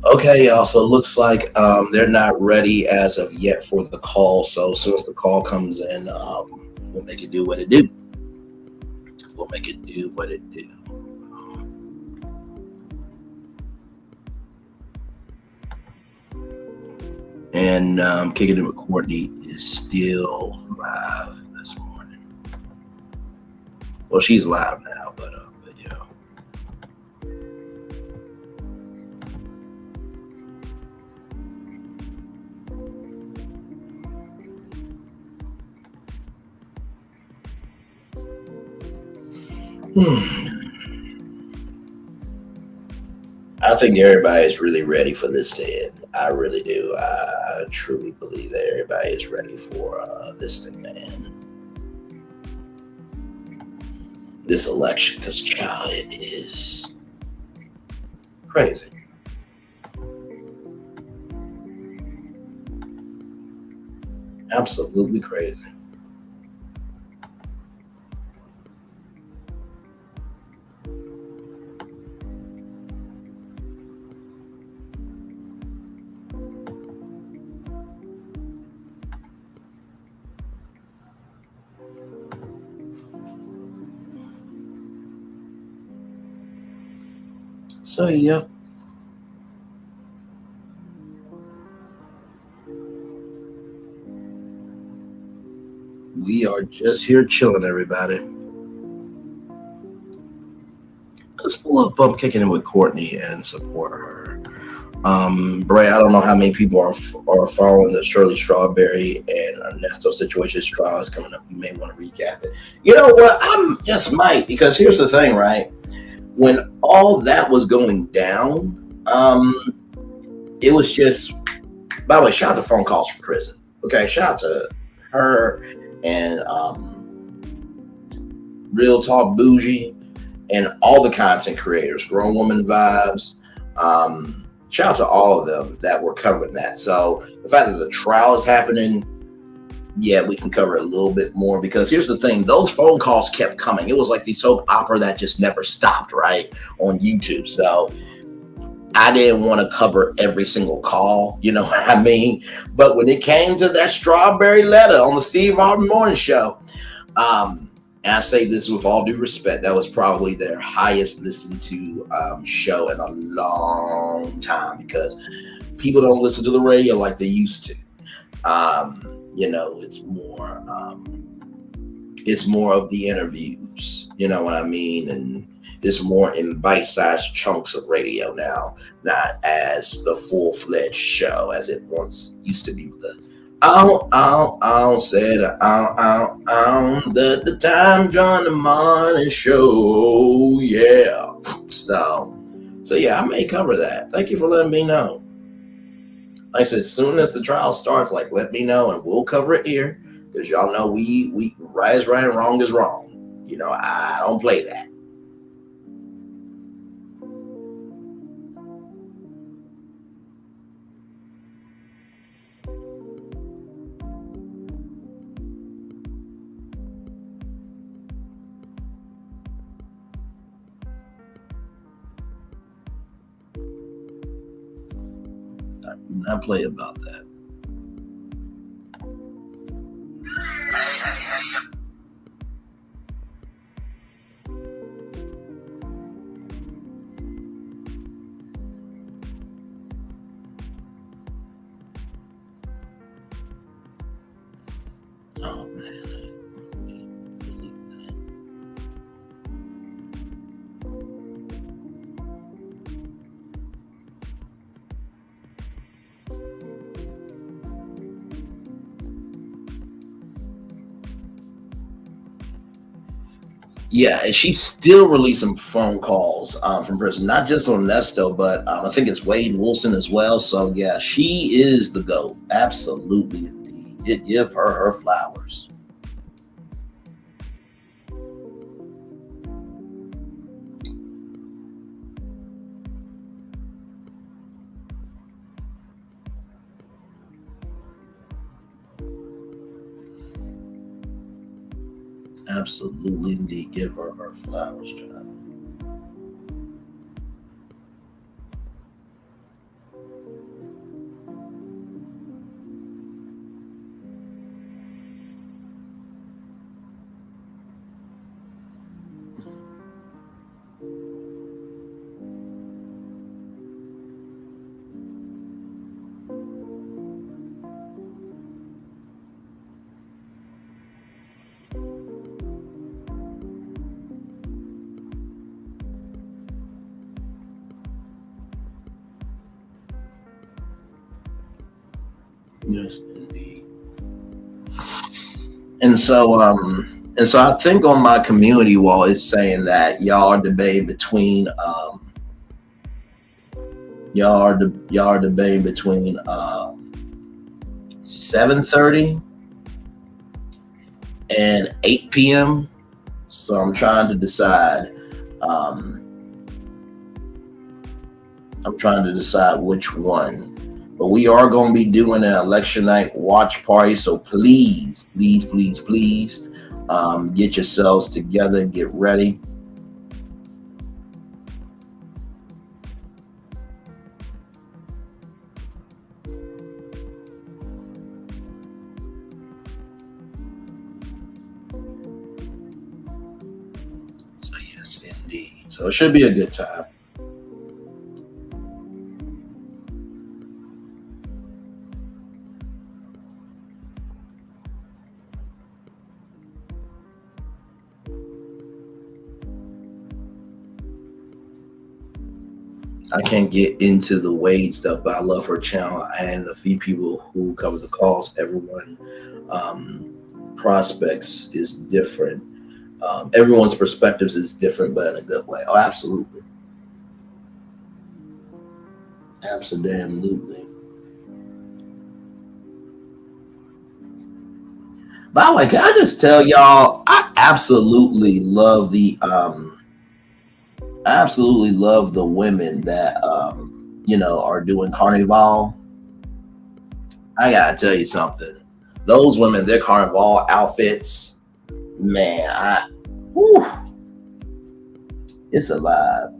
Okay, y'all. So it looks like they're not ready as of yet for the call. So as soon as the call comes in, we'll make it do what it do. We'll make it do what it do. And Kicking It with Courtney is still live this morning. Well, she's live now, but yeah. I think everybody is really ready for this to end. I really do. I truly believe that everybody is ready for this thing to end. This election, because child, it is crazy. Absolutely crazy. So yeah. We are just here chilling, everybody. Let's pull up Kicking It with Courtney and support her. Bray, I don't know how many people are following the Shirley Strawberry and Ernesto situation. Trial is coming up. You may want to recap it. You know what? I'm just might, because here's the thing, right? When all that was going down, it was just, by the way, shout out to phone calls from prison. Okay, shout out to her and Real Talk Bougie and all the content creators, Grown Woman Vibes. Shout out to all of them that were covering that. So the fact that the trial is happening, yeah, we can cover it a little bit more, because here's the thing, those phone calls kept coming. It was like the soap opera that just never stopped, right, on YouTube. So I didn't want to cover every single call, you know what I mean? But when it came to that Strawberry letter on the Steve Harvey Morning Show, and I say this with all due respect, that was probably their highest listened to show in a long time, because people don't listen to the radio like they used to. You know, it's more of the interviews, you know what I mean? And it's more in bite-sized chunks of radio now, not as the full-fledged show as it once used to be. The said the time John the Morning Show, yeah. So yeah, I may cover that. Thank you for letting me know. Like I said, as soon as the trial starts, like, let me know and we'll cover it here, because y'all know we right is right and wrong is wrong. You know, I don't play that. I play about that. Oh man. Yeah, and she's still releasing phone calls from prison, not just on Nesto, but I think it's Wade Wilson as well. So yeah, she is the GOAT. Absolutely, indeed. Give her flowers. Absolutely, indeed. Give her flowers, child. Yes, indeed. And so I think on my community wall it's saying that y'all are debating between 7:30 and 8 p.m. So I'm trying to decide. Which one. But we are going to be doing an election night watch party. So please, please, please, please get yourselves together. Get ready. So yes, indeed. So it should be a good time. I can't get into the Wade stuff, but I love her channel and the few people who cover the calls. Everyone prospects is different. Everyone's perspectives is different, but in a good way. Oh, absolutely. Absolutely. By the way, can I just tell y'all, I absolutely love the women that are doing Carnival. I gotta tell you something. Those women, their Carnival outfits, man, it's a vibe.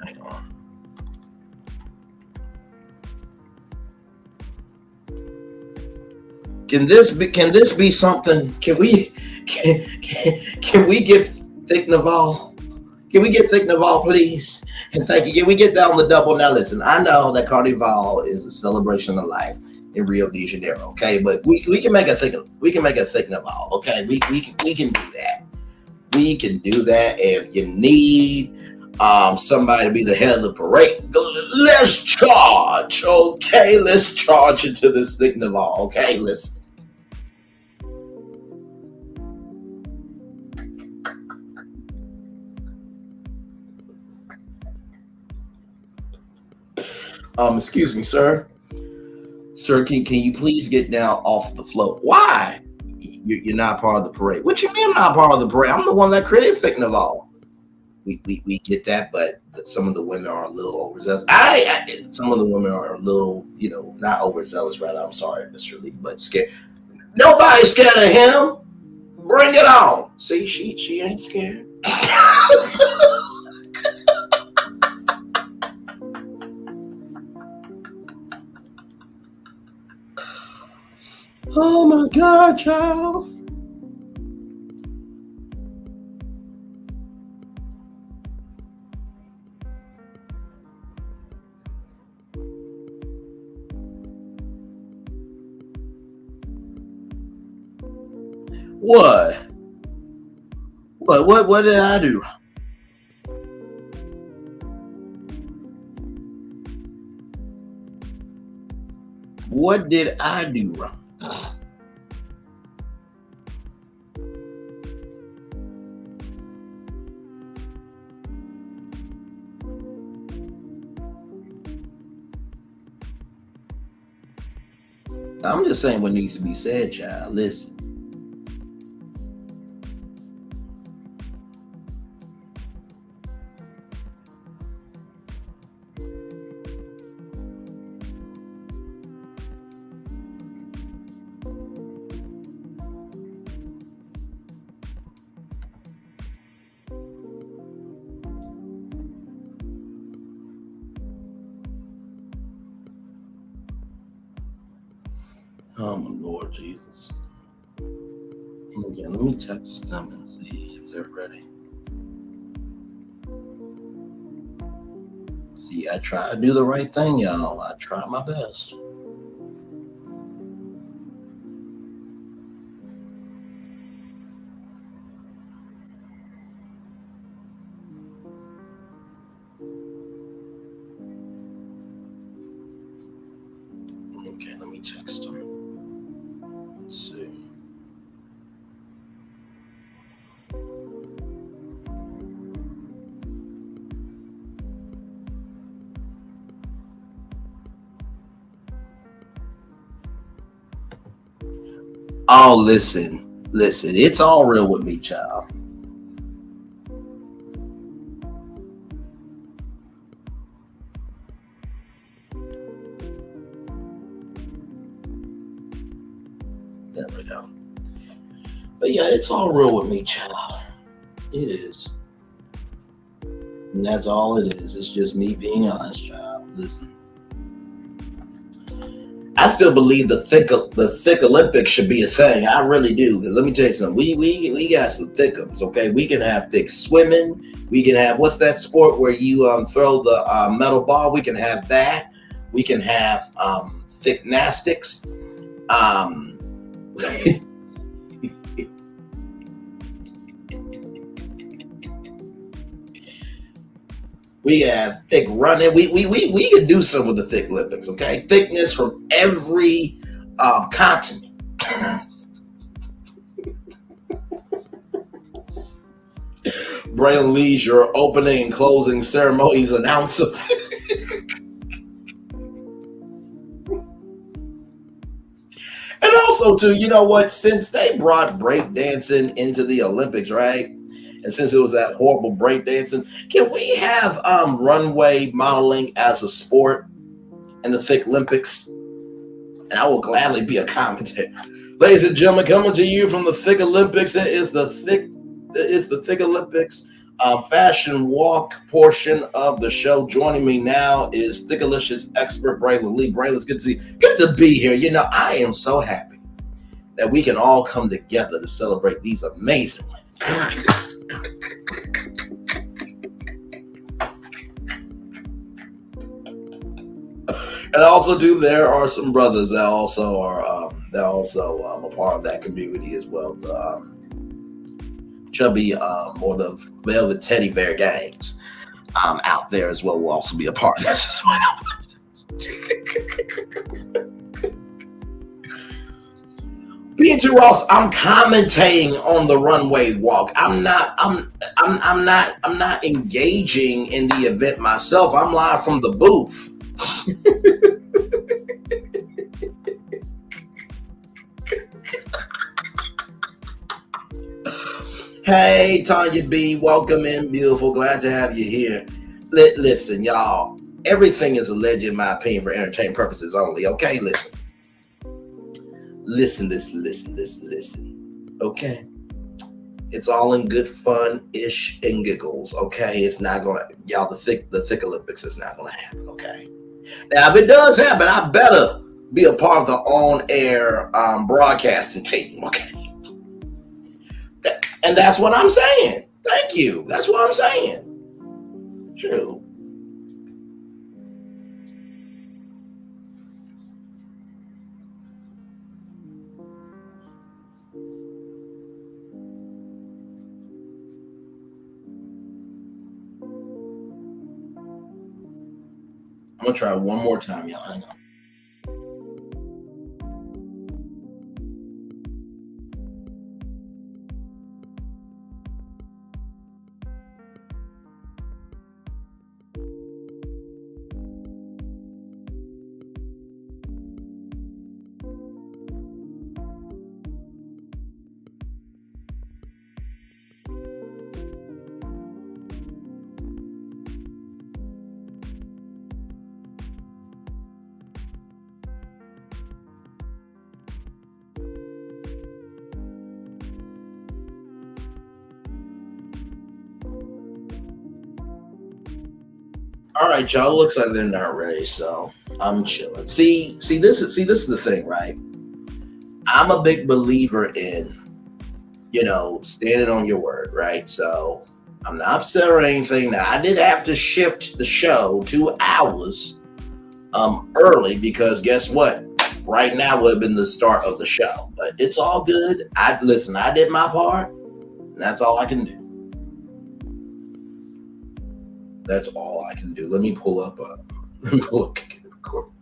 Hang on. Can this be something? Can we get Thick Naval? Can we get Thick Naval, please? And thank you. Can we get down the double? Now listen, I know that Carnival is a celebration of life in Rio de Janeiro, okay? But we can make a Thick Naval, okay? We can do that. We can do that. If you need somebody to be the head of the parade, let's charge, okay? Let's charge into this Thick Naval, okay? Listen. Excuse me, sir. Sir, can you please get down off the float? Why? You're not part of the parade. What you mean I'm not part of the parade? I'm the one that created Thick Naval. We get that, but some of the women are a little overzealous. Some of the women are a little, not overzealous, rather. I'm sorry, Mr. Lee, but scared. Nobody's scared of him. Bring it on. See, she ain't scared. Oh my God, child. What? What did I do? What did I do wrong? I'm just saying what needs to be said, child. Listen. Oh my Lord Jesus. Okay, let me text them and see if they're ready. See, I try to do the right thing, y'all. I try my best. text him. Let's see. Oh, listen. It's all real with me, child. There we go. But yeah, it's all real with me, child. It is. And that's all it is. It's just me being honest, child. Listen. I still believe the thick Olympics should be a thing. I really do. Let me tell you something. We got some thickums, okay? We can have thick swimming. We can have, what's that sport where you throw the metal ball? We can have that. We can have thick gymnastics. We have thick running. We can do some with the thick Olympics, okay? Thickness from every continent. Braylon Lee's your opening and closing ceremonies announcer. And also, too, you know what? Since they brought breakdancing into the Olympics, right? And since it was that horrible breakdancing, can we have runway modeling as a sport in the thick Olympics? And I will gladly be a commentator. Ladies and gentlemen, coming to you from the thick Olympics, it is the thick Olympics fashion walk portion of the show. Joining me now is Thickalicious expert Braylon Lee. Braylon, it's good to see you. Good to be here. You know, I am so happy that we can all come together to celebrate these amazing women. And also, too, there are some brothers that also are a part of that community as well. The chubby or the velvet teddy bear gangs out there as well will also be a part of this as well. P2 Ross, I'm commentating on the runway walk. I'm not engaging in the event myself. I'm live from the booth. Hey, Tanya B, welcome in, beautiful. Glad to have you here. Listen, y'all, everything is alleged, in my opinion, for entertainment purposes only. Okay, listen. Okay, it's all in good fun-ish and giggles. Okay, it's not gonna, y'all. The thick Olympics is not gonna happen. Okay, now if it does happen, I better be a part of the on-air broadcasting team. Okay. And that's what I'm saying. Thank you. That's what I'm saying. True. I'm going to try one more time, y'all. Hang on. All right, y'all. Looks like they're not ready, so I'm chilling. See, this is the thing, right? I'm a big believer in, standing on your word, right? So I'm not upset or anything. Now, I did have to shift the show 2 hours early because guess what? Right now would have been the start of the show, but it's all good. I did my part, and that's all I can do. That's all I can do. Let me pull up Kick It Record.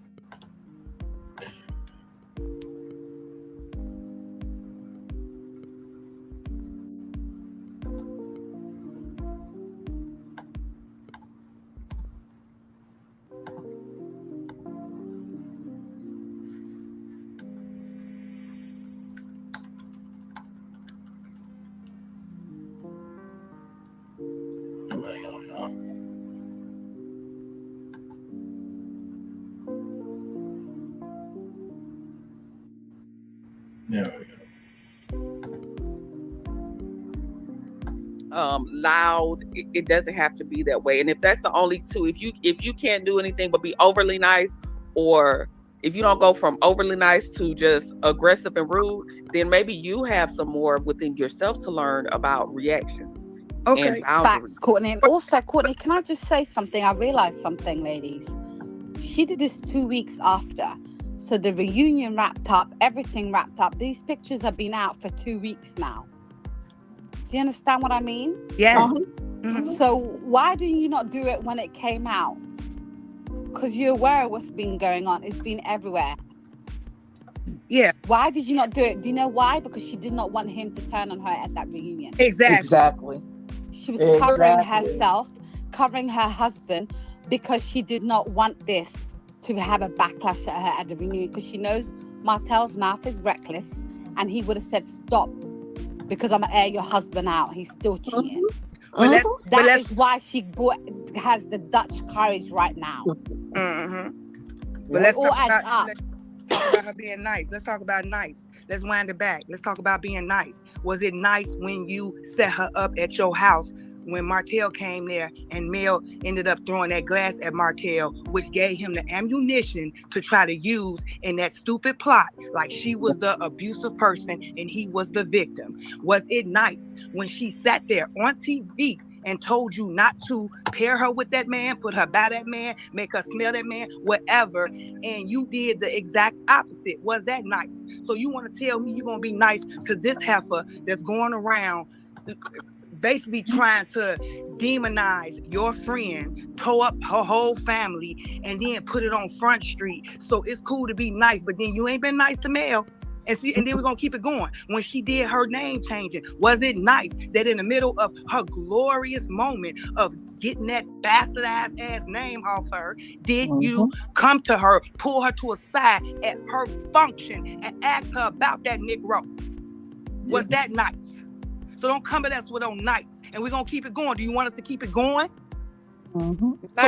loud. It doesn't have to be that way. And if that's the only two, if you can't do anything but be overly nice, or if you don't go from overly nice to just aggressive and rude, then maybe you have some more within yourself to learn about reactions. Okay. And boundaries. Facts, Courtney. And also, Courtney, can I just say something? I realized something, ladies. She did this 2 weeks after. So the reunion wrapped up, everything wrapped up. These pictures have been out for 2 weeks now. Do you understand what I mean? Yeah. So why did you not do it when it came out? Because you're aware of what's been going on. It's been everywhere. Yeah. Why did you not do it? Do you know why? Because she did not want him to turn on her at that reunion. Exactly. She was covering herself, covering her husband, because she did not want this to have a backlash at her at the reunion, because she knows Martel's mouth is reckless, and he would have said, stop, because I'm going to air your husband out. He's still cheating. That is why she has the Dutch courage right now. But let's talk about her being nice. Let's talk about nice. Let's wind it back. Let's talk about being nice. Was it nice when you set her up at your house when Martel came there and Mel ended up throwing that glass at Martel, which gave him the ammunition to try to use in that stupid plot, like she was the abusive person and he was the victim? Was it nice when she sat there on TV and told you not to pair her with that man, put her by that man, make her smell that man, whatever, and you did the exact opposite? Was that nice? So you want to tell me you're going to be nice to this heifer that's going around basically trying to demonize your friend, tow up her whole family, and then put it on Front Street? So it's cool to be nice, but then you ain't been nice to Mel. And then we're going to keep it going. When she did her name changing, was it nice that in the middle of her glorious moment of getting that bastardized ass name off her, did you come to her, pull her to a side at her function and ask her about that Negro? Was that nice? So don't come at us with on nice. And we're going to keep it going. Do you want us to keep it going? So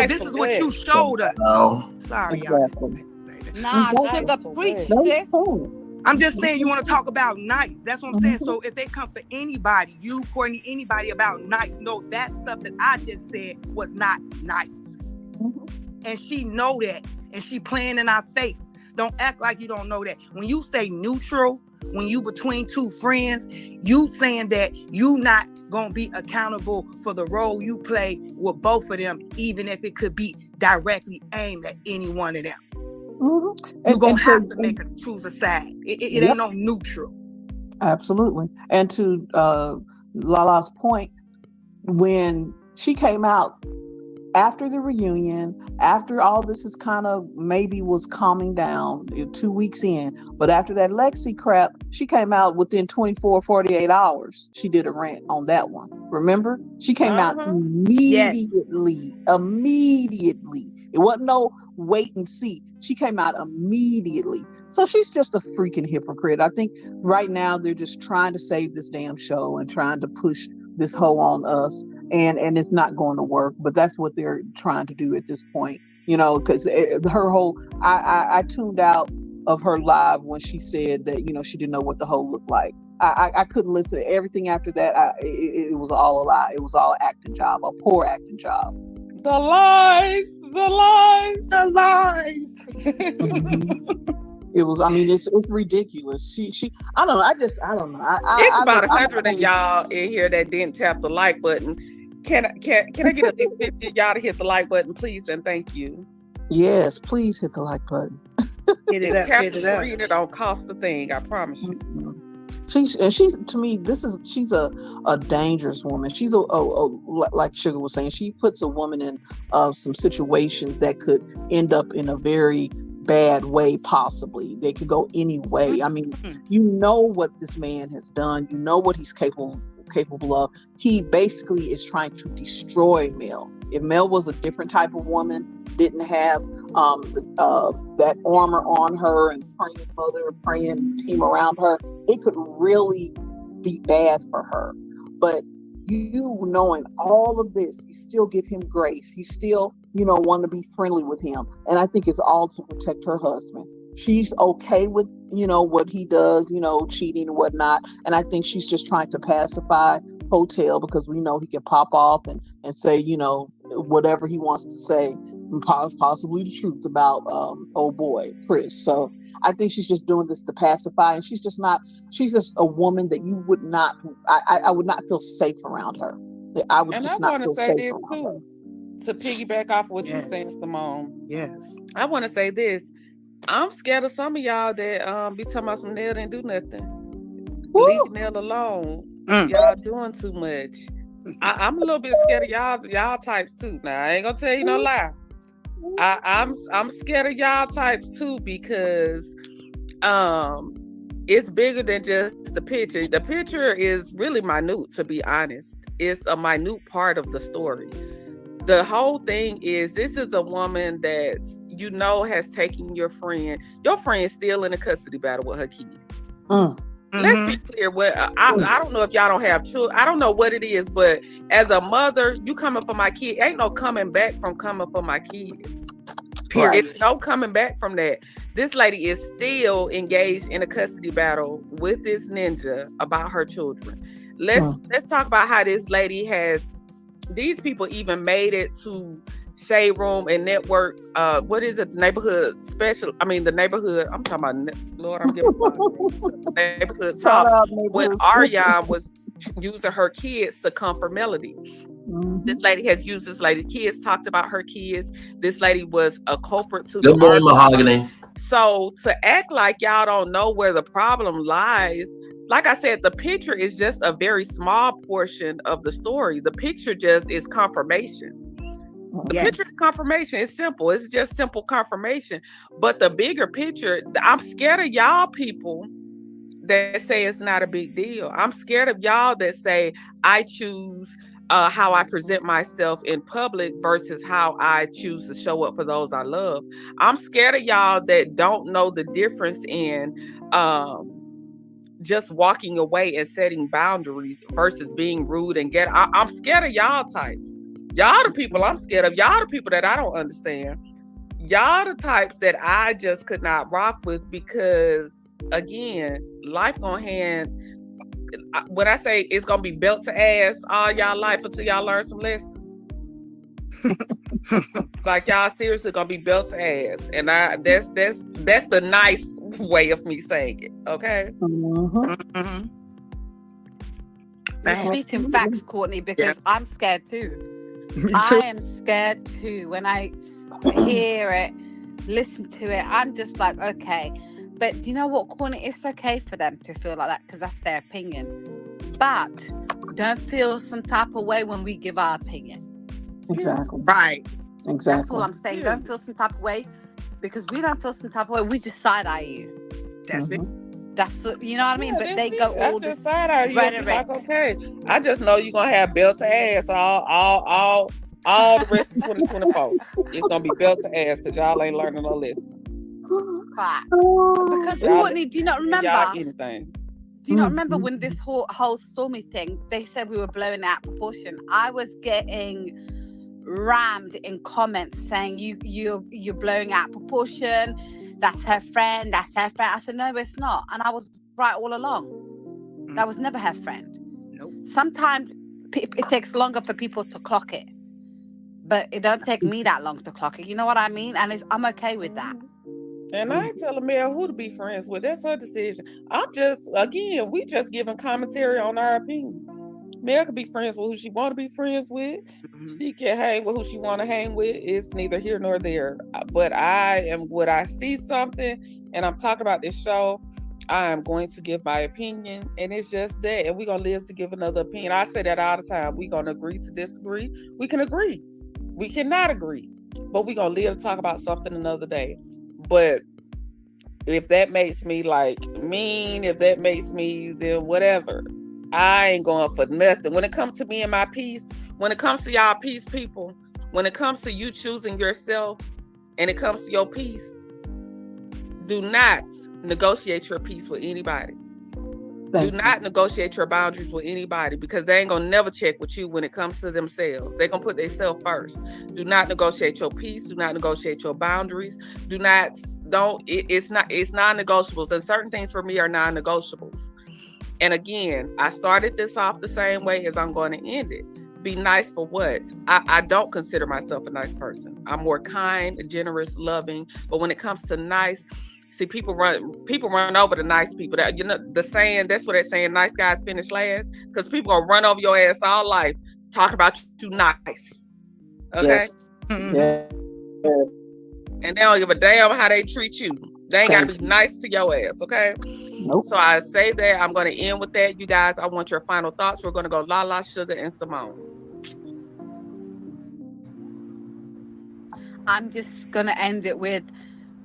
this is what you showed us. Sorry, y'all. Nah, sugar preach, sis. I'm just saying, you want to talk about nice. That's what I'm saying. So if they come for anybody, you, Courtney, anybody about nice, no, that stuff that I just said was not nice. And she know that. And she playing in our face. Don't act like you don't know that. When you say neutral, when you between two friends, you saying that you not going to be accountable for the role you play with both of them, even if it could be directly aimed at any one of them. You're going to have to make us choose a side. It ain't no neutral. Absolutely. And to Lala's point, when she came out after the reunion, after all this is kind of maybe was calming down 2 weeks in, but after that Lexi crap, she came out within 24, 48 hours. She did a rant on that one. Remember? She came out immediately. Immediately. It wasn't no wait and see. She came out immediately. So she's just a freaking hypocrite. I think right now they're just trying to save this damn show and trying to push this hoe on us. And it's not going to work, but that's what they're trying to do at this point, you know, because her whole, I tuned out of her live when she said that, you know, she didn't know what the hoe looked like. I couldn't listen to everything after that. It was all a lie. It was all an acting job, a poor acting job. The lies. It was, I mean, it's ridiculous. She, I don't know. I don't know. It's about 100 of y'all in here that didn't tap the like button. Can I get at least 50 of y'all to hit the like button, please, and thank you. Yes, please hit the like button. Hit it up. Tap the screen. It don't cost a thing. I promise you. She's to me, she's a dangerous woman. She's a like Sugar was saying, she puts a woman in some situations that could end up in a very bad way. Possibly they could go any way. I mean, you know what this man has done. You know what he's capable of. He basically is trying to destroy Mel. If Mel was a different type of woman, didn't have that armor on her and praying mother, praying team around her, it could really be bad for her. But you knowing all of this, you still give him grace. You still, want to be friendly with him. And I think it's all to protect her husband. she's okay with, what he does, cheating and whatnot. And I think she's just trying to pacify Hotel because we know he can pop off and say, whatever he wants to say, and possibly the truth about old boy Chris. So I think she's just doing this to pacify, and she's just a woman that you would not, I would not feel safe around her. I would just not feel safe around her. To piggyback off what you're saying, Simone. Yes. I want to say this. I'm scared of some of y'all that be talking about some nail didn't do nothing. Leave the nail alone. Y'all doing too much. I'm a little bit scared of y'all types too. Now I ain't gonna tell you no lie. I'm scared of y'all types too because it's bigger than just the picture. The picture is really minute, to be honest. It's a minute part of the story. The whole thing is, this is a woman that has taken your friend. Your friend's still in a custody battle with her kids. Let's be clear. I don't know if y'all don't have children. I don't know what it is, but as a mother, you coming for my kid. Ain't no coming back from coming for my kids. Period. It's no coming back from that. This lady is still engaged in a custody battle with this ninja about her children. Let's talk about how this lady has. These people even made it to Shade Room and Network. What is it? Neighborhood special. I mean, the neighborhood. I'm talking about. Lord, I'm giving neighborhood talk. When Ariane was using her kids to come for Melody. This lady has used this lady. Kids talked about her kids. This lady was a culprit to Good morning, Mahogany. So to act like y'all don't know where the problem lies, like I said, the picture is just a very small portion of the story. The picture just is confirmation. The picture is confirmation. It's simple. It's just simple confirmation. But the bigger picture, I'm scared of y'all people that say it's not a big deal. I'm scared of y'all that say I choose how I present myself in public versus how I choose to show up for those I love. I'm scared of y'all that don't know the difference in just walking away and setting boundaries versus being rude and I'm scared of y'all types. Y'all the people I'm scared of. Y'all the people that I don't understand. Y'all the types that I just could not rock with because, again, life gonna hand. When I say it's gonna be belt to ass all y'all life until y'all learn some lessons. Like y'all seriously gonna be belt to ass, and that's the nice way of me saying it. Okay. Speaking facts, Courtney, because I'm scared too. I am scared too. When I hear it, listen to it, I'm just like, okay. But you know what, Courtney? It's okay for them to feel like that because that's their opinion. But don't feel some type of way when we give our opinion. Exactly. Right. Exactly. That's all I'm saying. Don't feel some type of way because we don't feel some type of way. We just side-eye you. That's it. That's you know what I mean. But they go all just side-eye you. rhetoric. Like, okay, I just know you're gonna have belt to ass all the rest of 2024. It's gonna be belt to ass because y'all ain't learning no lesson. Because Courtney, do you not remember? Anything. Do you not remember when this whole Stormy thing? They said we were blowing out proportion. I was getting rammed in comments saying you're blowing out proportion. That's her friend. That's her friend. I said no, it's not, and I was right all along. That was never her friend. Nope. Sometimes it takes longer for people to clock it, but it don't take me that long to clock it. You know what I mean? And I'm okay with that. And I ain't telling Mel who to be friends with. That's her decision. We just giving commentary on our opinion. Mel could be friends with who she want to be friends with. She can hang with who she want to hang with. It's neither here nor there. But when I see something and I'm talking about this show, I am going to give my opinion. And it's just that. And we're going to live to give another opinion. I say that all the time. We're going to agree to disagree. We can agree. We cannot agree. But we're going to live to talk about something another day. But if that makes me like mean, if that makes me then whatever, I ain't going for nothing. When it comes to me and my peace, when it comes to y'all peace people, when it comes to you choosing yourself and it comes to your peace, do not negotiate your peace with anybody. Do not negotiate your boundaries with anybody because they ain't gonna never check with you when it comes to themselves. They're gonna put themselves first. Do not negotiate your peace. Do not negotiate your boundaries. Do not it's non-negotiables, and certain things for me are non-negotiables. And again, I started this off the same way as I'm going to end it. Be nice for what? I don't consider myself a nice person. I'm more kind, generous, loving. But when it comes to nice, see, people run over the nice people. That, you know, the saying, that's what they're saying, nice guys finish last. Because people gonna run over your ass all life, talk about you nice. Okay? Yes. Yeah. And they don't give a damn how they treat you. They ain't gotta be nice to your ass, okay? Nope. So I say that. I'm gonna end with that. You guys, I want your final thoughts. We're gonna go Lala, Sugar, and Simone. I'm just going to end it with,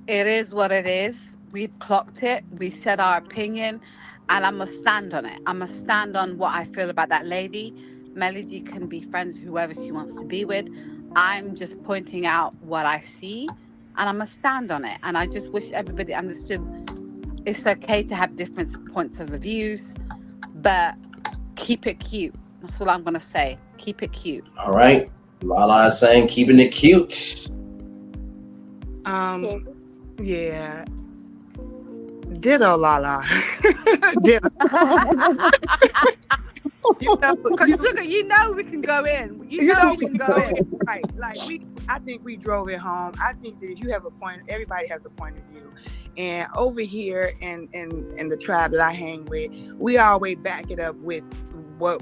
it is what it is. We've clocked it. We said our opinion, and I'm going to stand on it. I'm going to stand on what I feel about that lady. Melody can be friends with whoever she wants to be with. I'm just pointing out what I see, and I'm going to stand on it. And I just wish everybody understood it's okay to have different points of views, but keep it cute. That's all I'm going to say. Keep it cute. All right. Lala is saying keeping it cute. Yeah. Ditto, Lala. Ditto. you know we can go in. You know we can go in. Right. Like I think we drove it home. I think that if you have a point, everybody has a point of view. And over here in the tribe that I hang with, we always back it up with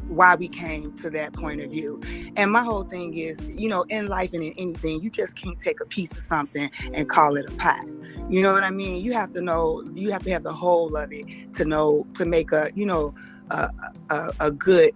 why we came to that point of view. And my whole thing is, you know, in life and in anything, you just can't take a piece of something and call it a pie. You know what I mean? You have to know, you have to have the whole of it to know, to make a, you know, a good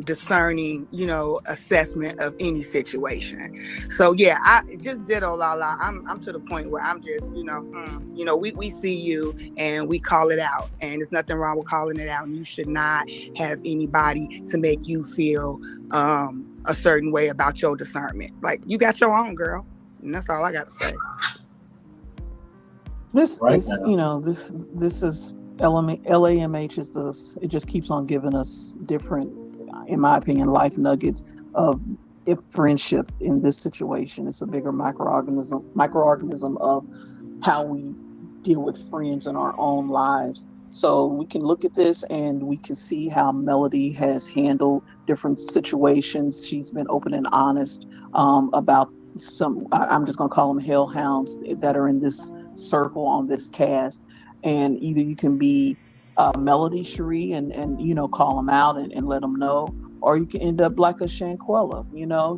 discerning, you know, assessment of any situation. So yeah, I just ditto Lala. I'm to the point where I'm just, you know, we see you and we call it out, and there's nothing wrong with calling it out, and you should not have anybody to make you feel a certain way about your discernment. Like, you got your own, girl, and that's all I got to say. This is, you know, this is LAMH is this. It just keeps on giving us different, in my opinion, life nuggets of if friendship in this situation. It's a bigger microorganism of how we deal with friends in our own lives. So we can look at this and we can see how Melody has handled different situations. She's been open and honest about some, I'm just going to call them hellhounds that are in this circle on this cast. And either you can be Melody Cherie and you know, call them out and let them know, or you can end up like a Shanquella. You know,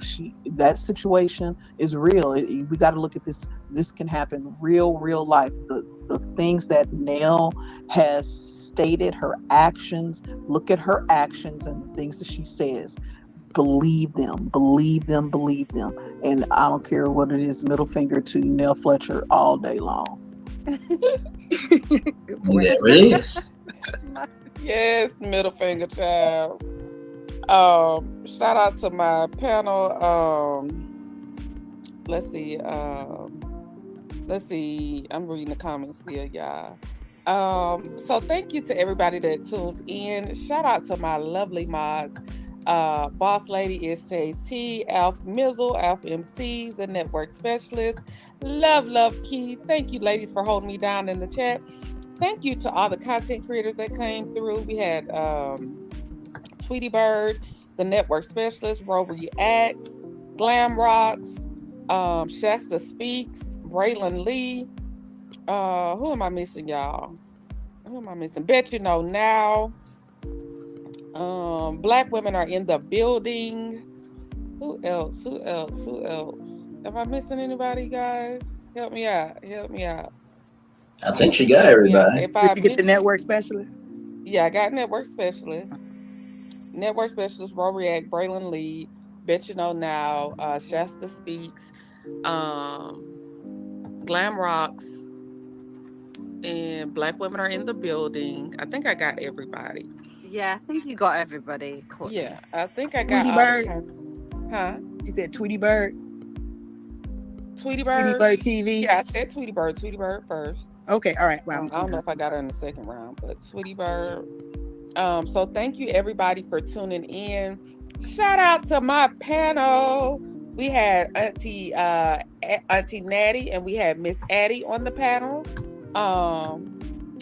that situation is real. We got to look at this. This can happen real life. The things that Nell has stated, her actions, look at her actions and the things that she says. Believe them. And I don't care what it is, middle finger to Nell Fletcher all day long. There it is. Yes, middle finger, child. Shout out to my panel. Let's see. I'm reading the comments still, y'all. So thank you to everybody that tuned in. Shout out to my lovely mods. Boss Lady is T, Alf Mizzle, Alf MC, the network specialist. Love Key. Thank you, ladies, for holding me down in the chat. Thank you to all the content creators that came through. We had Tweety Bird, the network specialist, RHOL Reacts, Glam Rocks, Shasta Speaks, Braylon Lee. Who am I missing, y'all? Who am I missing? Bet You Know Now. Black women are in the building. Who else? Am I missing anybody, guys? Help me out. I think she got everybody. Did you get the network specialist? Yeah, I got network specialist. Network specialist, RHOL React, Braylon Lee, Bet You Know Now, Shasta Speaks, Glam Rocks, and Black women are in the building. I think I got everybody. Yeah, I think you got everybody. Yeah, I think I got Tweety Bird. Huh? She said Tweety Bird. Tweety Bird TV. Yeah, I said Tweety Bird first. Okay, all right. Well, I don't know if I got her in the second round, but Tweety Bird. So thank you everybody for tuning in. Shout out to my panel. We had Auntie Natty and we had Miss Addie on the panel.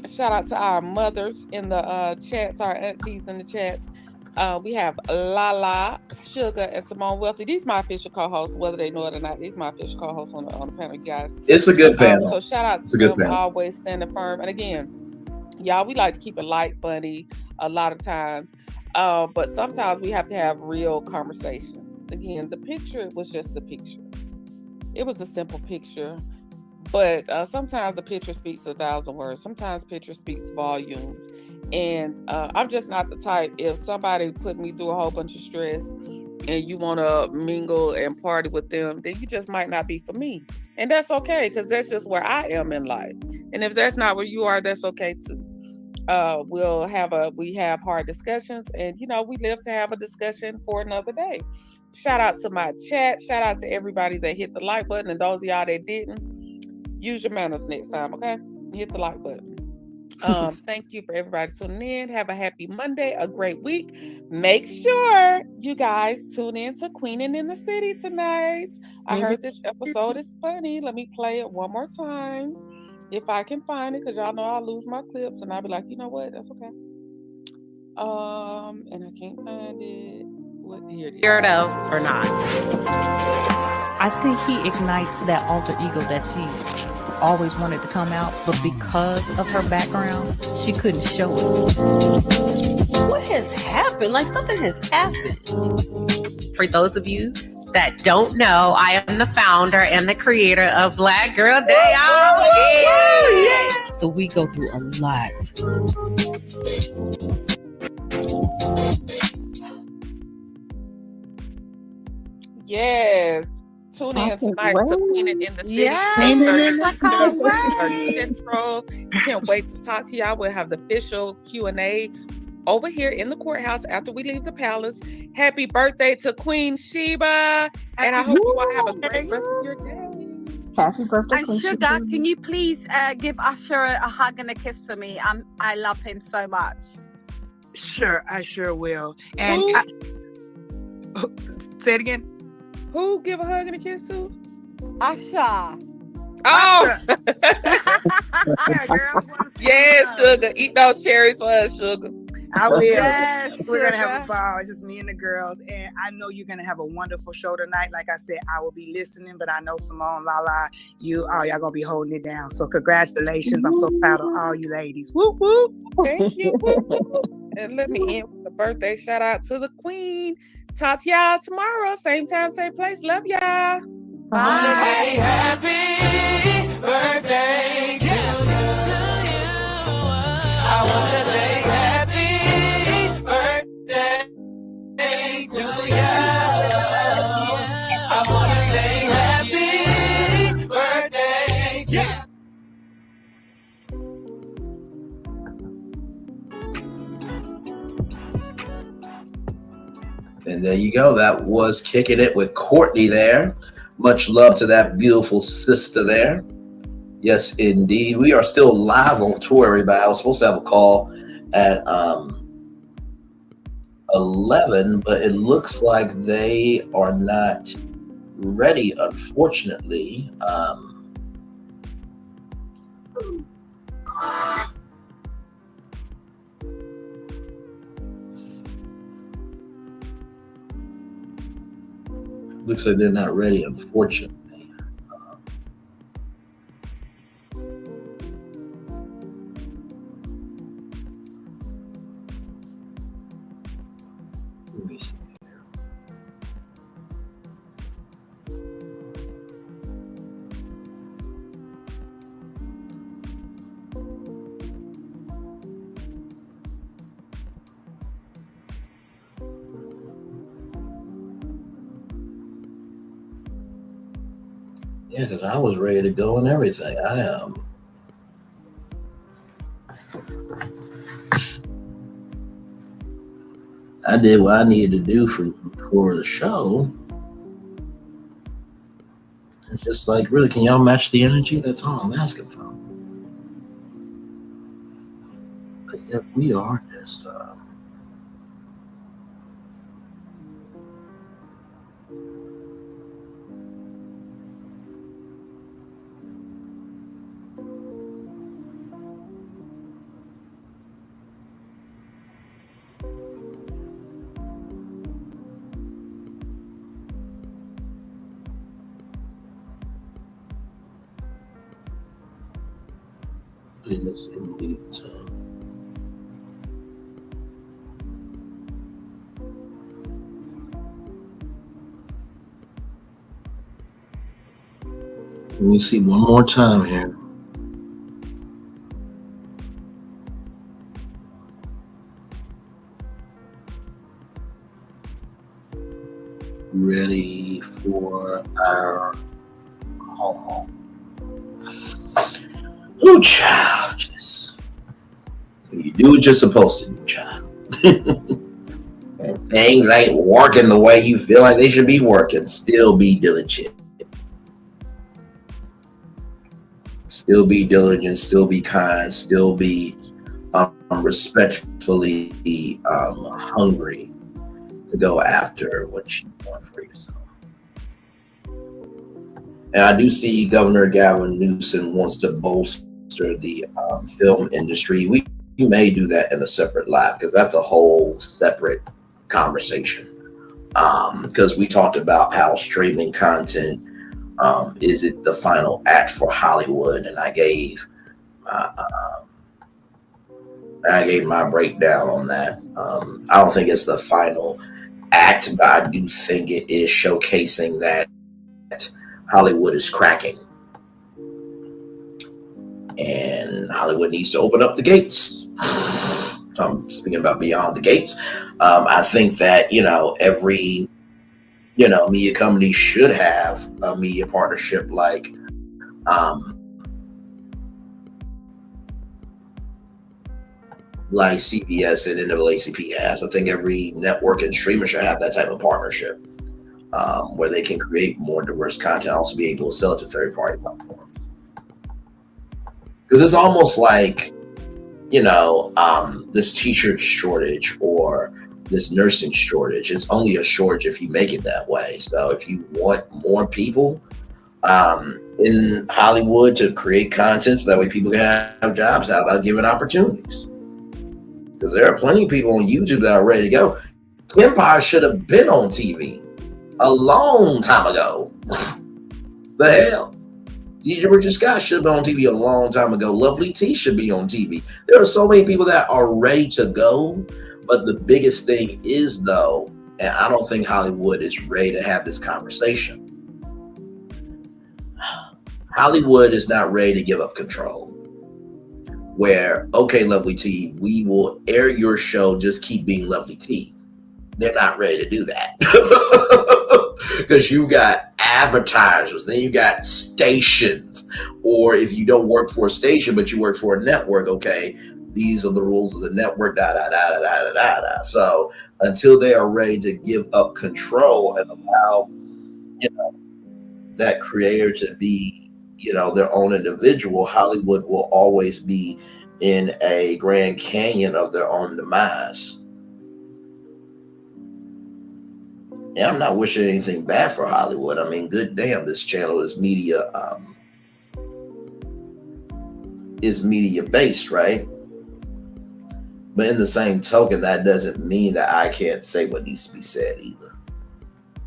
Shout out to our mothers in the chats, our aunties in the chats. We have Lala, Sugar, and Simone Wealthy. These my official co-hosts, whether they know it or not. These my official co-hosts on the panel, you guys. It's a good panel. So shout out to them, always standing firm. And again, y'all, we like to keep it light, funny a lot of times. But sometimes we have to have real conversations. Again, the picture was just the picture. It was a simple picture. But sometimes a picture speaks 1,000 words. Sometimes picture speaks volumes. And I'm just not the type, if somebody put me through a whole bunch of stress and you want to mingle and party with them, then you just might not be for me. And that's okay, because that's just where I am in life. And if that's not where you are, that's okay too. We have hard discussions, and we live to have a discussion for another day. Shout out to my chat. Shout out to everybody that hit the like button, and those of y'all that didn't, use your manners next time, okay? Hit the like button. Thank you for everybody tuning in. Have a happy Monday, a great week. Make sure you guys tune in to Queening in the City tonight. I heard this episode is funny. Let me play it one more time if I can find it, because y'all know I'll lose my clips and I'll be like, you know what? That's okay. And I can't find it. Here it is. Weirdo or not? I think he ignites that alter ego that she always wanted to come out, but because of her background, she couldn't show it. What has happened? Like, something has happened. For those of you that don't know, I am the founder and the creator of Black Girl Day Out. Yeah. So we go through a lot. Yes. Tune in tonight to Queening in the City. Yeah. 8:30 Central. Can't wait to talk to y'all. We'll have the official Q&A over here in the courthouse after we leave the palace. Happy birthday to Queen Sheba. And I hope you all have a great rest of your day. Happy birthday, Queen Sugar, Sheba. can you please give Usher a hug and a kiss for me? I love him so much. Sure, I sure will. And say it again. Who give a hug and a kiss to? Usher. Oh! Yeah, girl. Yes, Sugar. Eat those cherries for us, Sugar. I will. Yes, we're going to have a ball. It's just me and the girls. And I know you're going to have a wonderful show tonight. Like I said, I will be listening, but I know Simone, Lala, y'all going to be holding it down. So congratulations. I'm so proud of all you ladies. Whoop, whoop. Thank you. And let me end with the birthday shout out to the Queen. Talk to y'all tomorrow. Same time, same place. Love y'all. Bye. Say happy birthday to you. I want to say happy birthday to you. I want to say happy birthday to you. And there you go. That was Kicking It with Courtney there. Much love to that beautiful sister there. Yes, indeed. We are still live on tour, everybody. I was supposed to have a call at 11, but it looks like they are not ready, unfortunately. Looks like they're not ready, unfortunately. Let me see here. Yeah, because I was ready to go and everything. I am. I did what I needed to do for the show. It's just like, really, can y'all match the energy? That's all I'm asking for. But yet we are just. Yes, indeed. Let me see one more time here. Ready for our home. Oh, child, just you do what you're supposed to do, child. And things ain't working the way you feel like they should be working. Still be diligent. Still be diligent. Still be kind. Still be respectfully hungry to go after what you want for yourself. And I do see Governor Gavin Newsom wants to bolster the film industry. We may do that in a separate live because that's a whole separate conversation. Because we talked about how streaming content is it the final act for Hollywood, and I gave my breakdown on that. I don't think it's the final act, but I do think it is showcasing that Hollywood is cracking. And Hollywood needs to open up the gates. I'm speaking about beyond the gates. I think that, every, media company should have a media partnership like CBS and NAACP has. I think every network and streamer should have that type of partnership where they can create more diverse content, also be able to sell it to third-party platforms. Because it's almost like, this teacher shortage or this nursing shortage. It's only a shortage if you make it that way. So if you want more people in Hollywood to create content so that way people can have jobs, how about giving opportunities? Because there are plenty of people on YouTube that are ready to go. Empire should have been on TV a long time ago. The hell? DJ Richard Scott should have been on TV a long time ago. Lovely T should be on TV. There are so many people that are ready to go. But the biggest thing is, though, and I don't think Hollywood is ready to have this conversation. Hollywood is not ready to give up control. Where, okay, Lovely T, we will air your show, just keep being Lovely T. They're not ready to do that. Because you got advertisers, then you got stations. Or if you don't work for a station, but you work for a network, okay, these are the rules of the network, So until they are ready to give up control and allow, that creator to be, their own individual, Hollywood will always be in a Grand Canyon of their own demise. And I'm not wishing anything bad for Hollywood. I mean, good damn, this channel is media based, right? But in the same token, that doesn't mean that I can't say what needs to be said either.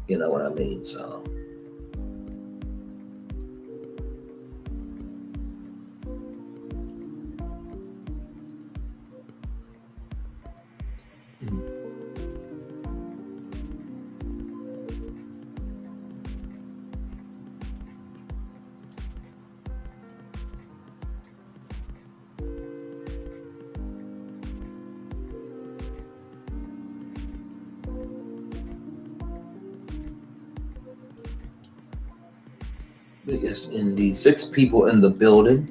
You know what I mean? So. Yes, indeed. 6 people in the building.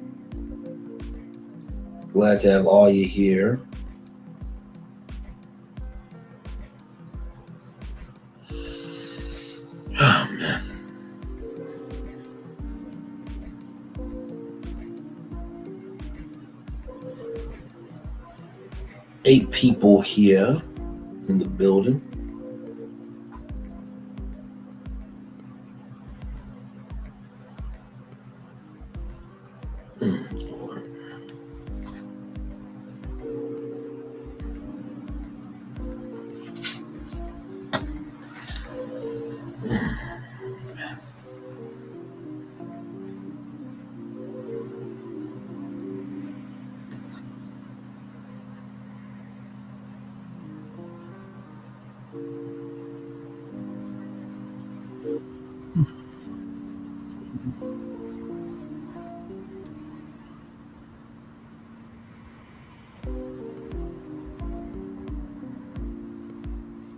Glad to have all you here. Oh, man. Eight people here in the building.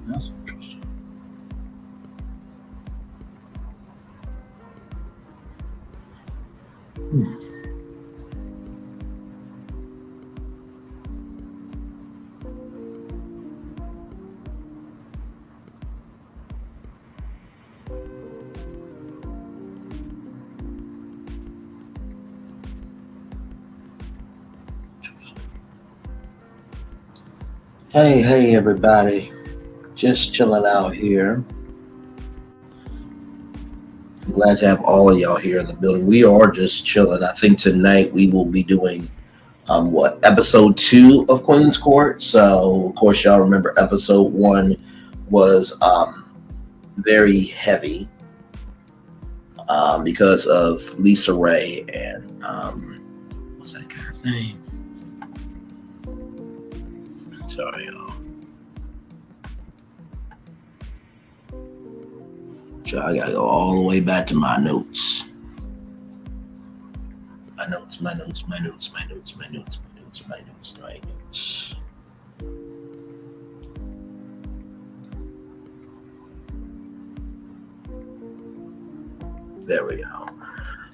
That's interesting. Hey, everybody. Just chilling out here. I'm glad to have all of y'all here in the building. We are just chilling. I think tonight we will be doing episode 2 of Queen's Court. So of course y'all remember episode 1 was very heavy because of Lisa Ray and what's that guy's name? Sorry, y'all. So I gotta go all the way back to my notes. My notes. There we go.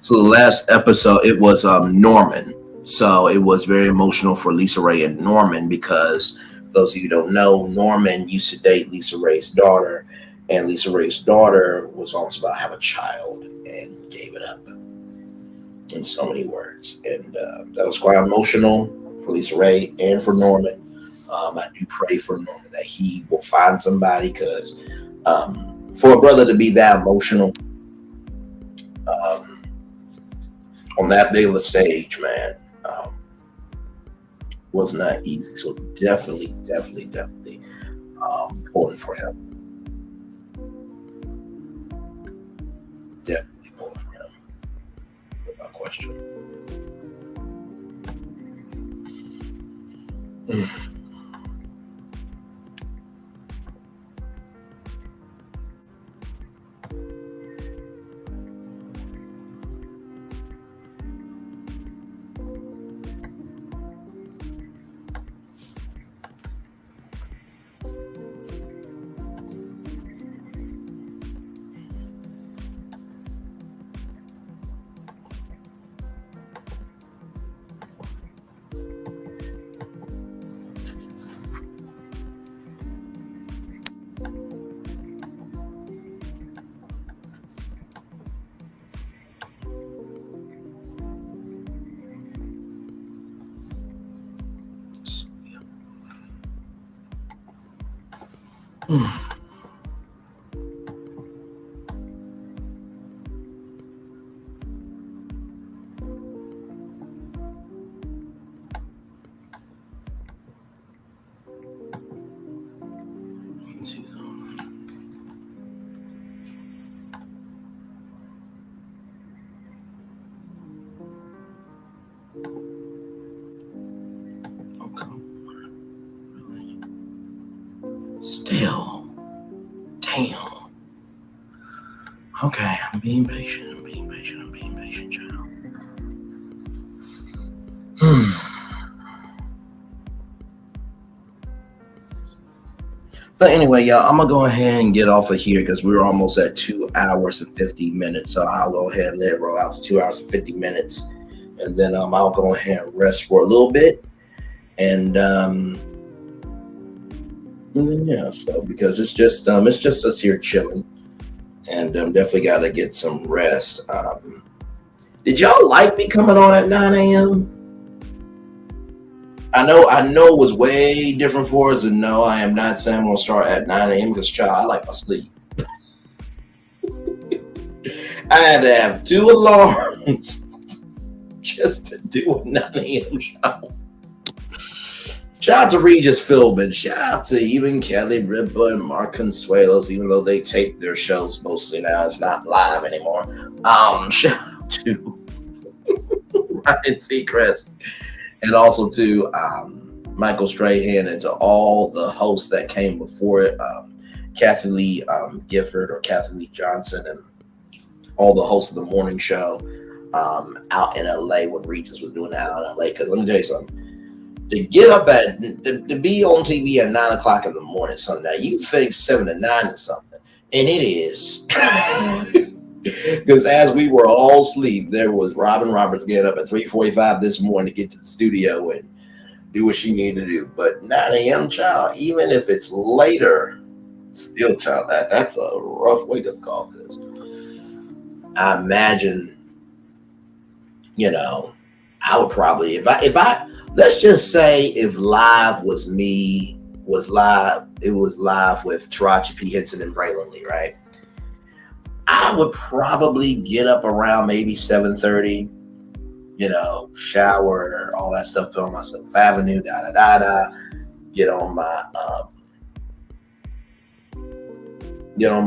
So the last episode, it was Norman. So it was very emotional for Lisa Ray and Norman because those of you who don't know, Norman used to date Lisa Ray's daughter, and Lisa Ray's daughter was almost about to have a child and gave it up in so many words. And that was quite emotional for Lisa Ray and for Norman. I do pray for Norman that he will find somebody, because for a brother to be that emotional on that big of a stage, man, was not easy. So definitely pulling for him. Definitely pulling for him, without question. Still, damn. Okay, I'm being patient, child. But anyway, y'all, I'm gonna go ahead and get off of here because we're almost at 2 hours and 50 minutes. So I'll go ahead and let it roll out to 2 hours and 50 minutes, and then I'll go ahead and rest for a little bit, and then yeah, so because it's just us here chilling, and definitely gotta get some rest. Did y'all like me coming on at 9 a.m.? I know it was way different for us, and no, I am not saying I'm gonna start at 9 a.m. because, child, I like my sleep. I had to have 2 alarms just to do a 9 a.m. show. Shout out to Regis Philbin. Shout out to even Kelly Ripa and Mark Consuelos, even though they tape their shows mostly now. It's not live anymore. Shout out to Ryan Seacrest, and also to Michael Strahan, and to all the hosts that came before it. Kathy Lee Gifford, or Kathy Lee Johnson, and all the hosts of the morning show out in LA when Regis was doing it out in LA. Because let me tell you something. To get up to be on TV at 9 o'clock in the morning Sunday, you think 7 to 9 is something. And it is. Because as we were all asleep, there was Robin Roberts getting up at 3:45 this morning to get to the studio and do what she needed to do. But 9 a.m., child, even if it's later, still, child, that's a rough wake-up call. Because I imagine, you know, I would probably, if I let's just say if live was live, it was live with Taraji P. Henson and Braylon Lee, right? I would probably get up around maybe 7:30, you know, shower, all that stuff, put on my 7th Avenue, get on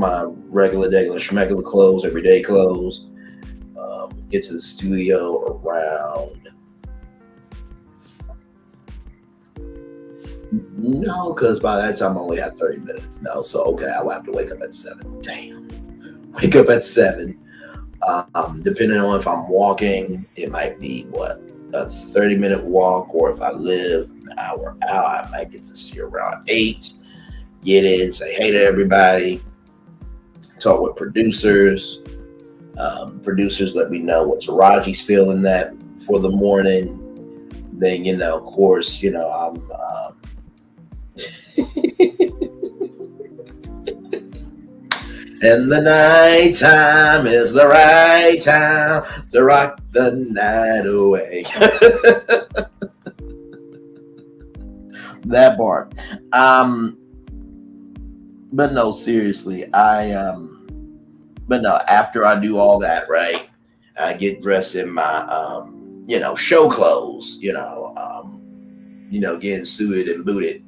my regular schmegular clothes, everyday clothes, get to the studio around, no, because by that time I only have 30 minutes. No, so okay, I'll have to wake up at 7. Damn. Wake up at 7. Depending on if I'm walking, it might be a 30-minute walk, or if I live an hour out, I might get to see around 8. Get in, say hey to everybody, talk with producers. Producers let me know what Taraji's feeling that for the morning. Then, you know, of course, you know, I'm and the night time is the right time to rock the night away. That part. But no, seriously, but no, after I do all that, right, I get dressed in my, you know, show clothes, you know, getting suited and booted,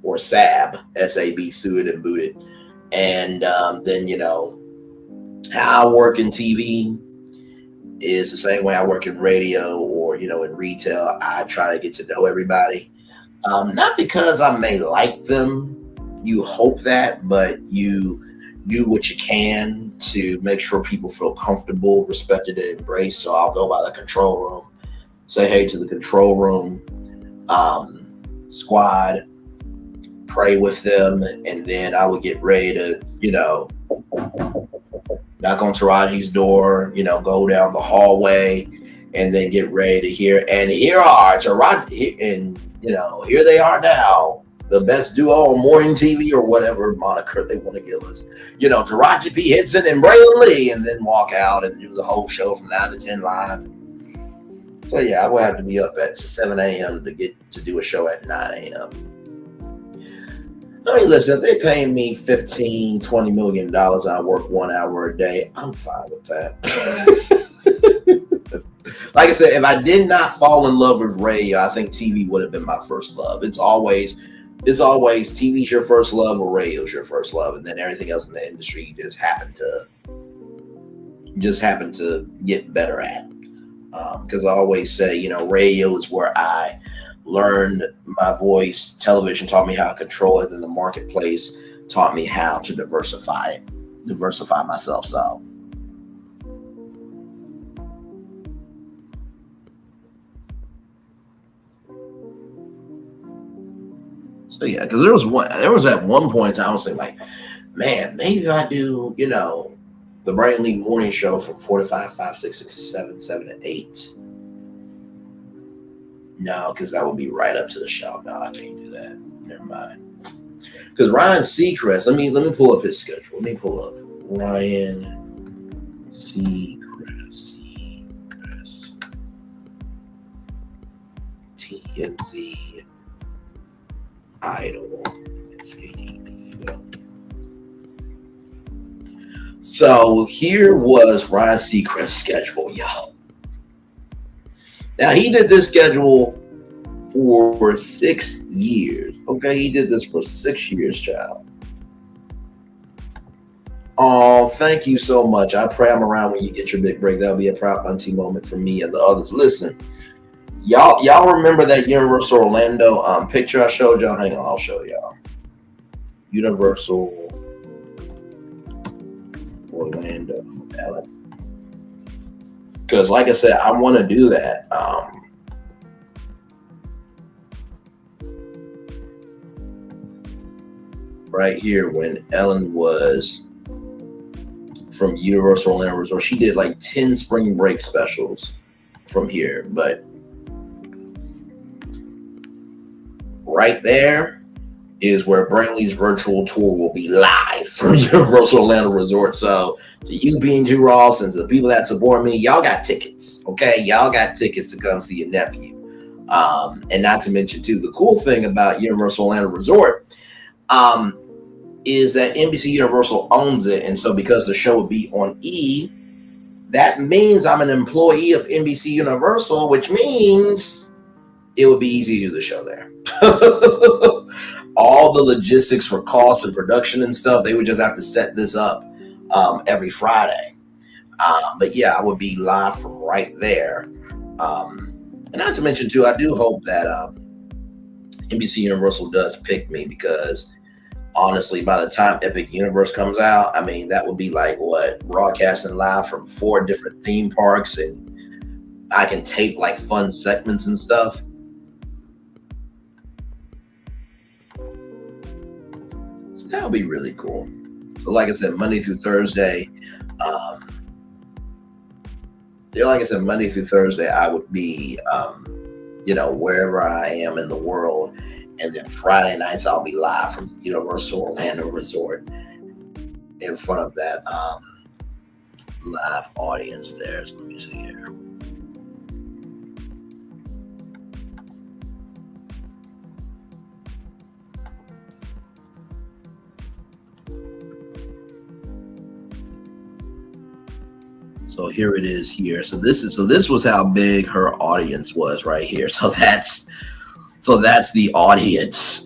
or SAB, suited and booted. And then, you know, how I work in TV is the same way I work in radio or, you know, in retail. I try to get to know everybody. Not because I may like them, you hope that, but you do what you can to make sure people feel comfortable, respected, and embraced. So I'll go by the control room, say hey to the control room squad, pray with them, and then I would get ready to, you know, knock on Taraji's door, you know, go down the hallway, and then get ready to hear. And here are Taraji, and, you know, here they are now, the best duo on morning TV, or whatever moniker they want to give us. You know, Taraji P. Henson and Braylon Lee, and then walk out and do the whole show from 9 to 10 live. So yeah, I would have to be up at 7 a.m. to get to do a show at 9 a.m. I mean, listen, if they're paying me $15, $20 million and I work 1 hour a day, I'm fine with that. Like I said, if I did not fall in love with radio, I think TV would have been my first love. It's always TV's your first love or radio's your first love, and then everything else in the industry you just happen to get better at. Because I always say, you know, radio is where I learned my voice. Television taught me how to control it, and the marketplace taught me how to diversify myself. So yeah, because there was at one point in time I was thinking, like, man, maybe I do, you know, the Braylon Lee morning show from 4 to 5, 5, 6, 6 to 7, 7 to 8. No, because that would be right up to the show. No, I can't do that. Never mind. Because Ryan Seacrest, let me pull up his schedule. Let me pull up Ryan Seacrest. TMZ Idol. So here was Ryan Seacrest's schedule, y'all. Now, he did this schedule for 6 years. Okay, he did this for 6 years, child. Oh, thank you so much. I pray I'm around when you get your big break. That'll be a proud auntie moment for me and the others. Listen, y'all remember that Universal Orlando picture I showed y'all? Hang on, I'll show y'all. Universal Orlando, Because, like I said, I want to do that. Right here, when Ellen was from Universal Orlando Resort, she did like 10 spring break specials from here. But right there is where Brantley's virtual tour will be live from Universal Orlando Resort. So to you being Too Ross and to the people that support me, y'all got tickets, okay? Y'all got tickets to come see your nephew. And not to mention too, the cool thing about Universal Orlando Resort is that NBC Universal owns it. And so because the show would be on E, that means I'm an employee of NBC Universal, which means it would be easy to do the show there. All the logistics for costs and production and stuff, they would just have to set this up every Friday. But yeah, I would be live from right there. And not to mention too, I do hope that NBC Universal does pick me, because honestly, by the time Epic Universe comes out, I mean, that would be like what, broadcasting live from 4 different theme parks, and I can tape like fun segments and stuff. So that would be really cool. So like I said, Monday through Thursday, Monday through Thursday, I would be, wherever I am in the world. And then Friday nights, I'll be live from Universal Orlando Resort in front of that live audience there. So let me see here. So here it is here. So this was how big her audience was right here. So that's the audience.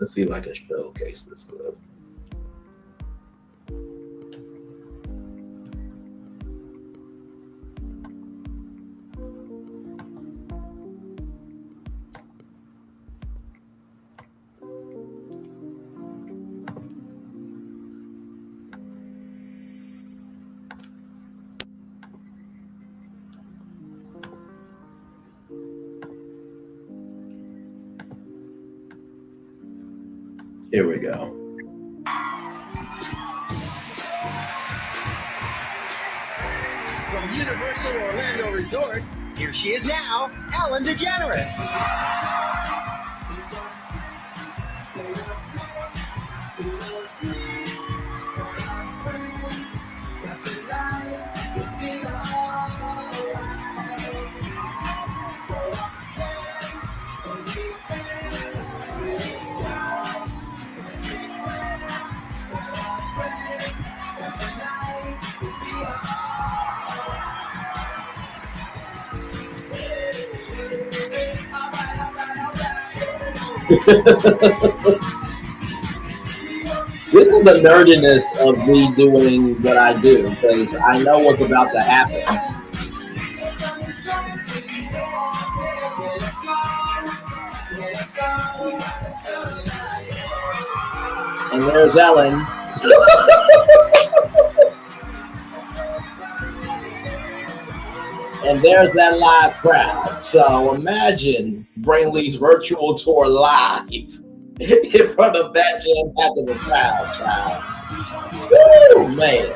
Let's see if I can showcase this clip. Here we go. From Universal Orlando Resort, here she is now, Ellen DeGeneres. This is the nerdiness of me doing what I do, because I know what's about to happen. And there's Ellen. And there's that live crowd. So imagine Brainley's virtual tour live in front of that jam-packed of a crowd, child. Woo, man.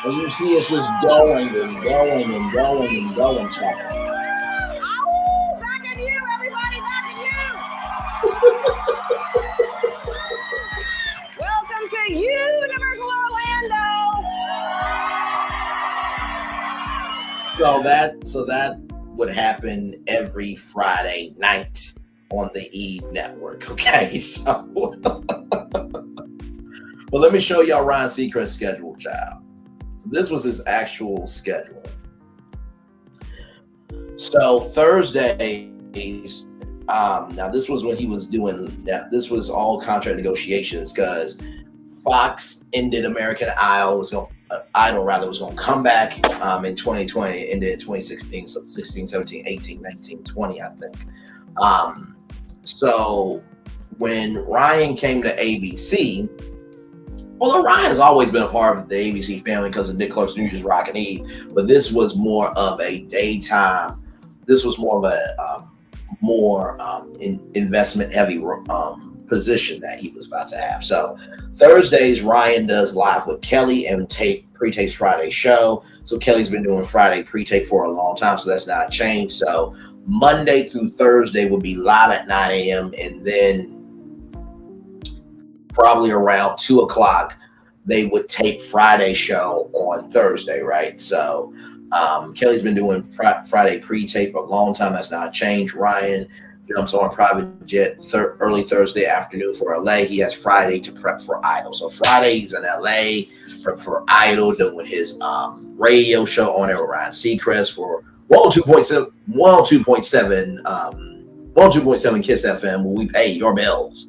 And you see it's just going and going and going and going, child. Ow! Back at you, everybody! Back at you! Welcome to Universal Orlando! So that would happen every Friday night on the E network. Okay, so well, let me show y'all Ryan Seacrest's schedule, child. So this was his actual schedule. So Thursdays, now this was when he was doing that. This was all contract negotiations because Fox ended American Idol was going to come back in 2020, ended in 2016, so 16, 17, 18, 19, 20, I think. So when Ryan came to ABC, although Ryan's always been a part of the ABC family because of Dick Clark's New Year's Rockin' Eve, but this was more of a daytime. This was more of a investment heavy position that he was about to have. So Thursdays, Ryan does live with Kelly and pre-tapes Friday show. So Kelly's been doing Friday pre-tape for a long time, so that's not changed. So Monday through Thursday would be live at 9 a.m. and then probably around 2 o'clock, they would tape Friday show on Thursday, right? So Kelly's been doing Friday pre-tape a long time. That's not changed. Ryan jumps on a private jet early Thursday afternoon for LA. He has Friday to prep for Idol. So Friday he's in LA for Idol, doing his radio show on there with Ryan Seacrest for 102.7 Kiss FM, where we pay your bills.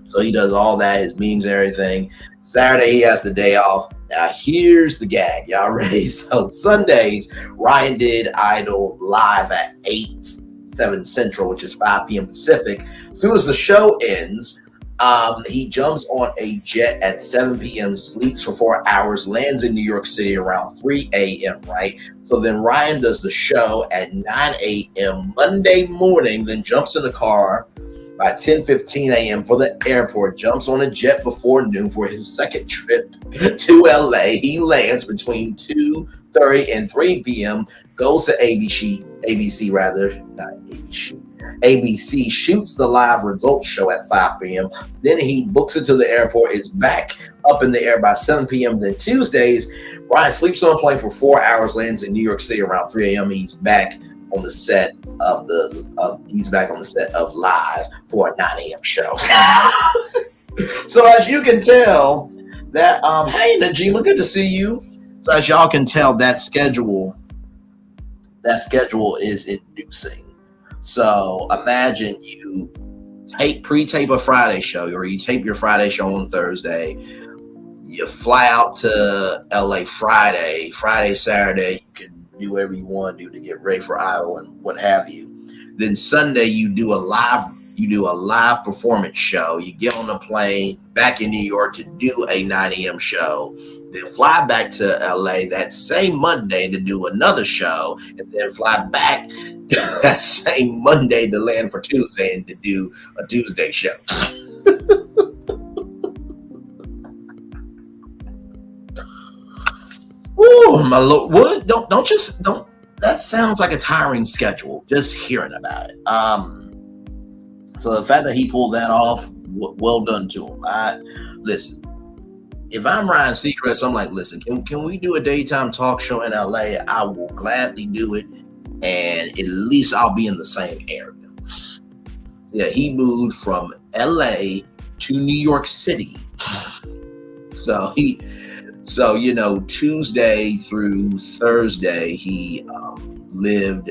So he does all that, his memes and everything. Saturday he has the day off. Now here's the gag. Y'all ready? So Sundays, Ryan did Idol live at 7 Central, which is 5 p.m. Pacific. As soon as the show ends, he jumps on a jet at 7 p.m., sleeps for 4 hours, lands in New York City around 3 a.m., right? So then Ryan does the show at 9 a.m. Monday morning, then jumps in the car by 10:15 a.m. for the airport, jumps on a jet before noon for his second trip to LA. He lands between 2:30 and 3 p.m., goes to ABC, shoots the live results show at 5 p.m. Then he books it to the airport, is back up in the air by 7 p.m. Then Tuesdays, Ryan sleeps on a plane for 4 hours, lands in New York City around 3 a.m. He's back on the set of Live for a 9 a.m. show. So as you can tell, that hey Najima, good to see you. So as y'all can tell, that schedule is inducing. So imagine you pre-tape a Friday show, or you tape your Friday show on Thursday. You fly out to LA Friday, Saturday, you can do whatever you want to do to get ready for Idol and what have you. Then Sunday you do a live performance show. You get on the plane back in New York to do a 9 a.m. show. Then fly back to LA that same Monday to do another show, and then fly back that same Monday to land for Tuesday and to do a Tuesday show. Oh my Lord! What? Don't. That sounds like a tiring schedule. Just hearing about it. So the fact that he pulled that off, well done to him. Listen. If I'm Ryan Seacrest, I'm like, listen, can we do a daytime talk show in LA? I will gladly do it, and at least I'll be in the same area. Yeah, he moved from LA to New York City. So Tuesday through Thursday, he lived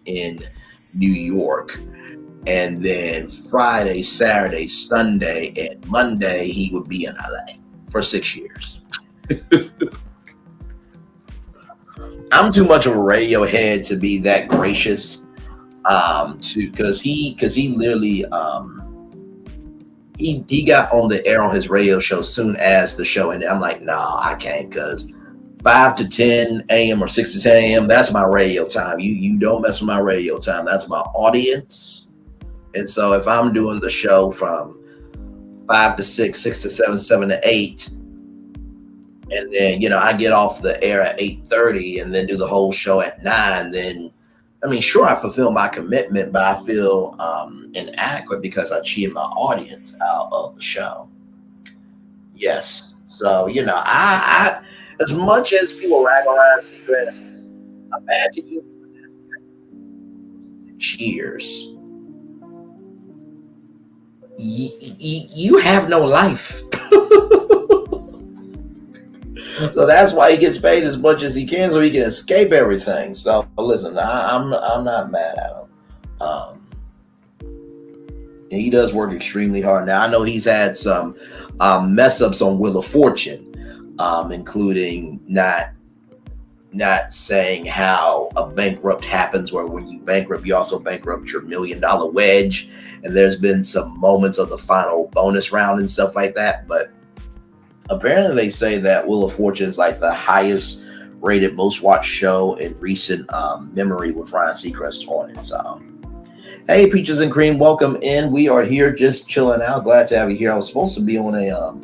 in New York. And then Friday, Saturday, Sunday, and Monday, he would be in LA for 6 years. I'm too much of a radio head to be that gracious, because he literally he got on the air on his radio show soon as the show ended. I'm like, nah, I can't, because 5 to 10 a.m. or 6 to 10 a.m., that's my radio time. You don't mess with my radio time. That's my audience. And so if I'm doing the show from 5 to 6, 6 to 7, 7 to 8, and then, I get off the air at 8:30 and then do the whole show at 9, then, sure, I fulfill my commitment, but I feel inadequate because I cheated my audience out of the show. Yes. So, I as much as people rag around secrets, imagine you years, you have no life. So that's why he gets paid as much as he can, so he can escape everything. So listen, I'm not mad at him. He does work extremely hard. Now I know he's had some mess ups on Wheel of Fortune, including not saying how a bankrupt happens, where when you bankrupt, you also bankrupt your $1 million wedge. And there's been some moments of the final bonus round and stuff like that. But apparently they say that Wheel of Fortune is like the highest rated, most watched show in recent memory with Ryan Seacrest on it. So, hey, Peaches and Cream, welcome in. We are here just chilling out. Glad to have you here. I was supposed to be on a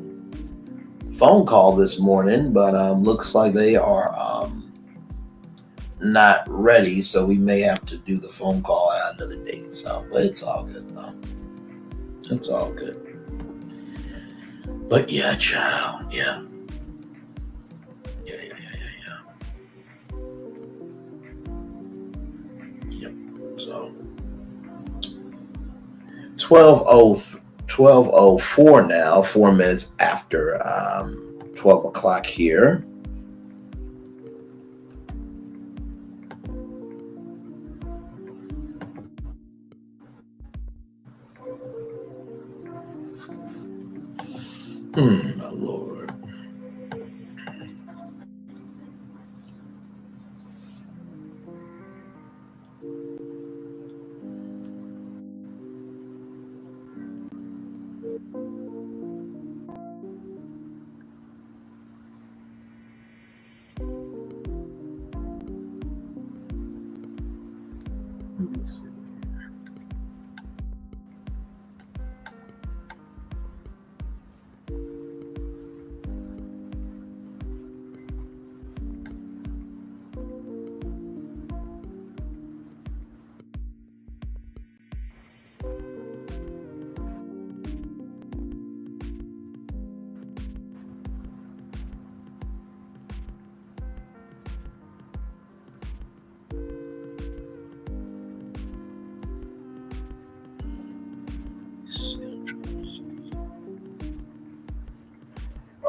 phone call this morning, but looks like they are not ready, so we may have to do the phone call at another date. So, but it's all good though. It's all good. But yeah, child, yeah. Yep. So 12:04 now, 4 minutes after 12 o'clock here. My Lord.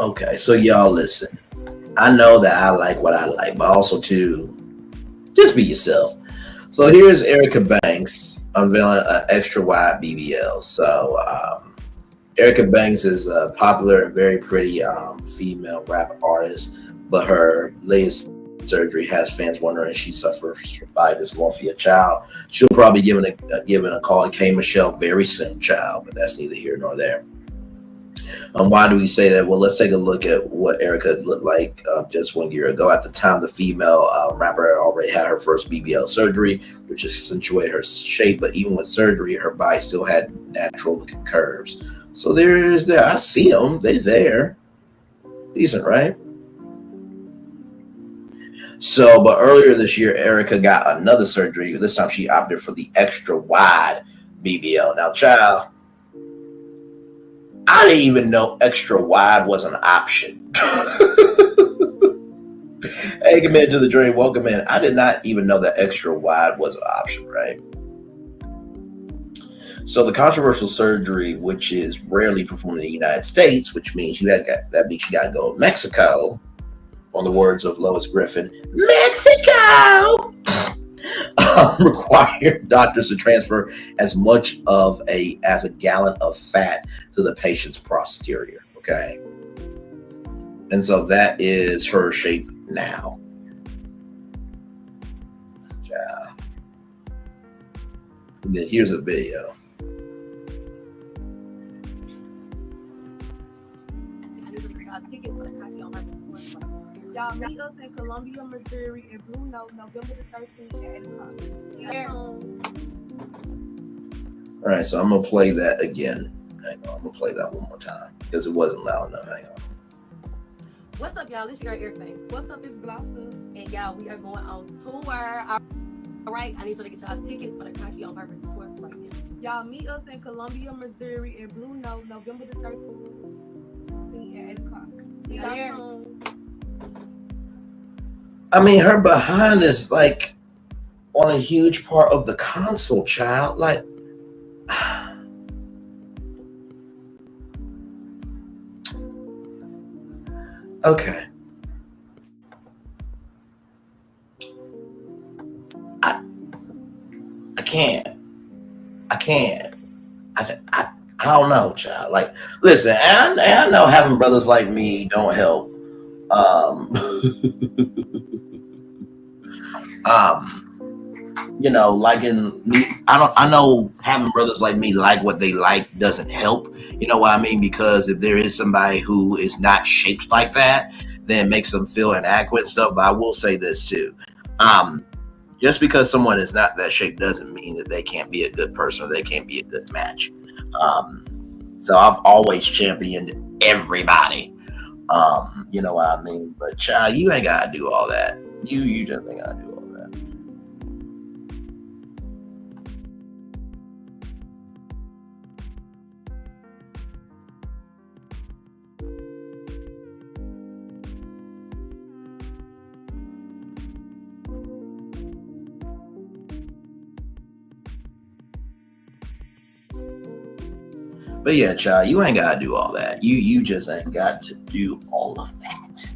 Okay, so y'all listen. I know that I like what I like, but also too, just be yourself. So here's Erica Banks unveiling an extra wide BBL. So Erica Banks is a popular and very pretty female rap artist, but her latest surgery has fans wondering if she suffers from body dysmorphia. Child, she'll probably be given a call to K Michelle very soon, child, but that's neither here nor there. Why do we say that? Well, let's take a look at what Erica looked like just 1 year ago. At the time, the female rapper already had her first BBL surgery, which accentuated her shape. But even with surgery, her body still had natural-looking curves. So there's there. I see them. They're there. Decent, right? So, but earlier this year, Erica got another surgery. This time, she opted for the extra wide BBL. Now, child, I didn't even know extra wide was an option. Hey, come into the dream. Welcome in. I did not even know that extra wide was an option, right? So the controversial surgery, which is rarely performed in the United States, which means you got to go to Mexico, on the words of Lois Griffin, Mexico, required doctors to transfer as much as a gallon of fat to the patient's posterior. Okay, and so that is her shape now. Yeah. And then here's a video. Y'all meet us in Columbia, Missouri, in Blue Note, November the 13th at 8 o'clock. All right, so I'm gonna play that again. Hang on, I'm gonna play that one more time because it wasn't loud enough. Hang on. What's up, y'all? It's your girl, Earbanks. What's up, it's Blossom. And y'all, we are going on tour. All right, I need you to get y'all tickets for the Cocky on Purpose tour right now. Y'all meet us in Columbia, Missouri, in Blue Note, November the 13th at 8 o'clock. See y'all soon. I mean, her behind is like on a huge part of the console, child. Like, okay. I can't. I don't know, child. Like, listen, and I know having brothers like me don't help. You know, liking me. I know having brothers like me like what they like doesn't help. You know what I mean? Because if there is somebody who is not shaped like that, then it makes them feel inadequate and stuff. But I will say this too. Just because someone is not that shape doesn't mean that they can't be a good person or they can't be a good match. So I've always championed everybody. You know what I mean? But child, you ain't gotta do all that. You just ain't gotta do all that. But yeah, child, you ain't gotta do all that. You just ain't got to do all of that.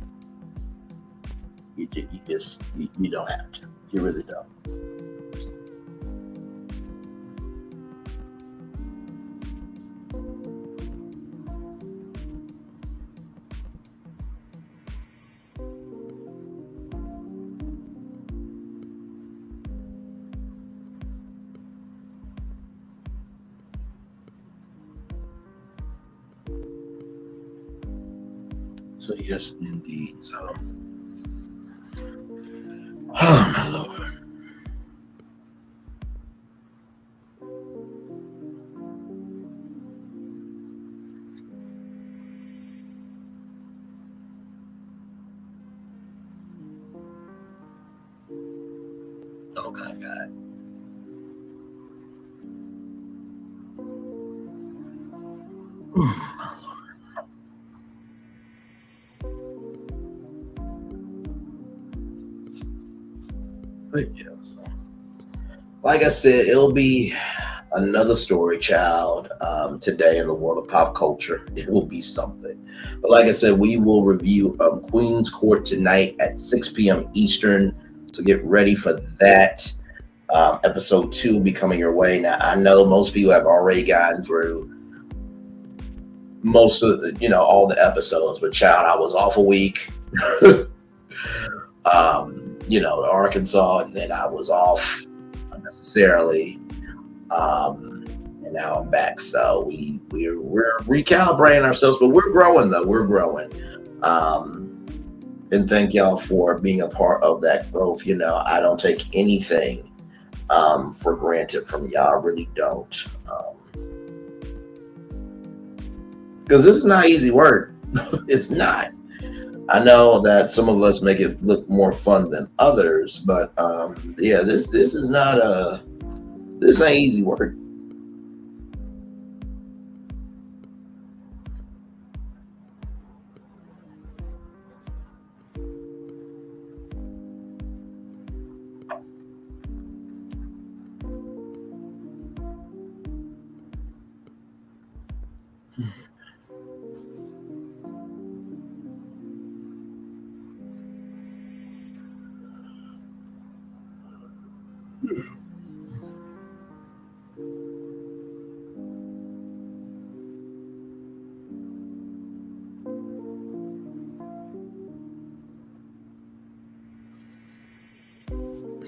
You don't have to. You really don't. So yes, indeed. So, oh my Lord. Okay, God. But yeah, so, like I said, it'll be another story, child. Today in the world of pop culture, it will be something. But like I said, we will review Queen's Court tonight at 6 p.m. Eastern. So get ready for that. Episode 2 will be coming your way. Now I know most people have already gotten through most of the, all the episodes, but child, I was off a week. Arkansas, and then I was off unnecessarily, and now I'm back. So we're recalibrating ourselves, but we're growing though. We're growing, and thank y'all for being a part of that growth. I don't take anything for granted from y'all. I really don't, because this is not easy work. It's not. I know that some of us make it look more fun than others, but this is not this ain't easy work.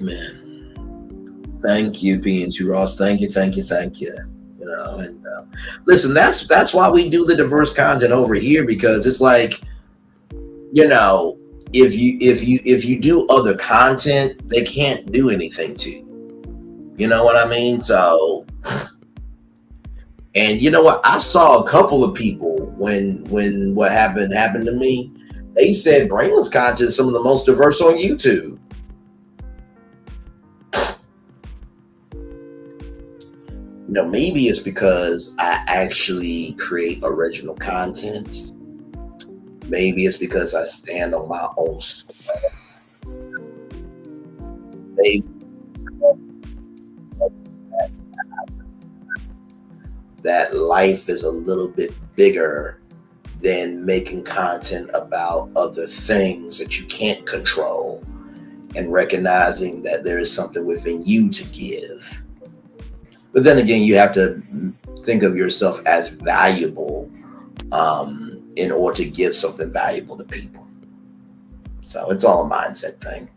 Man, thank you, PNC Ross. Thank you. Listen, that's why we do the diverse content over here, because it's like, if you do other content, they can't do anything to you. You know what I mean? So, and you know what? I saw a couple of people when what happened to me. They said Brainless content is some of the most diverse on YouTube. Maybe it's because I actually create original content. Maybe it's because I stand on my own square. Maybe that life is a little bit bigger than making content about other things that you can't control, and recognizing that there is something within you to give. But then again, you have to think of yourself as valuable in order to give something valuable to people. So it's all a mindset thing.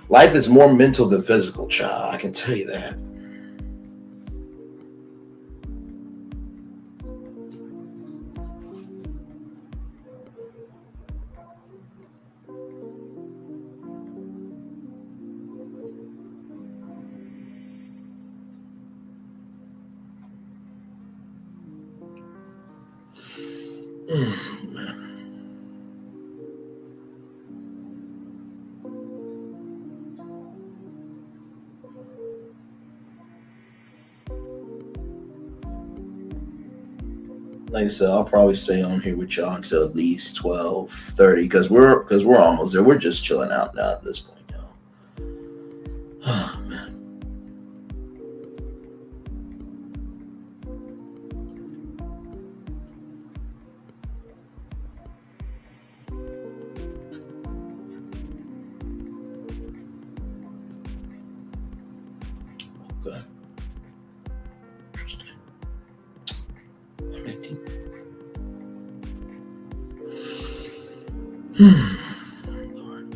Life is more mental than physical, child. I can tell you that. Like I said, I'll probably stay on here with y'all until at least 12:30 because we're almost there. We're just chilling out now at this point, y'all. Oh man. Okay. Interesting. Alrighty. Lord.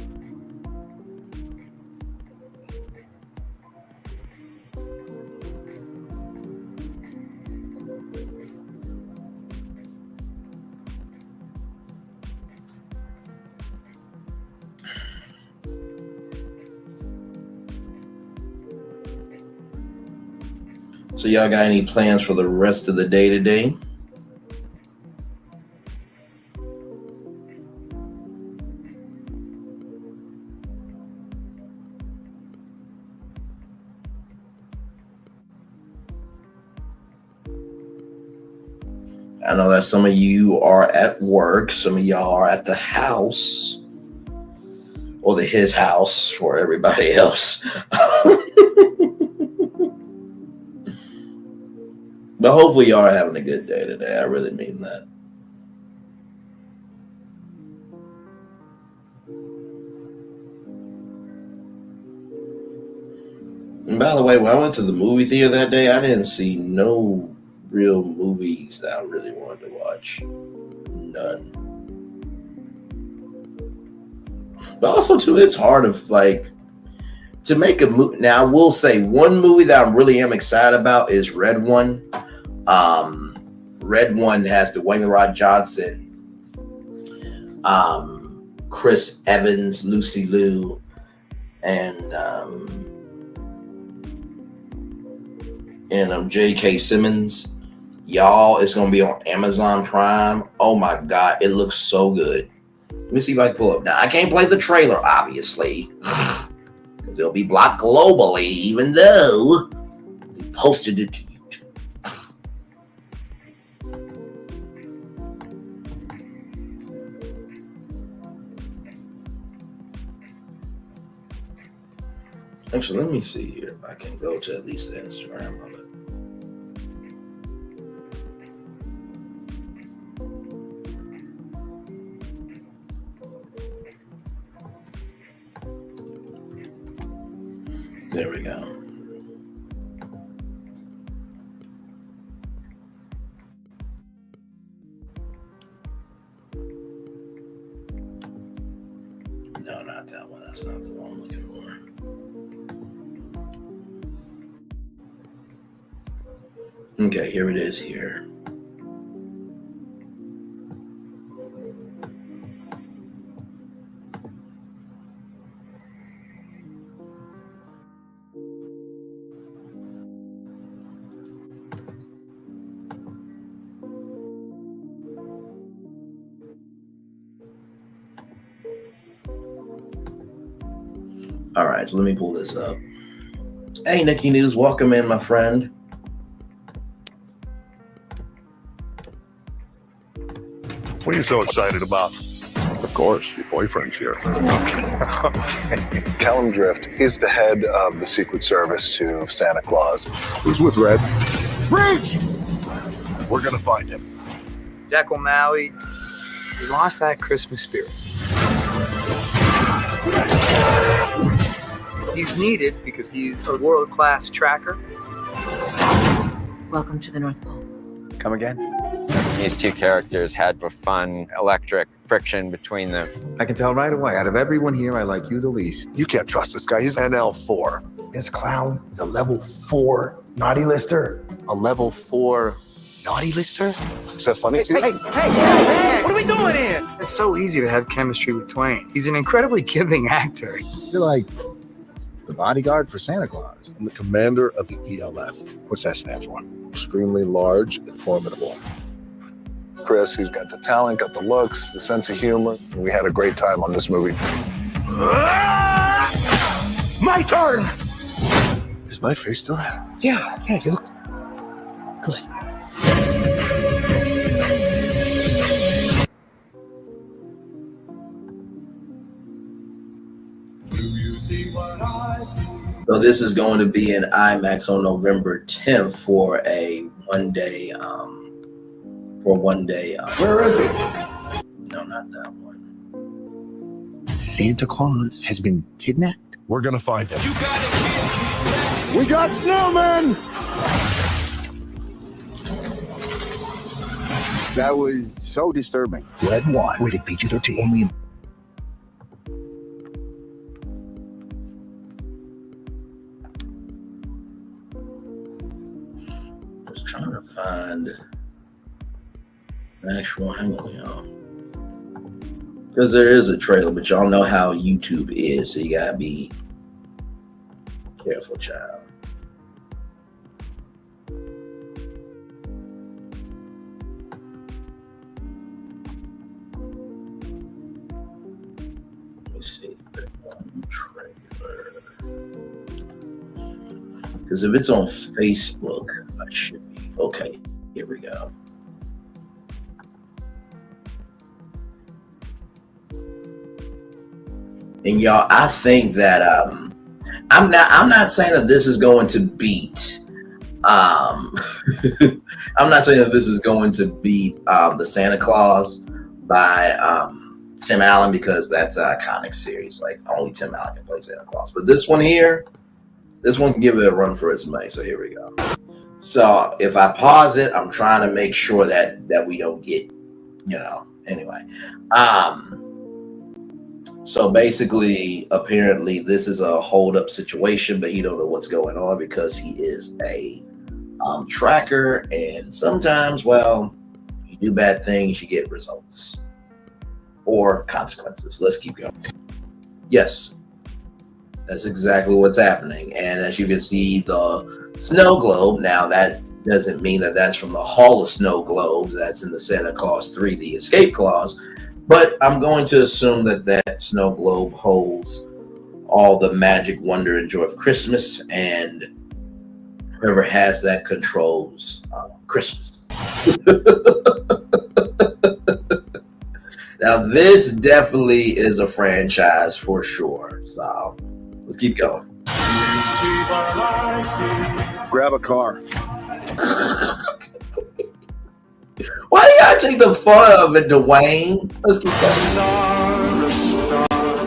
So y'all got any plans for the rest of the day today? I know that some of you are at work, some of y'all are at the house, or his house for everybody else. But hopefully y'all are having a good day today. I really mean that. And by the way, when I went to the movie theater that day, I didn't see no real movies that I really wanted to watch. None. But also, too, it's hard to make a movie. Now, I will say one movie that I really am excited about is Red One. Red One has Dwayne The Rock Johnson, Chris Evans, Lucy Liu, and J.K. Simmons. Y'all, it's going to be on Amazon Prime. Oh my God, it looks so good. Let me see if I can pull up. Now, I can't play the trailer, obviously, because it'll be blocked globally, even though we posted it to YouTube. Actually, let me see here if I can go to at least the Instagram of it. There we go. No, not that one. That's not the one I'm looking for. Okay, here it is here. All right, so let me pull this up. Hey, Nikki News, welcome in, my friend. What are you so excited about? Of course, your boyfriend's here. Okay. Callum Drift is the head of the Secret Service to Santa Claus. Who's with Red? Breach! We're gonna find him. Jack O'Malley has lost that Christmas spirit. He's needed because he's a world-class tracker. Welcome to the North Pole. Come again? These two characters had a fun, electric friction between them. I can tell right away. Out of everyone here, I like you the least. You can't trust this guy. He's NL4. This clown is a level 4 naughty lister. A level 4 naughty lister? Is that funny to you? Hey, what are we doing here? It's so easy to have chemistry with Twain. He's an incredibly giving actor. You're like the bodyguard for Santa Claus. I'm the commander of the ELF. What's that stand for? Extremely large and formidable. Chris, he's got the talent, got the looks, the sense of humor. And we had a great time on this movie. My turn! Is my face still there? Yeah, you look good. So this is going to be in IMAX on November 10th for a one-day. Where is it? No, not that one. Santa Claus has been kidnapped? We're gonna find him. You got it, kid. We got snowmen! That was so disturbing. Red one. Rated PG-13. Only in I was trying to find an actual angle, y'all. Because there is a trailer, but y'all know how YouTube is, so you gotta be careful, child. Let me see. One trailer. Because if it's on Facebook, I should be. Okay, here we go. And y'all, I think that I'm not saying that this is going to beat I'm not saying that this is going to beat the Santa Claus by Tim Allen, because that's an iconic series. Like, only Tim Allen can play Santa Claus. But this one here, this one can give it a run for its money. So here we go. So if I pause it, I'm trying to make sure that we don't get, anyway. So basically, apparently, this is a hold-up situation, but he don't know what's going on because he is a tracker, and sometimes, well, you do bad things, you get results or consequences. Let's keep going. Yes, that's exactly what's happening. And as you can see, the snow globe, now that doesn't mean that that's from the Hall of Snow Globes. That's in the Santa Claus 3, the escape clause. But I'm going to assume that that snow globe holds all the magic, wonder, and joy of Christmas, and whoever has that controls Christmas. Now, this definitely is a franchise for sure. So let's keep going. Grab a car. Why do you gotta take the fun of it, Dwayne? Let's keep going.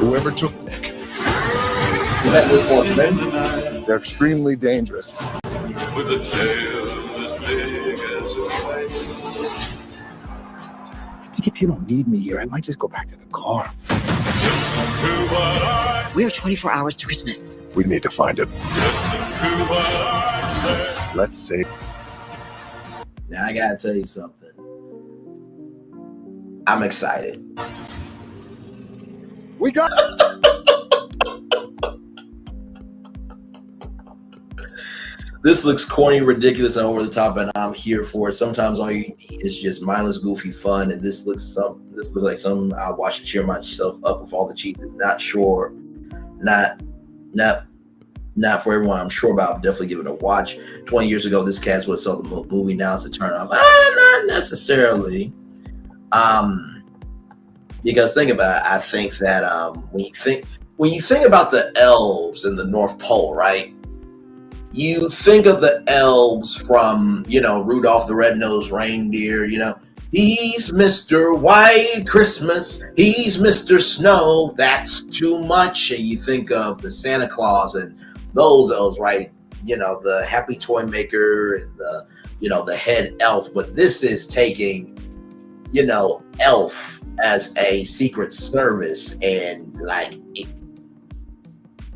Whoever took Nick. They're extremely dangerous. With a tail as big as a kite. I think if you don't need me here, I might just go back to the car. We are 24 hours to Christmas. We need to find him. Let's see. Now I gotta tell you something. I'm excited. We got. This looks corny, ridiculous, and over the top, and I'm here for it. Sometimes all you need is just mindless, goofy fun, and this looks like something I'll watch to cheer myself up with all the cheats. Not sure, not for everyone. I'm sure about. I'm definitely give it a watch. 20 years ago, this cast would sell the movie. Now it's a turn off. Not necessarily. Because think about it. I think that when you think about the elves in the North Pole, right? you think of the elves from, Rudolph the Red-Nosed Reindeer, he's Mr. White Christmas, he's Mr. Snow, that's too much. And you think of the Santa Claus and those elves, right? The Happy Toy Maker and the head elf. But this is taking, elf as a secret service and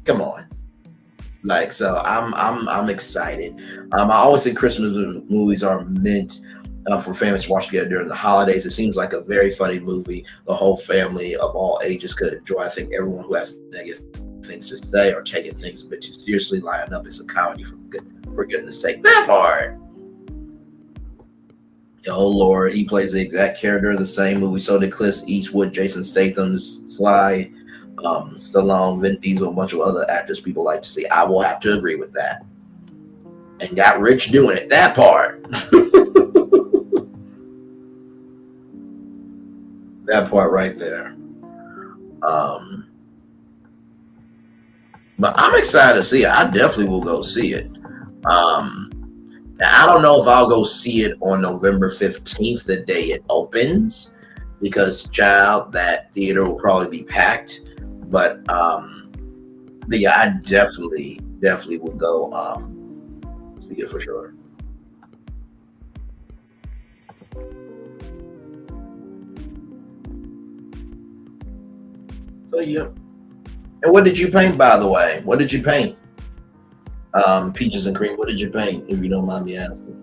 come on. So I'm excited. I always think Christmas movies are meant for families to watch together during the holidays. It seems like a very funny movie. The whole family of all ages could enjoy. I think everyone who has negative things to say or taking things a bit too seriously line up as a comedy for goodness sake. That part. Oh Lord, he plays the exact character in the same movie. So did Clint Eastwood, Jason Statham, Sly, Stallone, Vin Diesel, a bunch of other actors people like to see. I will have to agree with that. And got rich doing it. That part. That part right there. But I'm excited to see it. I definitely will go see it. Now, I don't know if I'll go see it on November 15th, the day it opens, because, child, that theater will probably be packed. But yeah, I definitely will go see it for sure. So, yeah. And what did you paint, by the way? What did you paint? Peaches and cream. What did you paint, if you don't mind me asking?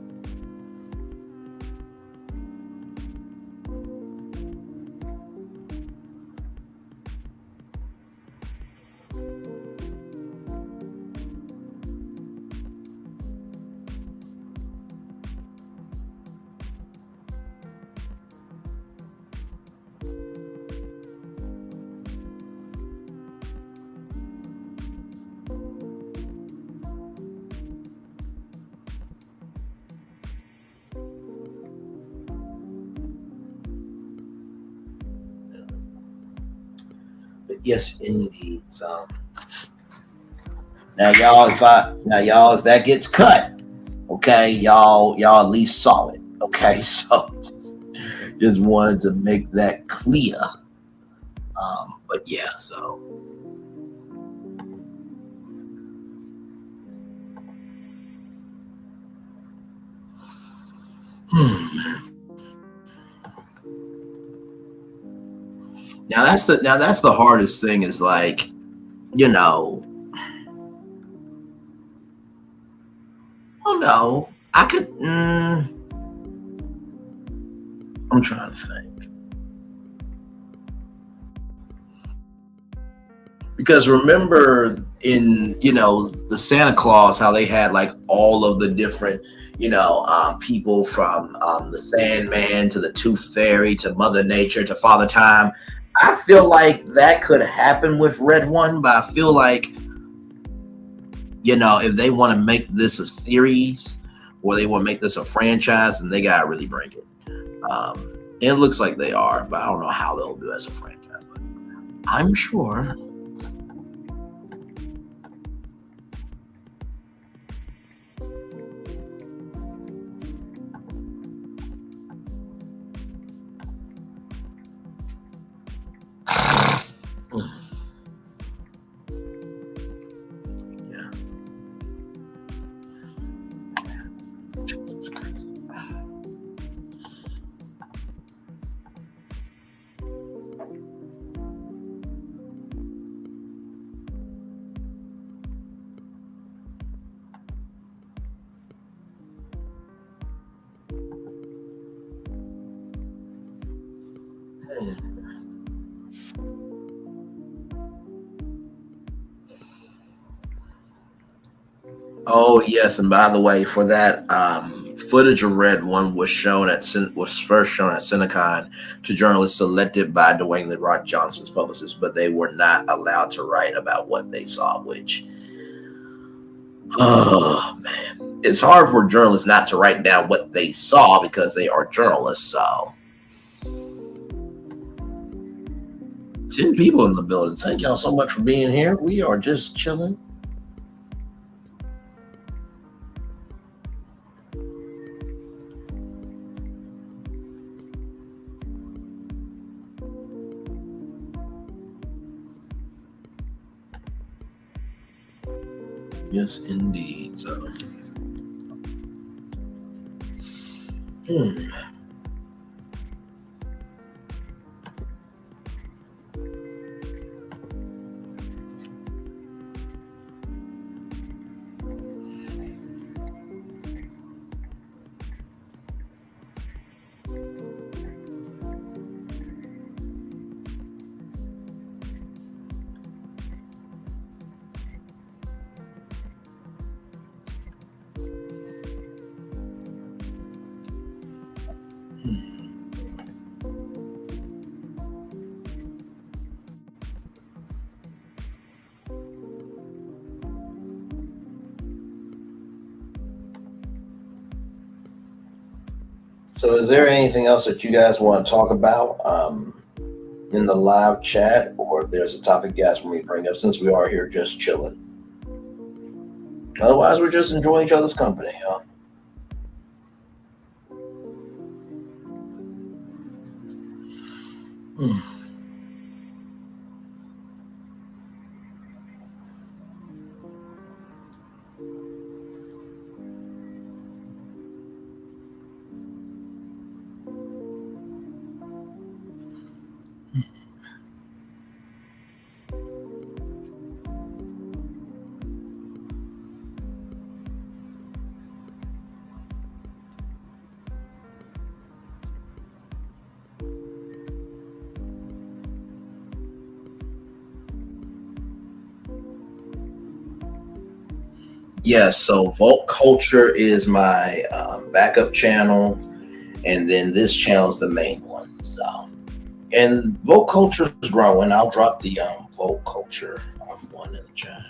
Yes, indeed. So now y'all, if that gets cut, okay, y'all at least saw it. Okay, so just wanted to make that clear. But yeah, so Now that's the hardest thing is like, oh no, I could. I'm trying to think because remember in the Santa Claus how they had like all of the different people from the Sandman to the Tooth Fairy to Mother Nature to Father Time. I feel like that could happen with Red One, but I feel like, if they want to make this a series or they want to make this a franchise, then they got to really bring it. It looks like they are, but I don't know how they'll do it as a franchise. But I'm sure. Oh yes, and by the way, for that footage of Red One was first shown at CinemaCon to journalists selected by Dwayne The Rock Johnson's publicist, but they were not allowed to write about what they saw. Which, oh man, it's hard for journalists not to write down what they saw because they are journalists. So, 10 people in the building. Thank y'all so much for being here. We are just chilling. Yes, indeed. So, So is there anything else that you guys want to talk about in the live chat, or if there's a topic you guys want me to bring up, since we are here just chilling? Otherwise, we're just enjoying each other's company, huh? Yes, so Vault Culture is my backup channel, and then this channel is the main one. So, and Vault Culture is growing. I'll drop the Vault Culture one in the chat.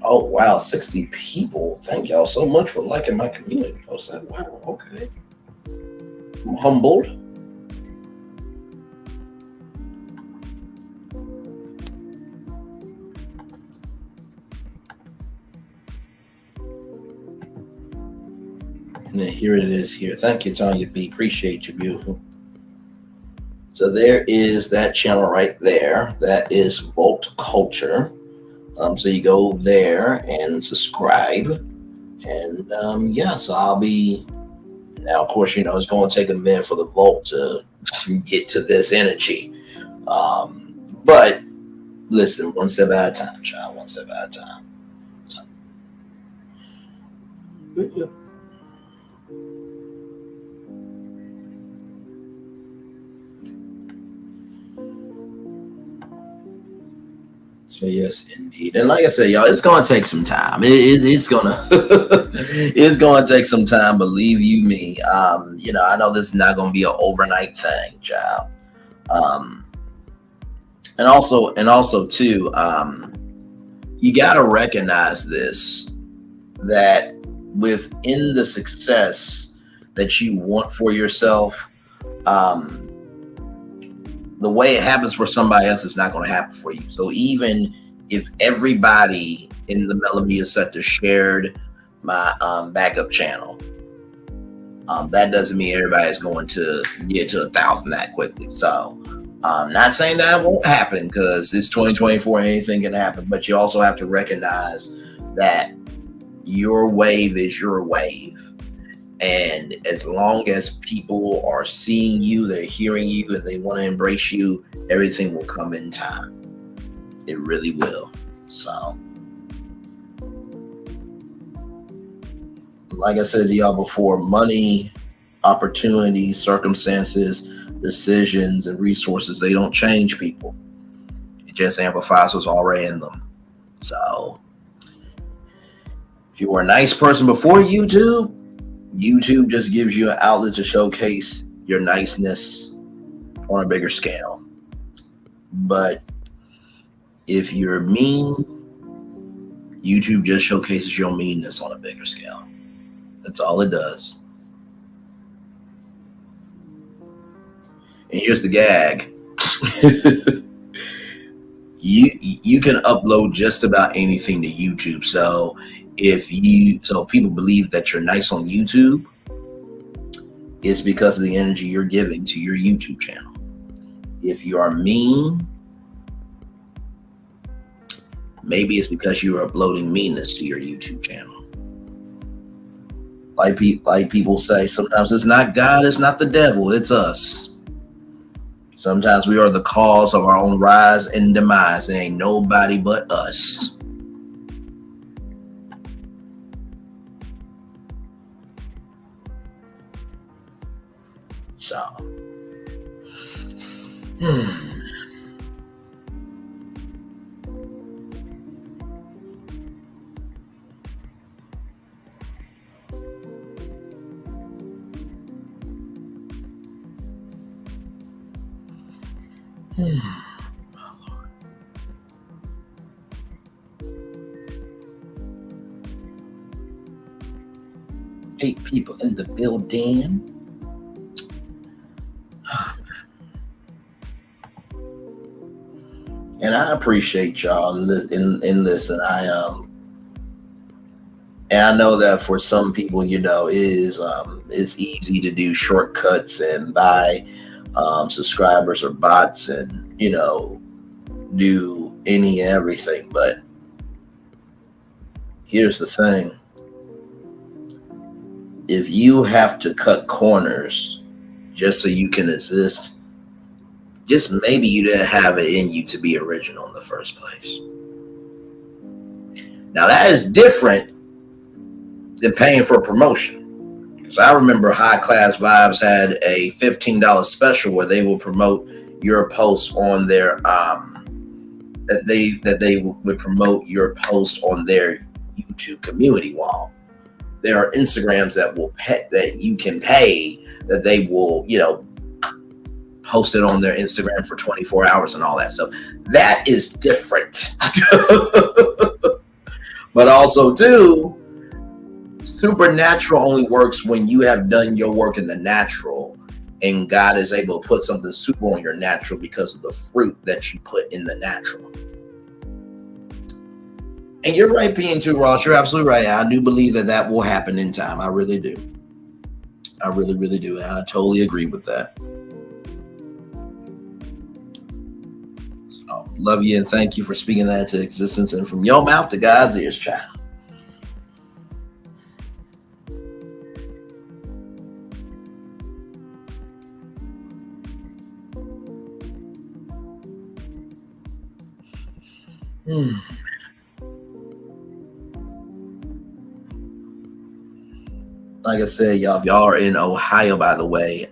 Oh, wow, 60 people. Thank y'all so much for liking my community post. Wow, okay. I'm humbled. And then here it is here. Thank you, Tanya B. Appreciate you, beautiful. So there is that channel right there. That is Vault Culture. So you go there and subscribe, and yeah, so I'll be, now of course, you know, it's going to take a minute for the vault to get to this energy, but listen, one step at a time, child, one step at a time. So, yeah. So yes, indeed, and like I said, y'all, it's gonna take some time. It's gonna it's gonna take some time. Believe you me. You know, I know this is not gonna be an overnight thing, child. And also too, you gotta recognize this, that within the success that you want for yourself, the way it happens for somebody else is not going to happen for you. So even if everybody in the Melamia sector shared my backup channel, that doesn't mean everybody's going to get to 1,000 that quickly. So not saying that won't happen, because it's 2024 and anything can happen, but you also have to recognize that your wave is your wave. And as long as people are seeing you, they're hearing you, and they want to embrace you, everything will come in time. It really will. So, like I said to y'all before, money, opportunities, circumstances, decisions, and resources, they don't change people. It just amplifies what's already in them. So, if you were a nice person before YouTube just gives you an outlet to showcase your niceness on a bigger scale. But if you're mean, YouTube just showcases your meanness on a bigger scale. That's all it does. And here's the gag. you can upload just about anything to YouTube. So so people believe that you're nice on YouTube, it's because of the energy you're giving to your YouTube channel. If you are mean, maybe it's because you are uploading meanness to your YouTube channel. Like people say, sometimes it's not God, it's not the devil, it's us. Sometimes we are the cause of our own rise and demise. It ain't nobody but us. So, eight people in the building. And I appreciate y'all and listen. And I know that for some people, it's easy to do shortcuts and buy subscribers or bots and do any and everything. But here's the thing: if you have to cut corners just so you can exist, just maybe you didn't have it in you to be original in the first place. Now that is different than paying for a promotion. So I remember High Class Vibes had a $15 special where they will promote your post on their that they would promote your post on their YouTube community wall. There are Instagrams that you can pay that they will, post it on their Instagram for 24 hours and all that stuff. That is different. But also too, supernatural only works when you have done your work in the natural and God is able to put something super on your natural because of the fruit that you put in the natural. And you're right, P2 Ross, you're absolutely right. I do believe that will happen in time. I really do. I really, really do. And I totally agree with that. So, love you and thank you for speaking that into existence and from your mouth to God's ears, child. Like I said, y'all are in Ohio, by the way.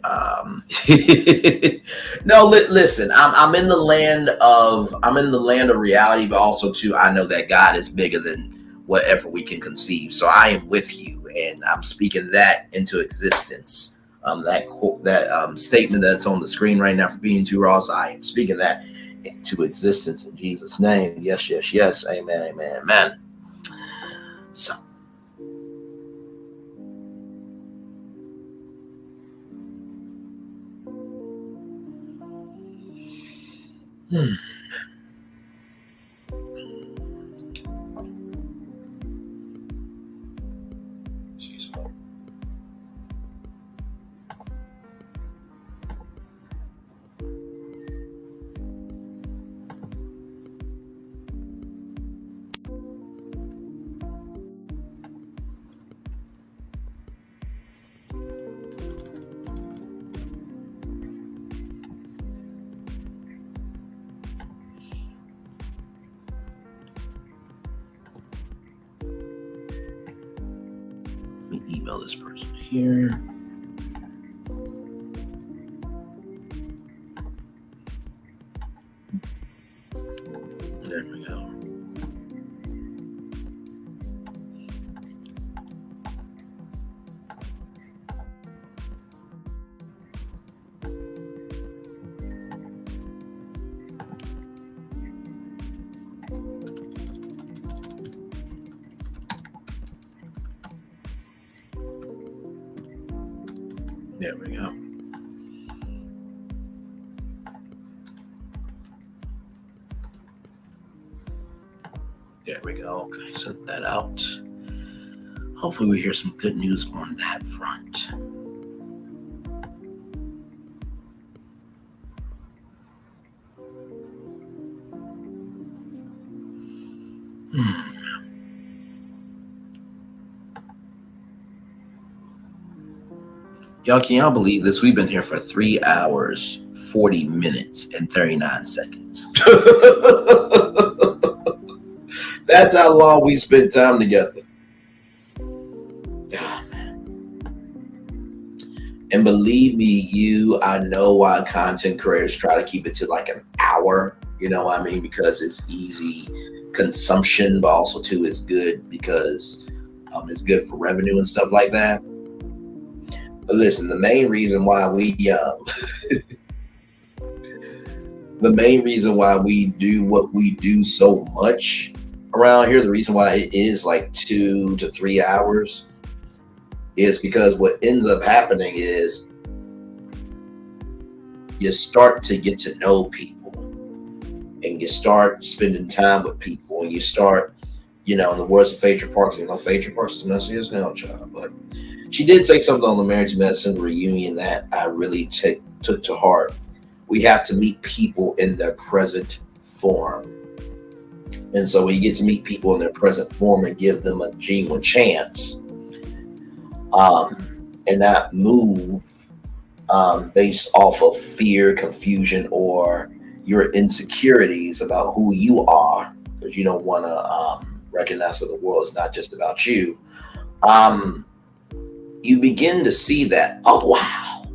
No, listen, I'm in the land of reality, but also too, I know that God is bigger than whatever we can conceive. So I am with you, and I'm speaking that into existence. That statement that's on the screen right now for P2 Ross, I am speaking that into existence in Jesus' name. Yes, yes, yes. Amen, amen, amen. So. Email this person here. There we go. There we go. Okay, sent that out. Hopefully we hear some good news on that front. Y'all, can y'all believe this? We've been here for 3 hours, 40 minutes, and 39 seconds. That's how long we spent time together. God, man. And believe me, I know why content creators try to keep it to like an hour. You know what I mean? Because it's easy consumption, but also too it's good because it's good for revenue and stuff like that. But listen, the main reason why we do what we do so much around here, the reason why it is like 2 to 3 hours is because what ends up happening is you start to get to know people and you start spending time with people and you start, in the words of Phaedra Parks, Phaedra Parks is messy as hell, child, but she did say something on the Married to Medicine reunion that I really took to heart. We have to meet people in their present form. And so when you get to meet people in their present form and give them a genuine chance, and not move based off of fear, confusion, or your insecurities about who you are, because you don't want to recognize that the world is not just about you, you begin to see that, oh, wow,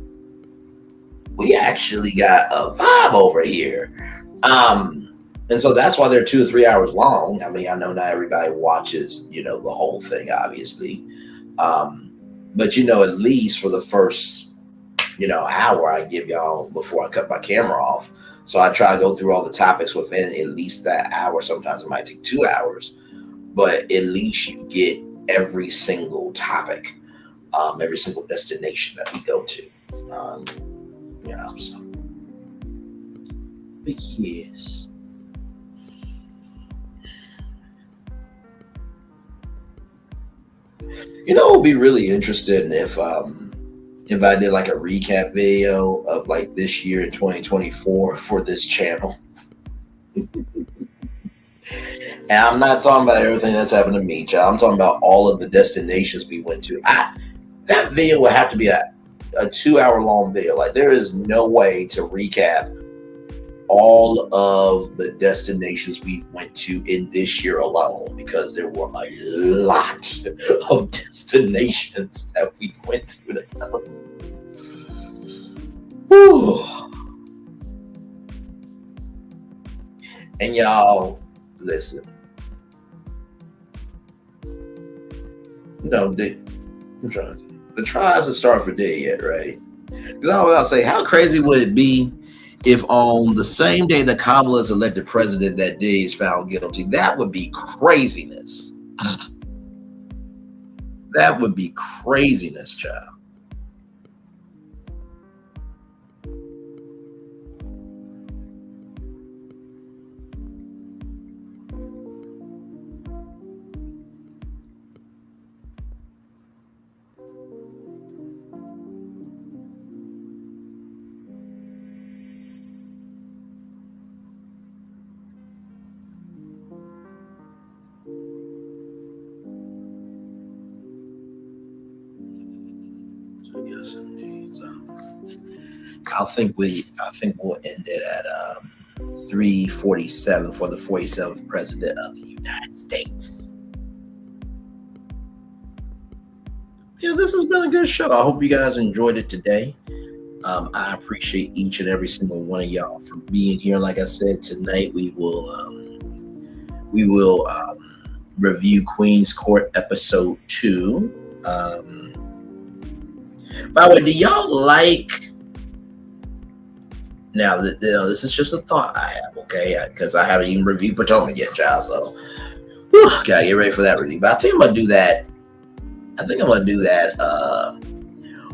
we actually got a vibe over here. And so that's why they're 2 or 3 hours long. I mean, I know not everybody watches, the whole thing, obviously. But, at least for the first, hour I give y'all before I cut my camera off. So I try to go through all the topics within at least that hour. Sometimes it might take 2 hours, but at least you get every single topic, every single destination that we go to, so. But yes. It would be really interesting if I did like a recap video of like this year in 2024 for this channel. And I'm not talking about everything that's happened to me, child. I'm talking about all of the destinations we went to. That video would have to be a 2 hour long video. Like there is no way to recap all of the destinations we went to in this year alone, because there were a lot of destinations that we went to together. Whew. And y'all, listen. I'm trying to think. The trial hasn't started for day yet, right? Because I was about to say, how crazy would it be if on the same day that Kamala is elected president, that day is found guilty? That would be craziness. That would be craziness, child. I think we'll end it at 3:47 for the 47th president of the United States. Yeah, this has been a good show. I hope you guys enjoyed it today. I appreciate each and every single one of y'all for being here. Like I said, tonight we will review Queen's Court episode 2. By the way, do y'all like? Now, this is just a thought I have, okay? Because I haven't even reviewed Potomac yet, child. So, gotta get ready for that review. But I think I'm gonna do that.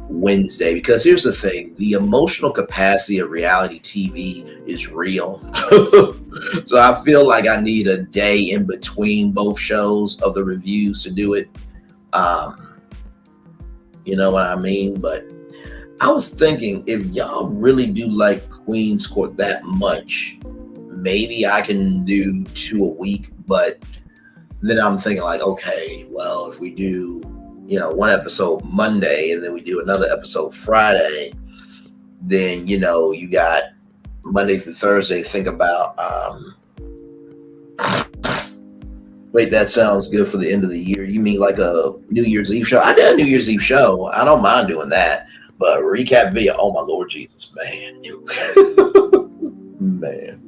Wednesday, because here's the thing, the emotional capacity of reality TV is real. So I feel like I need a day in between both shows of the reviews to do it. You know what I mean? But I was thinking, if y'all really do like Queen's Court that much, maybe I can do 2 a week. But then I'm thinking like, okay, well, if we do, you know, 1 episode Monday and then we do another episode Friday, then, you know, you got Monday through Thursday. Think about, wait, that sounds good for the end of the year. You mean like a New Year's Eve show? I did a New Year's Eve show. I don't mind doing that. But recap video, oh my Lord Jesus, man. Man.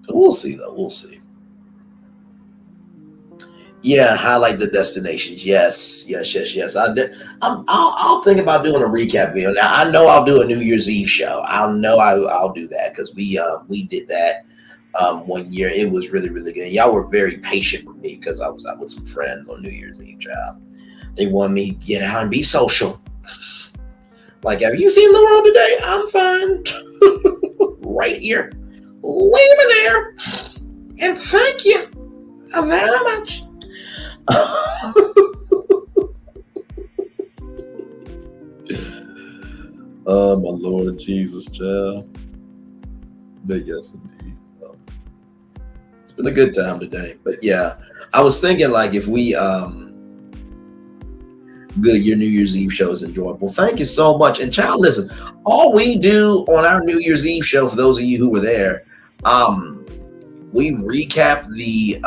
So we'll see though. We'll see. Yeah, highlight the destinations. Yes. I'll think about doing a recap video. Now I know I'll do a New Year's Eve show. I'll do that because we did that 1 year. It was really, really good. Y'all were very patient with me because I was out with some friends on New Year's Eve, child. They want me to get out and be social. Like, have you seen the world today? I'm fine. Right here. Leave me there. And thank you very much. Oh, my Lord Jesus, child. But yes, indeed. So, it's been a good time today. But yeah, I was thinking, like, if we... good, your New Year's Eve show is enjoyable. Thank you so much. And child, listen, all we do on our New Year's Eve show, for those of you who were there, we recap the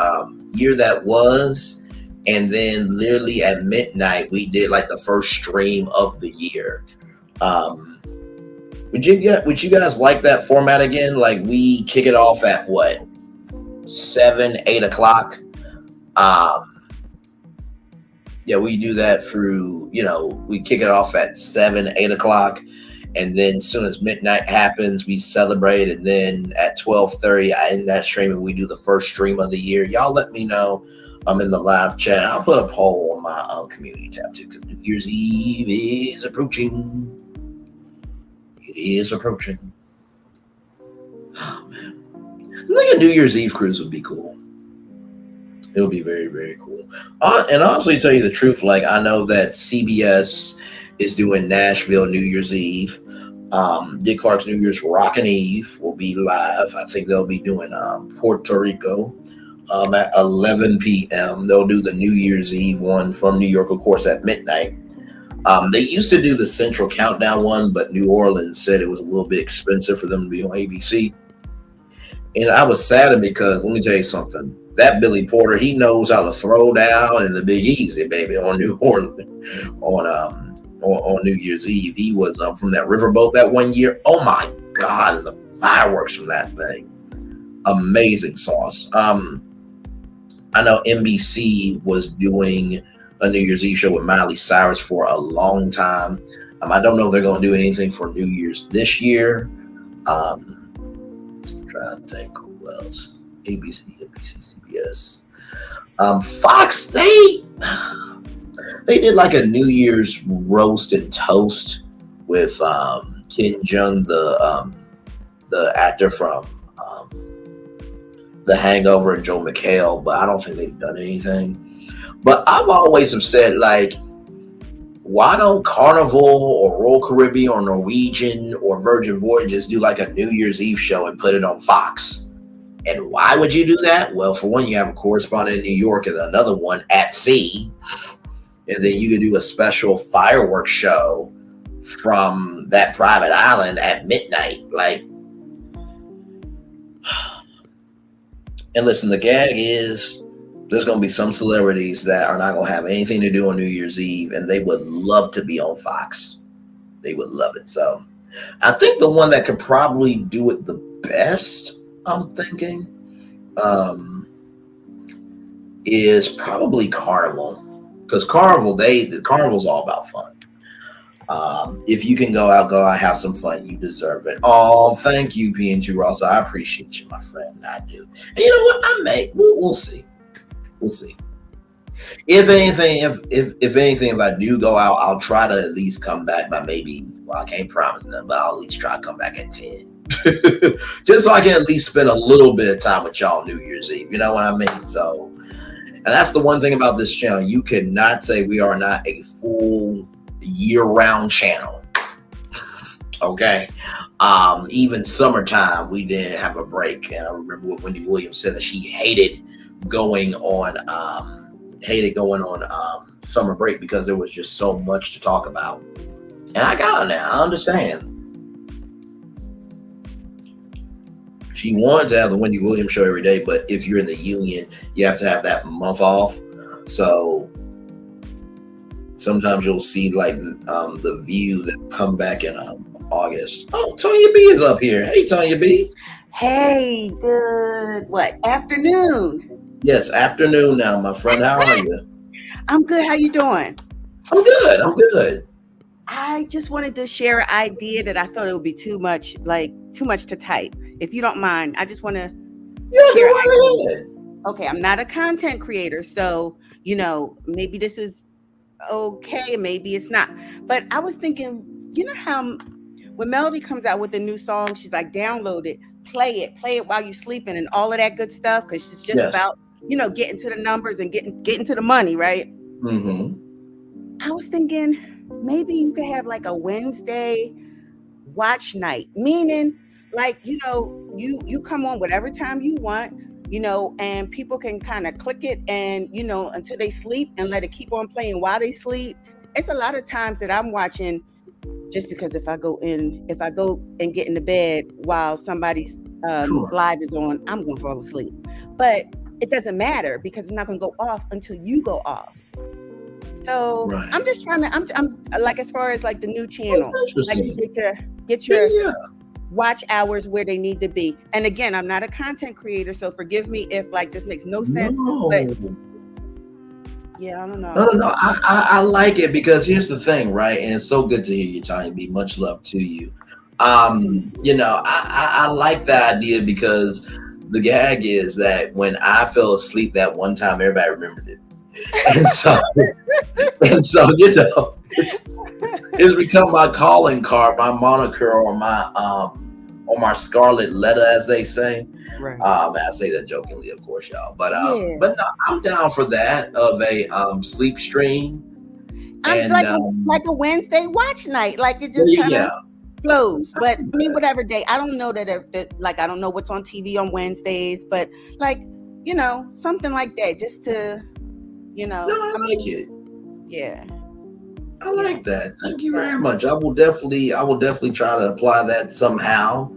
year that was, and then literally at midnight we did like the first stream of the year. Would you guys like that format again? Like, we kick it off at what, 7, 8 o'clock? Yeah, we do that through, you know, we kick it off at 7, 8 o'clock. And then as soon as midnight happens, we celebrate. And then at 12:30, I end that stream and we do the first stream of the year. Y'all let me know. I'm in the live chat. I'll put a poll on my community tab too, because New Year's Eve is approaching. It is approaching. Oh, man. I think a New Year's Eve cruise would be cool. It'll be very, very cool. And honestly, tell you the truth, like, I know that CBS is doing Nashville New Year's Eve. Dick Clark's New Year's Rockin' Eve will be live. I think they'll be doing Puerto Rico at 11 p.m. They'll do the New Year's Eve one from New York, of course, at midnight. They used to do the Central Countdown one, but New Orleans said it was a little bit expensive for them to be on ABC. And I was saddened because, let me tell you something, that Billy Porter, he knows how to throw down in the Big Easy, baby, on New Orleans, on New Year's Eve. He was from that riverboat that 1 year. Oh my God, and the fireworks from that thing. Amazing sauce. I know NBC was doing a New Year's Eve show with Miley Cyrus for a long time. I don't know if they're going to do anything for New Year's this year. Trying to think who else. ABC, CBS. Fox, they did like a New Year's roast and toast with Ken Jeong, the actor from The Hangover, and Joe McHale, but I don't think they've done anything. But I've always have said, like, why don't Carnival or Royal Caribbean or Norwegian or Virgin Voyages do like a New Year's Eve show and put it on Fox? And why would you do that? Well, for one, you have a correspondent in New York and another one at sea. And then you could do a special fireworks show from that private island at midnight. Like, and listen, the gag is there's going to be some celebrities that are not going to have anything to do on New Year's Eve, and they would love to be on Fox. They would love it. So I think the one that could probably do it the best, I'm thinking, is probably Carnival, because Carnival's all about fun. If you can go out, have some fun. You deserve it. Oh, thank you, PNG Ross. I appreciate you, my friend. I do. And you know what? We'll see. We'll see. If anything, if I do go out, I'll try to at least come back by maybe. Well, I can't promise nothing, but I'll at least try to come back at 10, just so I can at least spend a little bit of time with y'all New Year's Eve. You know what I mean? So, and that's the one thing about this channel. You cannot say we are not a full year-round channel. Okay. Even summertime, we didn't have a break. And I remember what Wendy Williams said, that she hated going on summer break because there was just so much to talk about. And I got it now. I understand. She wanted to have the Wendy Williams show every day, but if you're in the union, you have to have that month off. So sometimes you'll see like the View that come back in August. Oh, Tonya B is up here. Hey, Tonya B. Hey, good afternoon. Yes, afternoon now, my friend. How are you? I'm good. How you doing? I'm good. I just wanted to share an idea that I thought it would be too much to type. If you don't mind, I just want to share an idea. Okay, I'm not a content creator, so maybe this is okay, maybe it's not. But I was thinking, how when Melody comes out with a new song, she's like, download it, play it while you're sleeping, and all of that good stuff, because it's just about getting to the numbers and getting to the money, right? Mm-hmm. I was thinking maybe you could have like a Wednesday watch night, meaning like you come on whatever time you want, and people can kind of click it and until they sleep and let it keep on playing while they sleep. It's a lot of times that I'm watching just because if I go and get in the bed while somebody's live is on, I'm gonna fall asleep. But it doesn't matter because it's not gonna go off until you go off. So right. I'm just trying to, I'm like, as far as like the new channel, like to get your watch hours where they need to be. And again, I'm not a content creator, so forgive me if like this makes no sense. But yeah, I don't know. No. I like it because here's the thing, right? And it's so good to hear you, Tanya B. Much love to you. I like the idea because the gag is that when I fell asleep that one time, everybody remembered it. And so it's become my calling card, my moniker, or my scarlet letter, as they say. Right. I say that jokingly, of course, y'all. But no, I'm down for that of a sleep stream. I'm like a Wednesday watch night, like it just kind of flows. But I mean, whatever day. I don't know that I don't know what's on TV on Wednesdays, but like something like that, just to. No, I like it. Yeah. I like that. Thank you very much. I will definitely try to apply that somehow.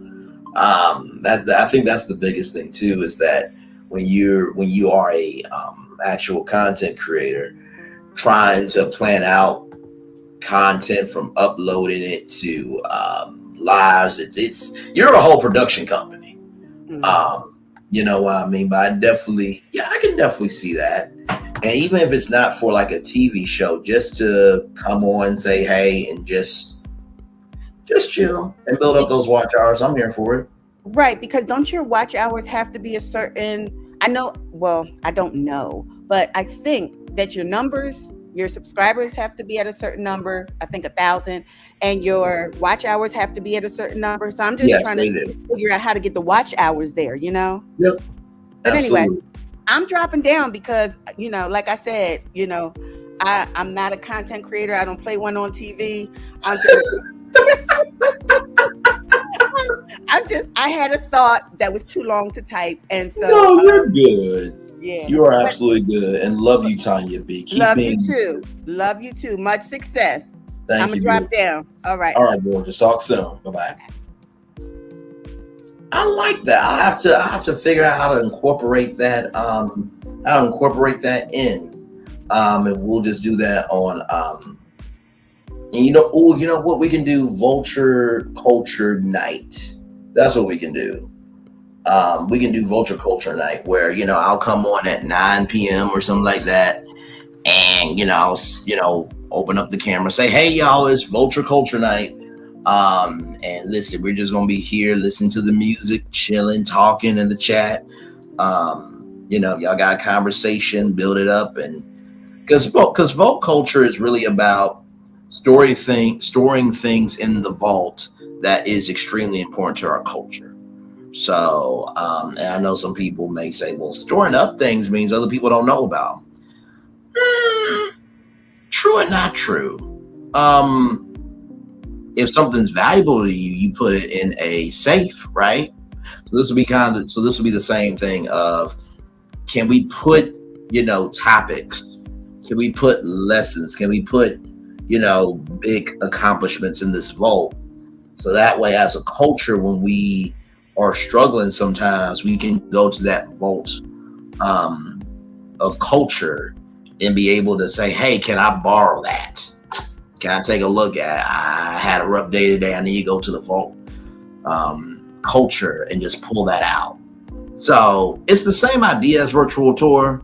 I think that's the biggest thing too, is that when you are a actual content creator, trying to plan out content from uploading it to lives, it's you're a whole production company. Mm-hmm. You know what I mean? But I can definitely see that. And even if it's not for like a TV show, just to come on and say, hey, and just chill and build up those watch hours, I'm here for it. Right, because don't your watch hours have to be a certain, I don't know, but I think that your subscribers have to be at a certain number, I think 1,000, and your watch hours have to be at a certain number. So I'm just trying to figure out how to get the watch hours there, Yep. But anyway, I'm dropping down because, like I said, I'm not a content creator. I don't play one on TV. I had a thought that was too long to type. And so. No, you're good. Yeah. You are absolutely good. And love you, Tanya B. Love you too. Much success. Thank I'm going to drop down. All right. All right, boy. Just talk soon. Bye-bye. I like that. I have to figure out how to incorporate that. In, and we'll just do that on. And you know what we can do? Vulture Culture Night. That's what we can do. We can do Vulture Culture Night, where I'll come on at 9 p.m. or something like that, and I'll open up the camera, say, "Hey, y'all, it's Vulture Culture Night." And listen, we're just gonna be here, listen to the music, chilling, talking in the chat. Y'all got a conversation, build it up, and Because vault culture is really about storing things in the vault that is extremely important to our culture. So, and I know some people may say, well, storing up things means other people don't know about them. True and not true. If something's valuable to you, you put it in a safe, right? So this will be the same thing of, can we put, topics? Can we put lessons? Can we put, big accomplishments in this vault? So that way, as a culture, when we are struggling sometimes, we can go to that vault of culture and be able to say, hey, can I borrow that? Can I take a look at, I had a rough day today, I need to go to the vault culture and just pull that out. So it's the same idea as virtual tour,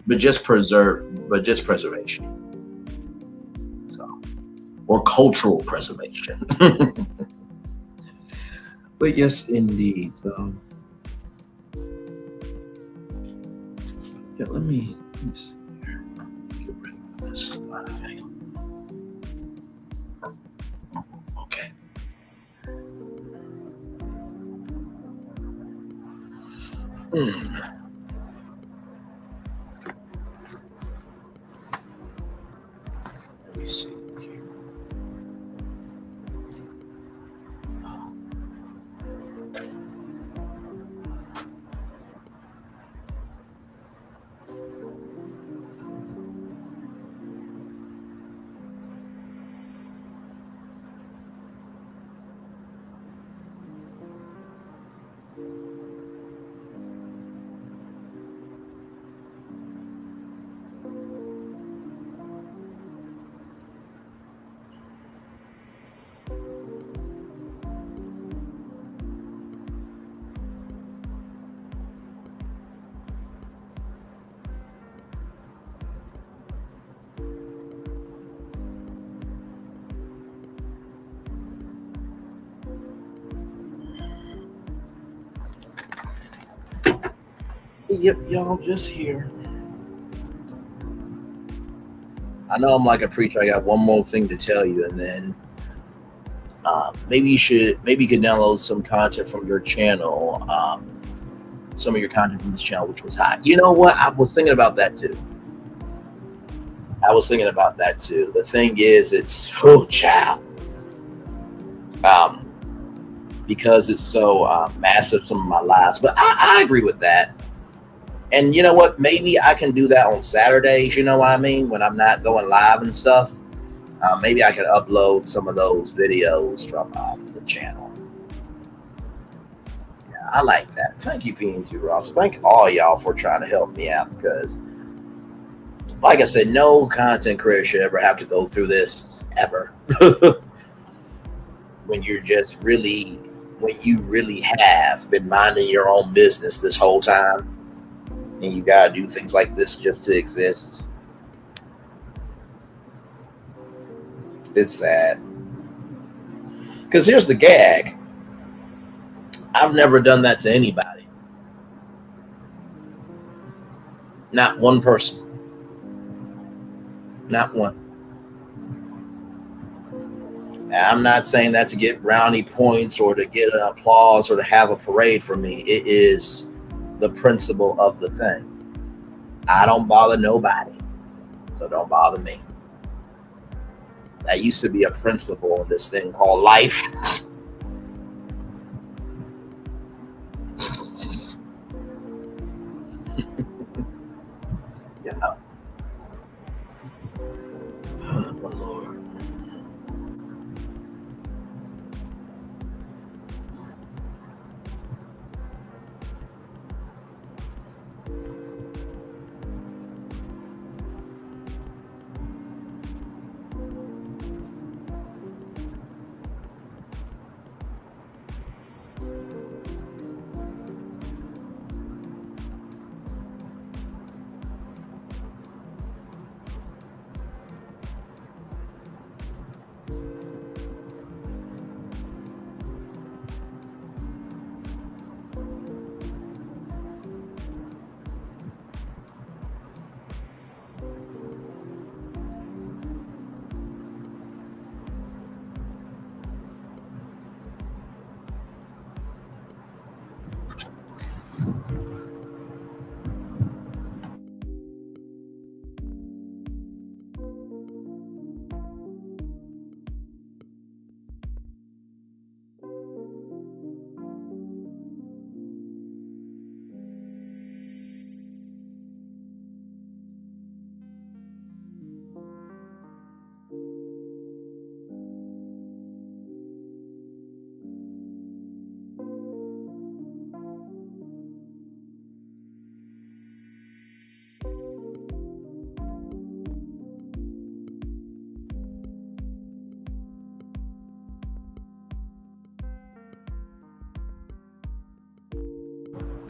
but just preservation. So, or cultural preservation. But yes, indeed. So yeah, let me see here. Get rid of this. Okay. Let me see. Yep, y'all just here. I know I'm like a preacher. I got one more thing to tell you, and then maybe you could download some content from your channel, some of your content from this channel, which was hot. You know what? I was thinking about that too. The thing is, it's child. Because it's so massive, some of my lives. But I agree with that. And you know what? Maybe I can do that on Saturdays, you know what I mean? When I'm not going live and stuff. Maybe I can upload some of those videos from the channel. Yeah, I like that. Thank you, PNG Ross. Thank all y'all for trying to help me out, because, like I said, no content creator should ever have to go through this, ever. When you really have been minding your own business this whole time, and you gotta do things like this just to exist. It's sad. Because here's the gag. I've never done that to anybody. Not one person. Not one. Now, I'm not saying that to get brownie points or to get an applause or to have a parade for me. It is the principle of the thing. I don't bother nobody, so don't bother me. That used to be a principle in this thing called life. Yeah. Oh, my Lord.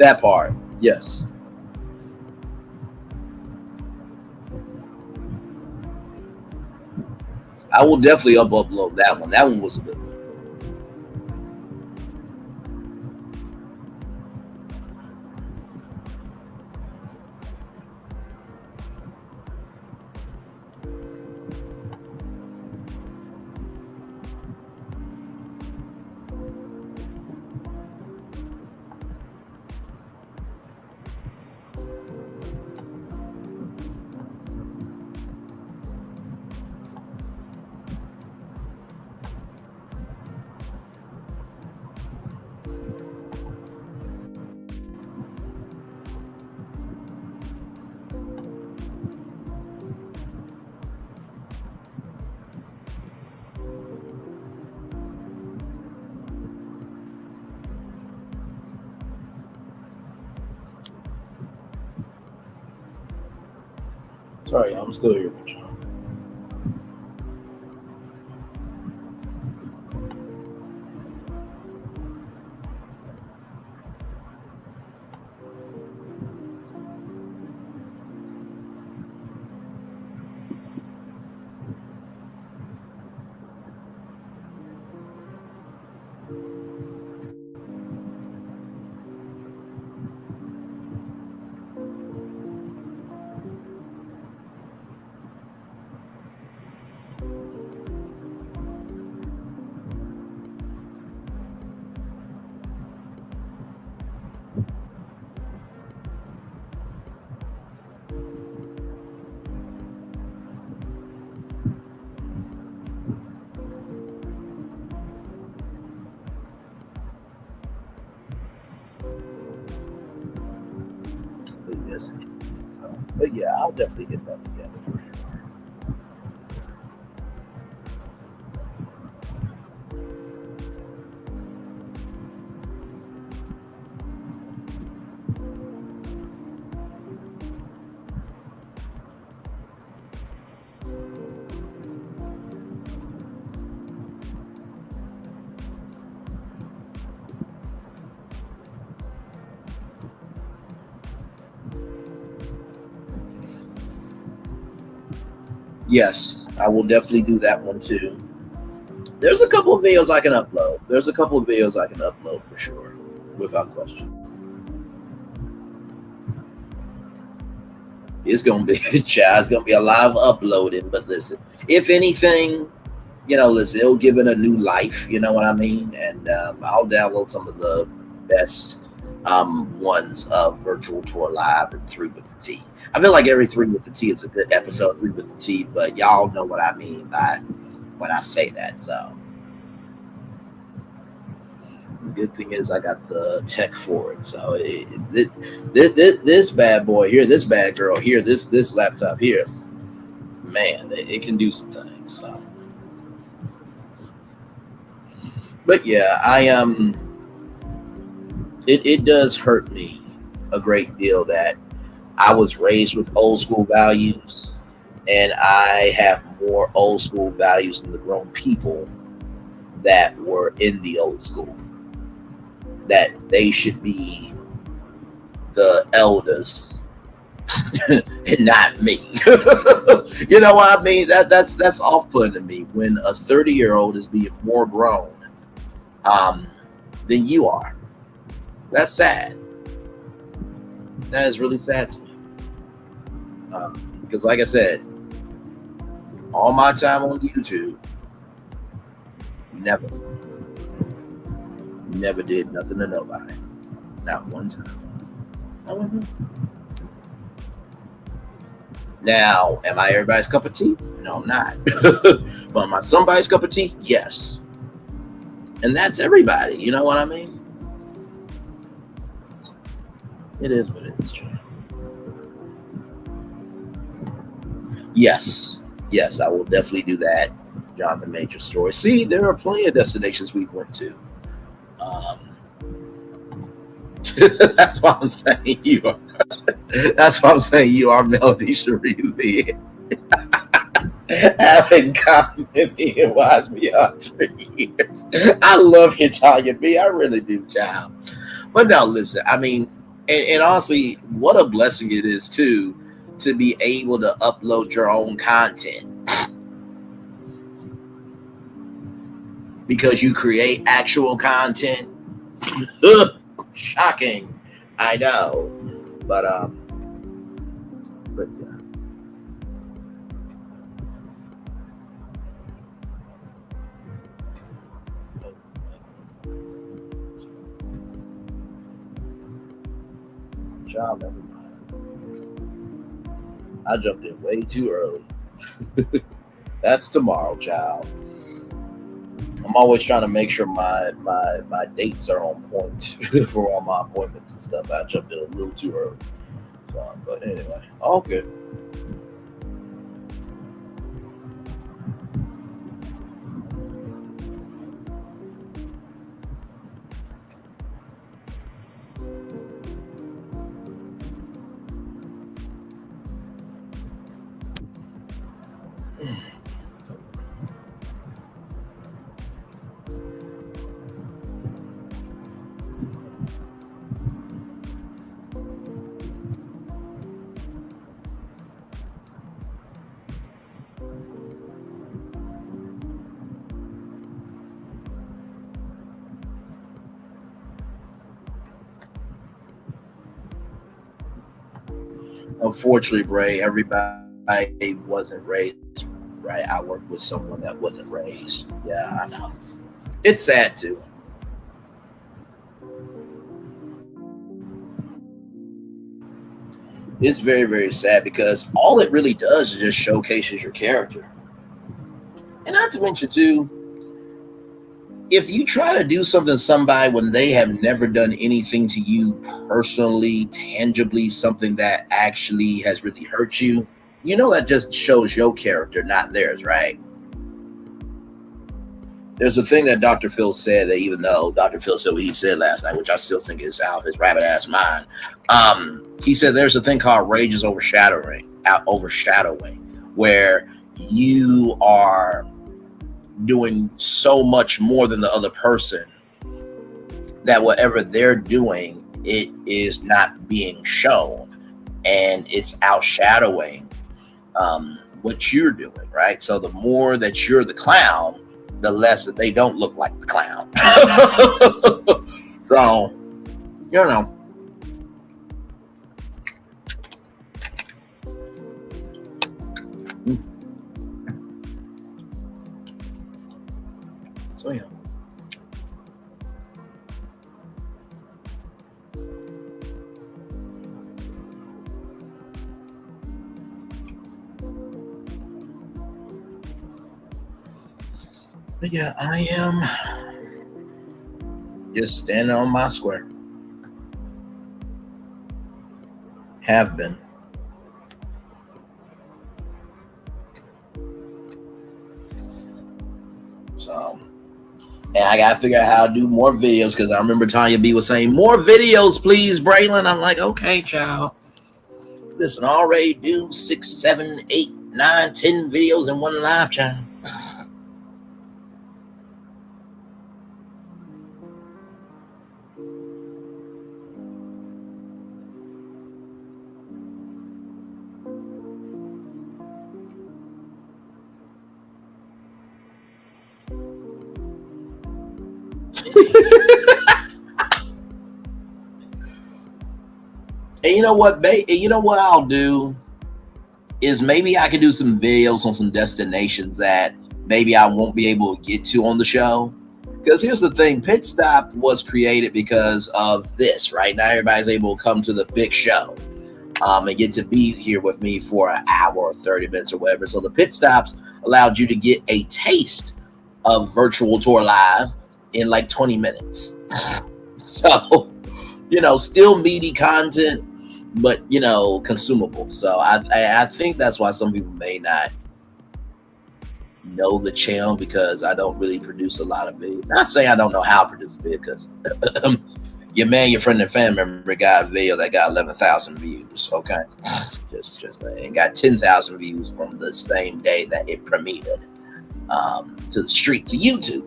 That part, yes. I will definitely upload that one. That one was a good one. Sorry, I'm still here with you. But yeah, I'll definitely get that together for sure. Yes, I will definitely do that one too. There's a couple of videos I can upload. For sure, without question. It's gonna be it's gonna be a lot of uploading, but listen, if anything, listen, it'll give it a new life, you know what I mean? And I'll download some of the best ones of Virtual Tour Live and 3 with the T. I feel like every 3 with the T is a good episode, 3 with the T, but y'all know what I mean by when I say that. So the good thing is I got the tech for it. So this bad boy here, this bad girl here, this laptop here, man, it can do some things. So, but yeah, it does hurt me a great deal that I was raised with old school values, and I have more old school values than the grown people that were in the old school. That they should be the elders and not me. You know what I mean? That's off-putting to me when a 30-year-old is being more grown than you are. That's sad. That is really sad to me. Because like I said, all my time on YouTube, never did nothing to nobody. Not one time. Now, am I everybody's cup of tea? No, I'm not. But am I somebody's cup of tea? Yes. And that's everybody. You know what I mean? It is what it is, John. Yes, I will definitely do that. John the Major story. See, there are plenty of destinations we've went to. That's why I'm saying you are. That's why I'm saying you are Melody Cherie Lee. Having complimented and watched me out for years. I love Italian B. I really do, child. But now listen, I mean, And honestly, what a blessing it is too to be able to upload your own content, because you create actual content. Shocking, I know, but yeah. Child, never mind. I jumped in way too early. That's tomorrow, child. I'm always trying to make sure my dates are on point for all my appointments and stuff. I jumped in a little too early. So, but anyway, all good. Unfortunately, Bray, everybody wasn't raised right. I worked with someone that wasn't raised. Yeah, I know. It's sad too. It's very, very sad because all it really does is just showcases your character. And not to mention too, if you try to do something to somebody when they have never done anything to you personally, tangibly, something that actually has really hurt you, you know that just shows your character, not theirs, right? There's a thing that Dr. Phil said that even though Dr. Phil said what he said last night, which I still think is out of his rabbit ass mind, he said there's a thing called rage is overshadowing, where you are doing so much more than the other person that whatever they're doing, it is not being shown, and it's outshadowing what you're doing, right? So the more that you're the clown, the less that they don't look like the clown. So, you know. So yeah. But yeah, I am just standing on my square. Have been. So, and I gotta figure out how to do more videos because I remember Tanya B was saying, more videos, please, Braylon. I'm like, okay, child. Listen, I already do 6, 7, 8, 9, 10 videos in one live, child. And you know what, I'll do is maybe I can do some videos on some destinations that maybe I won't be able to get to on the show. Because here's the thing, Pit Stop was created because of this, right? Now everybody's able to come to the big show and get to be here with me for an hour or 30 minutes or whatever. So the Pit Stops allowed you to get a taste of Virtual Tour Live in like 20 minutes. So, you know, still meaty content, but, you know, consumable. So I think that's why some people may not know the channel, because I don't really produce a lot of videos. Not saying I don't know how to produce a video, because your man, your friend, and family member got a video that got 11,000 views. Okay, just and got 10,000 views from the same day that it premiered to the street, to YouTube.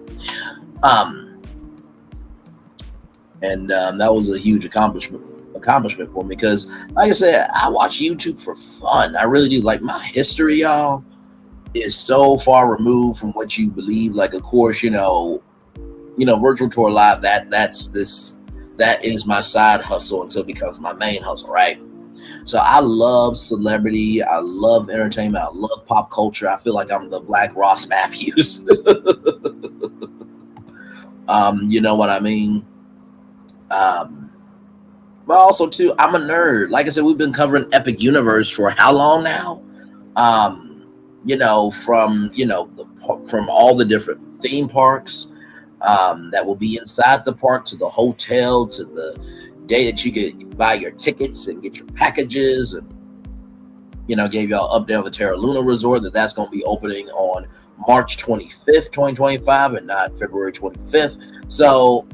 And that was a huge accomplishment accomplishment for me because, like I said, I watch YouTube for fun. I really do. Like, my history, y'all, is so far removed from what you believe. Like, of course, virtual tour live, that is my side hustle until it becomes my main hustle, right? So I love celebrity, I love entertainment, I love pop culture. I feel like I'm the Black Ross Matthews. You know what I mean? But also too, I'm a nerd. Like I said, we've been covering Epic Universe for how long now? From all the different theme parks that will be inside the park, to the hotel, to the day that you could buy your tickets and get your packages, and gave y'all update on the Terra Luna Resort that's going to be opening on March 25th, 2025, and not February 25th. So,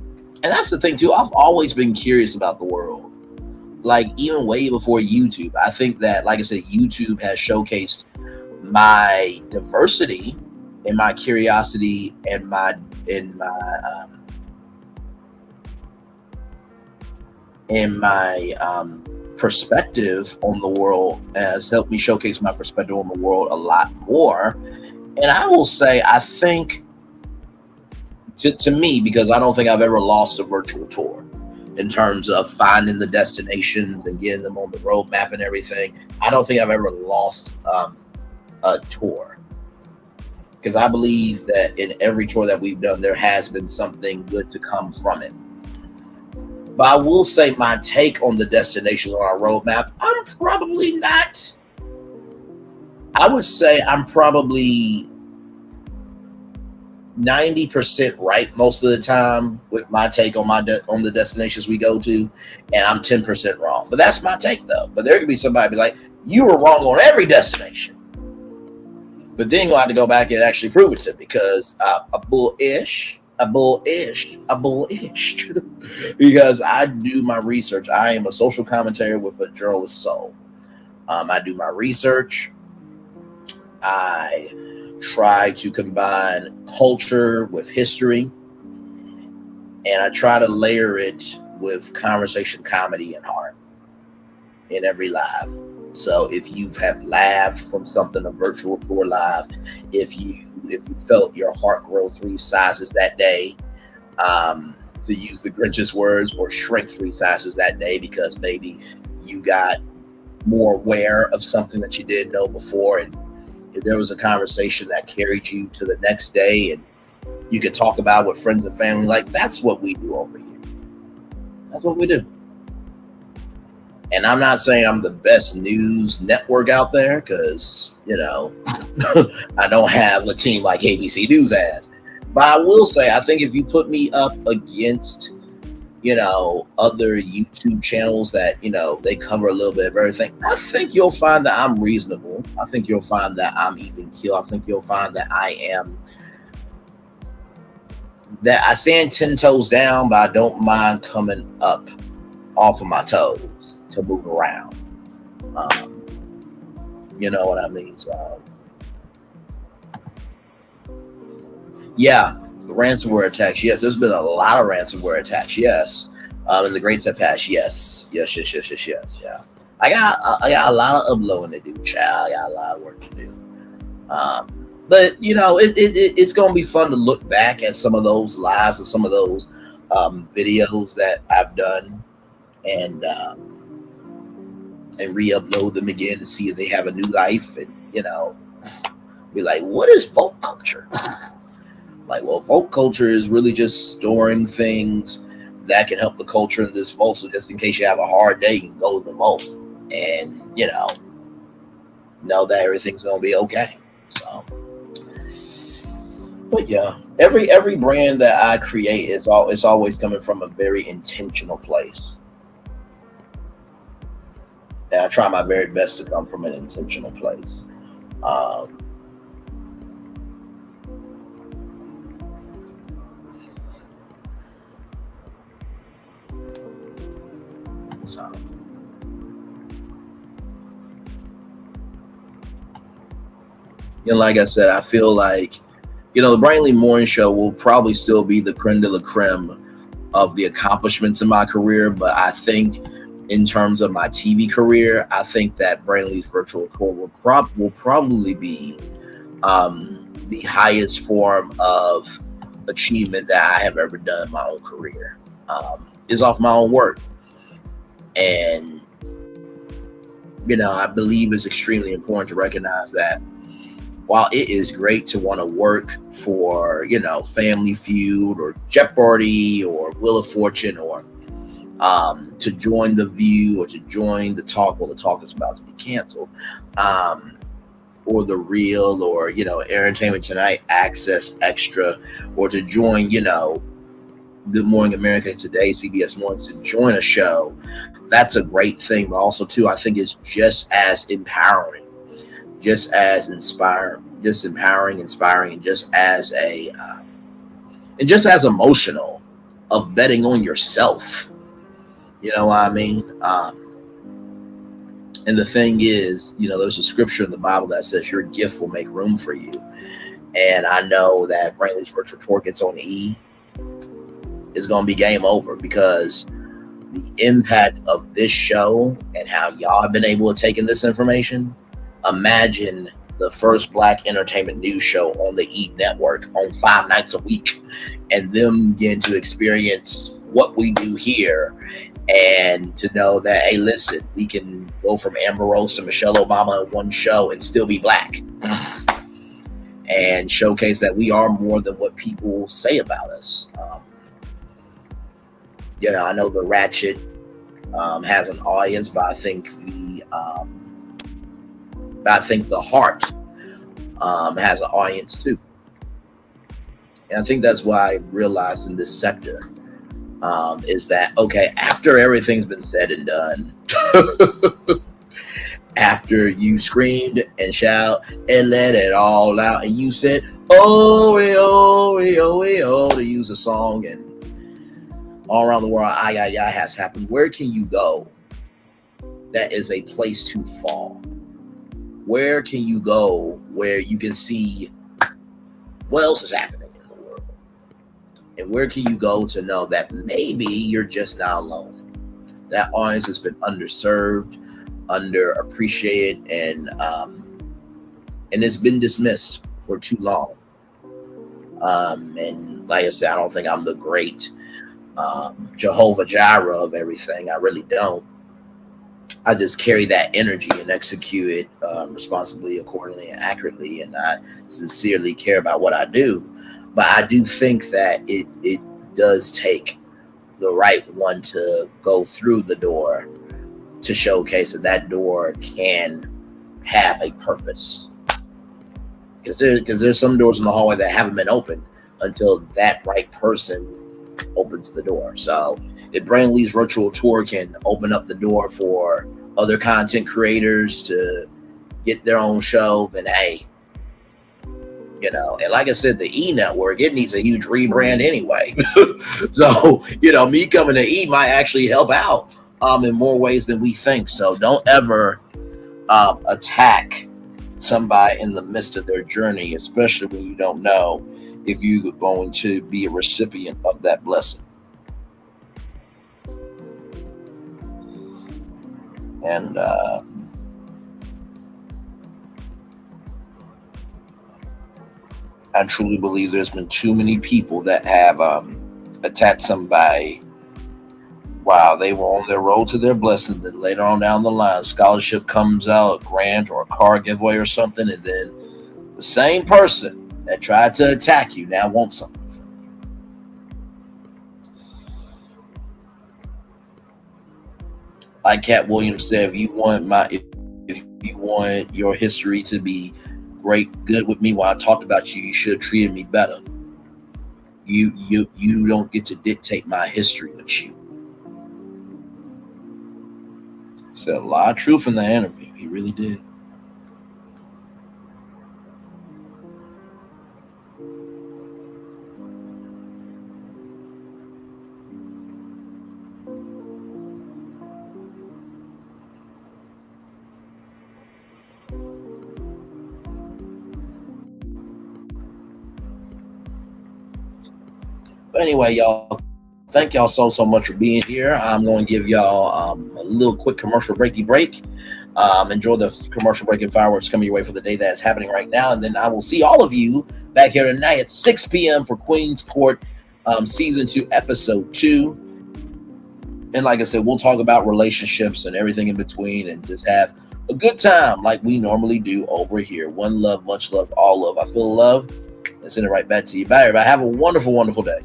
and that's the thing too, I've always been curious about the world, like even way before YouTube. I think that, like I said, YouTube has showcased my diversity and my curiosity and my perspective on the world, has helped me showcase my perspective on the world a lot more. And I will say, I think to me, because I don't think I've ever lost a virtual tour in terms of finding the destinations and getting them on the roadmap and everything. I don't think I've ever lost a tour, because I believe that in every tour that we've done, there has been something good to come from it. But I will say, my take on the destinations on our roadmap, I'm probably not. I would say I'm probably 90% right most of the time with my take on on the destinations we go to, and I'm 10% wrong. But that's my take, though. But there could be somebody be like, "You were wrong on every destination," but then you'll have to go back and actually prove it to me, because a bullish. Because I do my research. I am a social commentator with a journalist soul. I do my research. I try to combine culture with history, and I try to layer it with conversation, comedy, and heart in every live. So if you have laughed from something, a virtual tour live, if you felt your heart grow 3 sizes that day, to use the Grinch's words, or shrink 3 sizes that day because maybe you got more aware of something that you didn't know before, and if there was a conversation that carried you to the next day and you could talk about with friends and family, like, that's what we do over here. That's what we do. And I'm not saying I'm the best news network out there, because, I don't have a team like ABC News has. But I will say, I think if you put me up against, other YouTube channels that, they cover a little bit of everything, I think you'll find that I'm reasonable. I think you'll find that I'm even keel. I think you'll find that I stand 10 toes down, but I don't mind coming up off of my toes to move around. You know what I mean? So, yeah, the ransomware attacks. Yes, there's been a lot of ransomware attacks. Yes, in the Great Set Pass. Yes. Yeah. I got a lot of uploading to do, child. I got a lot of work to do. But it's gonna be fun to look back at some of those lives and some of those videos that I've done, and re-upload them again to see if they have a new life, and be like, what is Vote culture? Like, well, Vote culture is really just storing things that can help the culture in this vault. So just in case you have a hard day, you can go to the vault and, know that everything's going to be okay. So, but yeah, every brand that I create it's always coming from a very intentional place. And I try my very best to come from an intentional place. So, like I said, I feel like, the Brainly Morning Show will probably still be the creme de la creme of the accomplishments in my career, but I think in terms of my TV career, I think that Brainley's virtual tour will probably be the highest form of achievement that I have ever done in my own career. Is off my own work. And, I believe it's extremely important to recognize that while it is great to want to work for, Family Feud or Jeopardy or Wheel of Fortune or to join The View or to join The Talk, well, The Talk is about to be canceled, or The Real or, Entertainment Tonight, Access Extra, or to join, Good Morning America Today, CBS Mornings, to join a show, that's a great thing. But also, too, I think it's just as empowering, just as inspiring, just empowering, inspiring, and just as emotional of betting on yourself. You know what I mean? And the thing is, there's a scripture in the Bible that says your gift will make room for you. And I know that Brainley's virtual tour gets on E, is going to be game over, because the impact of this show and how y'all have been able to take in this information. Imagine the first Black entertainment news show on the E network on 5 nights a week, and them getting to experience what we do here, and to know that, hey, listen, we can go from Amber Rose to Michelle Obama in one show and still be Black, and showcase that we are more than what people say about us. I know the Ratchet has an audience, but I think the Heart has an audience too. And I think that's what I realized in this sector, is that, okay, after everything's been said and done, after you screamed and shout and let it all out, and you said, oh, to use a song, and all around the world, has happened. Where can you go that is a place to fall? Where can you go where you can see what else is happening in the world? And where can you go to know that maybe you're just not alone? That audience has been underserved, underappreciated, and it's been dismissed for too long. And like I said, I don't think I'm the great Jehovah Jireh of everything. I really don't. I just carry that energy and execute it responsibly, accordingly, and accurately, and I sincerely care about what I do. But I do think that it does take the right one to go through the door to showcase that door can have a purpose. Because there's some doors in the hallway that haven't been opened until that right person opens the door. So if Brainley's virtual tour can open up the door for other content creators to get their own show, then hey, and like I said, the E network, it needs a huge rebrand anyway. So, me coming to E might actually help out in more ways than we think. So don't ever attack somebody in the midst of their journey, especially when you don't know if you're going to be a recipient of that blessing. And I truly believe there's been too many people that have attacked somebody while they were on their road to their blessing. Then later on down the line, scholarship comes out, a grant or a car giveaway or something, and then the same person that tried to attack you now wants something from you. Like Cat Williams said, if you want your history to be good with me while I talked about you, you should have treated me better. You don't get to dictate my history with you. Said a lot of truth in the interview. He really did. But anyway, y'all, Thank y'all so much for being here. I'm going to give y'all a little quick commercial break. Enjoy the commercial break and fireworks coming your way for the day that's happening right now. And then I will see all of you back here tonight at 6 p.m. for Queen's Court Season 2, Episode 2. And like I said, we'll talk about relationships and everything in between and just have a good time like we normally do over here. One love, much love, all love. I feel love. Let's send it right back to you. Bye, everybody. Have a wonderful, wonderful day.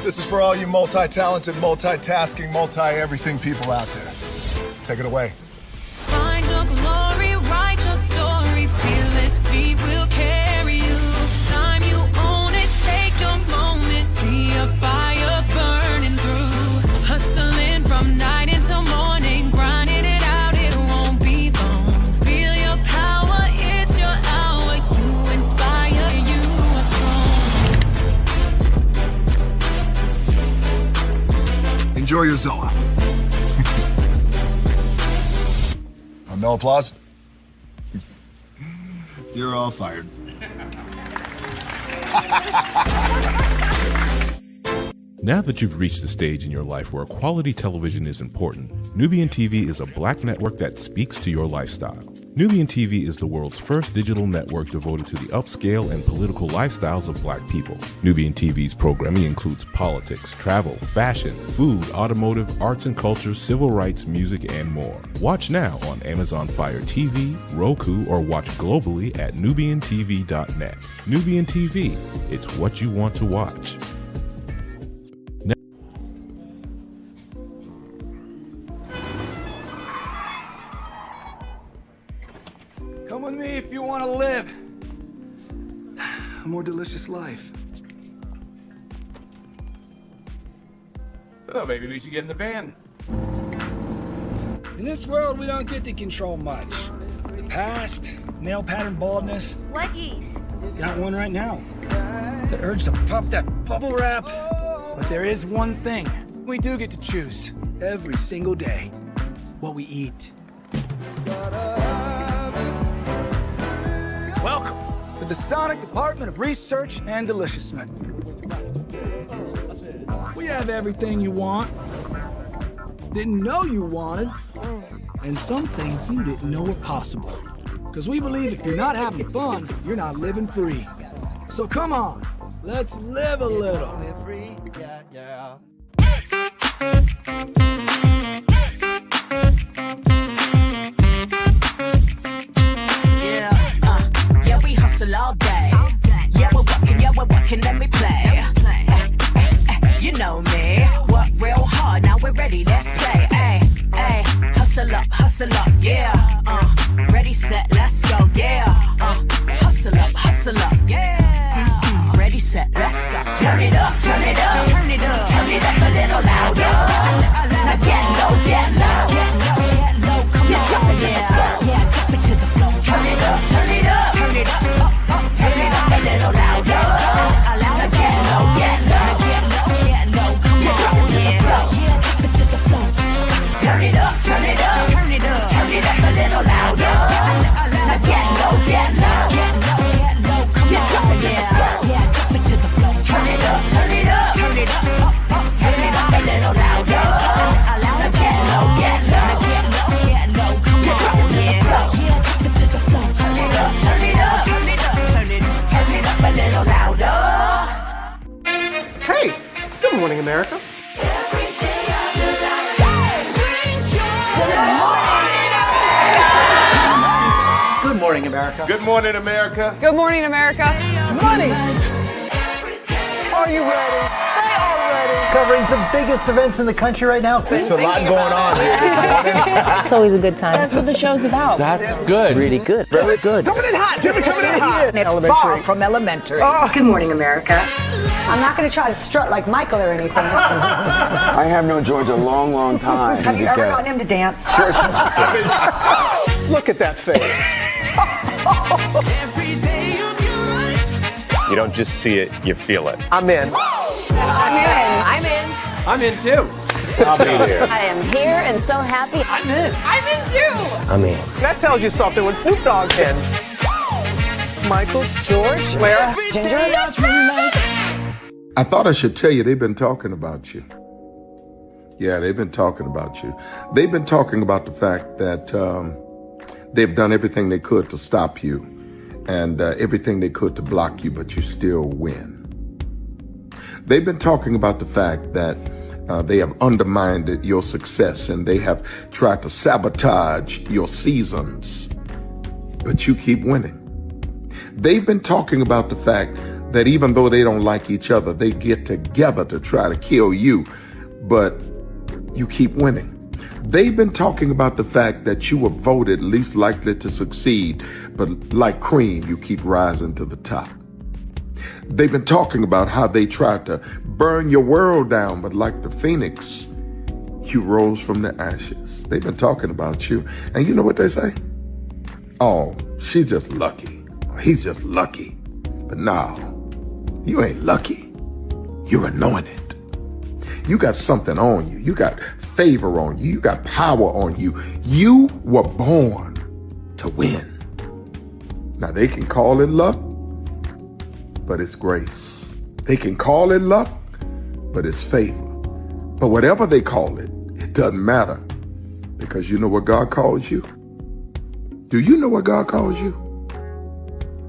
This is for all you multi-talented, multitasking, multi-everything people out there. Take it away. Find your glory, write your story, fearless feet will carry you. Time you own it, take your moment, be a fire burning through. Hustling from night until morning, grinding it out, it won't be long. Feel your power, it's your hour, you inspire, you are strong. Enjoy your Zoa. No applause? You're all fired. Now that you've reached the stage in your life where quality television is important, Nubian TV is a black network that speaks to your lifestyle. Nubian TV is the world's first digital network devoted to the upscale and political lifestyles of black people. Nubian TV's programming includes politics, travel, fashion, food, automotive, arts and culture, civil rights, music, and more. Watch now on Amazon Fire TV, Roku, or watch globally at nubiantv.net. Nubian TV, it's what you want to watch. Come with me if you want to live a more delicious life. Oh, maybe we should get in the van. In this world, we don't get to control much. The past, nail pattern baldness. Leggies. Got one right now. The urge to puff that bubble wrap. But there is one thing we do get to choose every single day: what we eat. Welcome to the Sonic Department of Research and Deliciousment. We have everything you want, didn't know you wanted, and some things you didn't know were possible. Because we believe if you're not having fun, you're not living free. So come on, let's live a little. Yeah, we hustle all day. Yeah, we're working, let me play. You know me, work real hard, now we're ready, let's play. Ay, hustle up, yeah. Ready, set, let's go, yeah. Hustle up, yeah. Ready, set, let's go. Turn it up, turn it up, turn it up, turn it up a little louder. Now get low, get low, come on, yeah, drop it to the floor. Turn it up, turn it up, turn it up, turn it up a little louder. Now get low, get low, come on, drop it to the floor. Turn it up, turn it up, turn it up, turn it up a little louder. Now get low, get low, come on, drop it to the floor. Turn it up, turn it up, turn it up, turn it up a little louder. Now get low, get low, come on, drop it to the floor. Turn it up, turn it up, turn it up, turn it up a little louder. Hey, good morning, America. Good morning, America. Good morning, America. Good morning, America. Money! Are you ready? They are ready. Covering the biggest events in the country right now. There's a lot going on here this morning. It's always a good time. That's what the show's about. That's good. Really good. Very good. Coming in hot, Jimmy, coming in hot. It's far from elementary. Good morning, America. I'm not going to try to strut like Michael or anything. I have known George a long, long time. Have you ever gotten him to dance? Look at that face. You don't just see it, you feel it. I'm in. I'm in. I'm in too. I'll be there. I am here and so happy. I'm in. I'm in too. I mean, That tells you something when Snoop Dogg's in. Michael, George, Lara, Ginger. I thought I should tell you they've been talking about you. Yeah, they've been talking about you. They've been talking about the fact that they've done everything they could to stop you and everything they could to block you, but you still win. They've been talking about the fact that they have undermined your success and they have tried to sabotage your seasons, but you keep winning. They've been talking about the fact that even though they don't like each other, they get together to try to kill you, but you keep winning. They've been talking about the fact that you were voted least likely to succeed, but like cream, you keep rising to the top. They've been talking about how they tried to burn your world down, but like the phoenix, you rose from the ashes. They've been talking about you. And you know what they say? Oh, she's just lucky. He's just lucky. But no, you ain't lucky. You're anointed. You got something on you. You got favor on you. You got power on you. You were born to win. Now they can call it luck, but it's grace. They can call it luck, but it's favor. But whatever they call it, it doesn't matter, because you know what God calls you? Do you know what God calls you?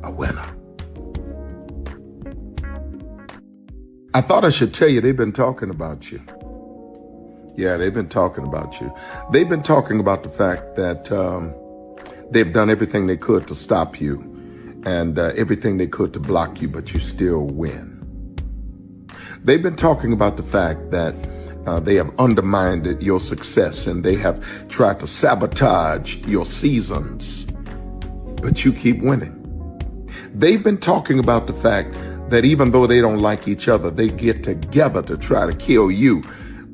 A winner. I thought I should tell you they've been talking about you. Yeah, they've been talking about you. They've been talking about the fact that they've done everything they could to stop you and everything they could to block you, but you still win. They've been talking about the fact that they have undermined your success and they have tried to sabotage your seasons, but you keep winning. They've been talking about the fact that even though they don't like each other, they get together to try to kill you,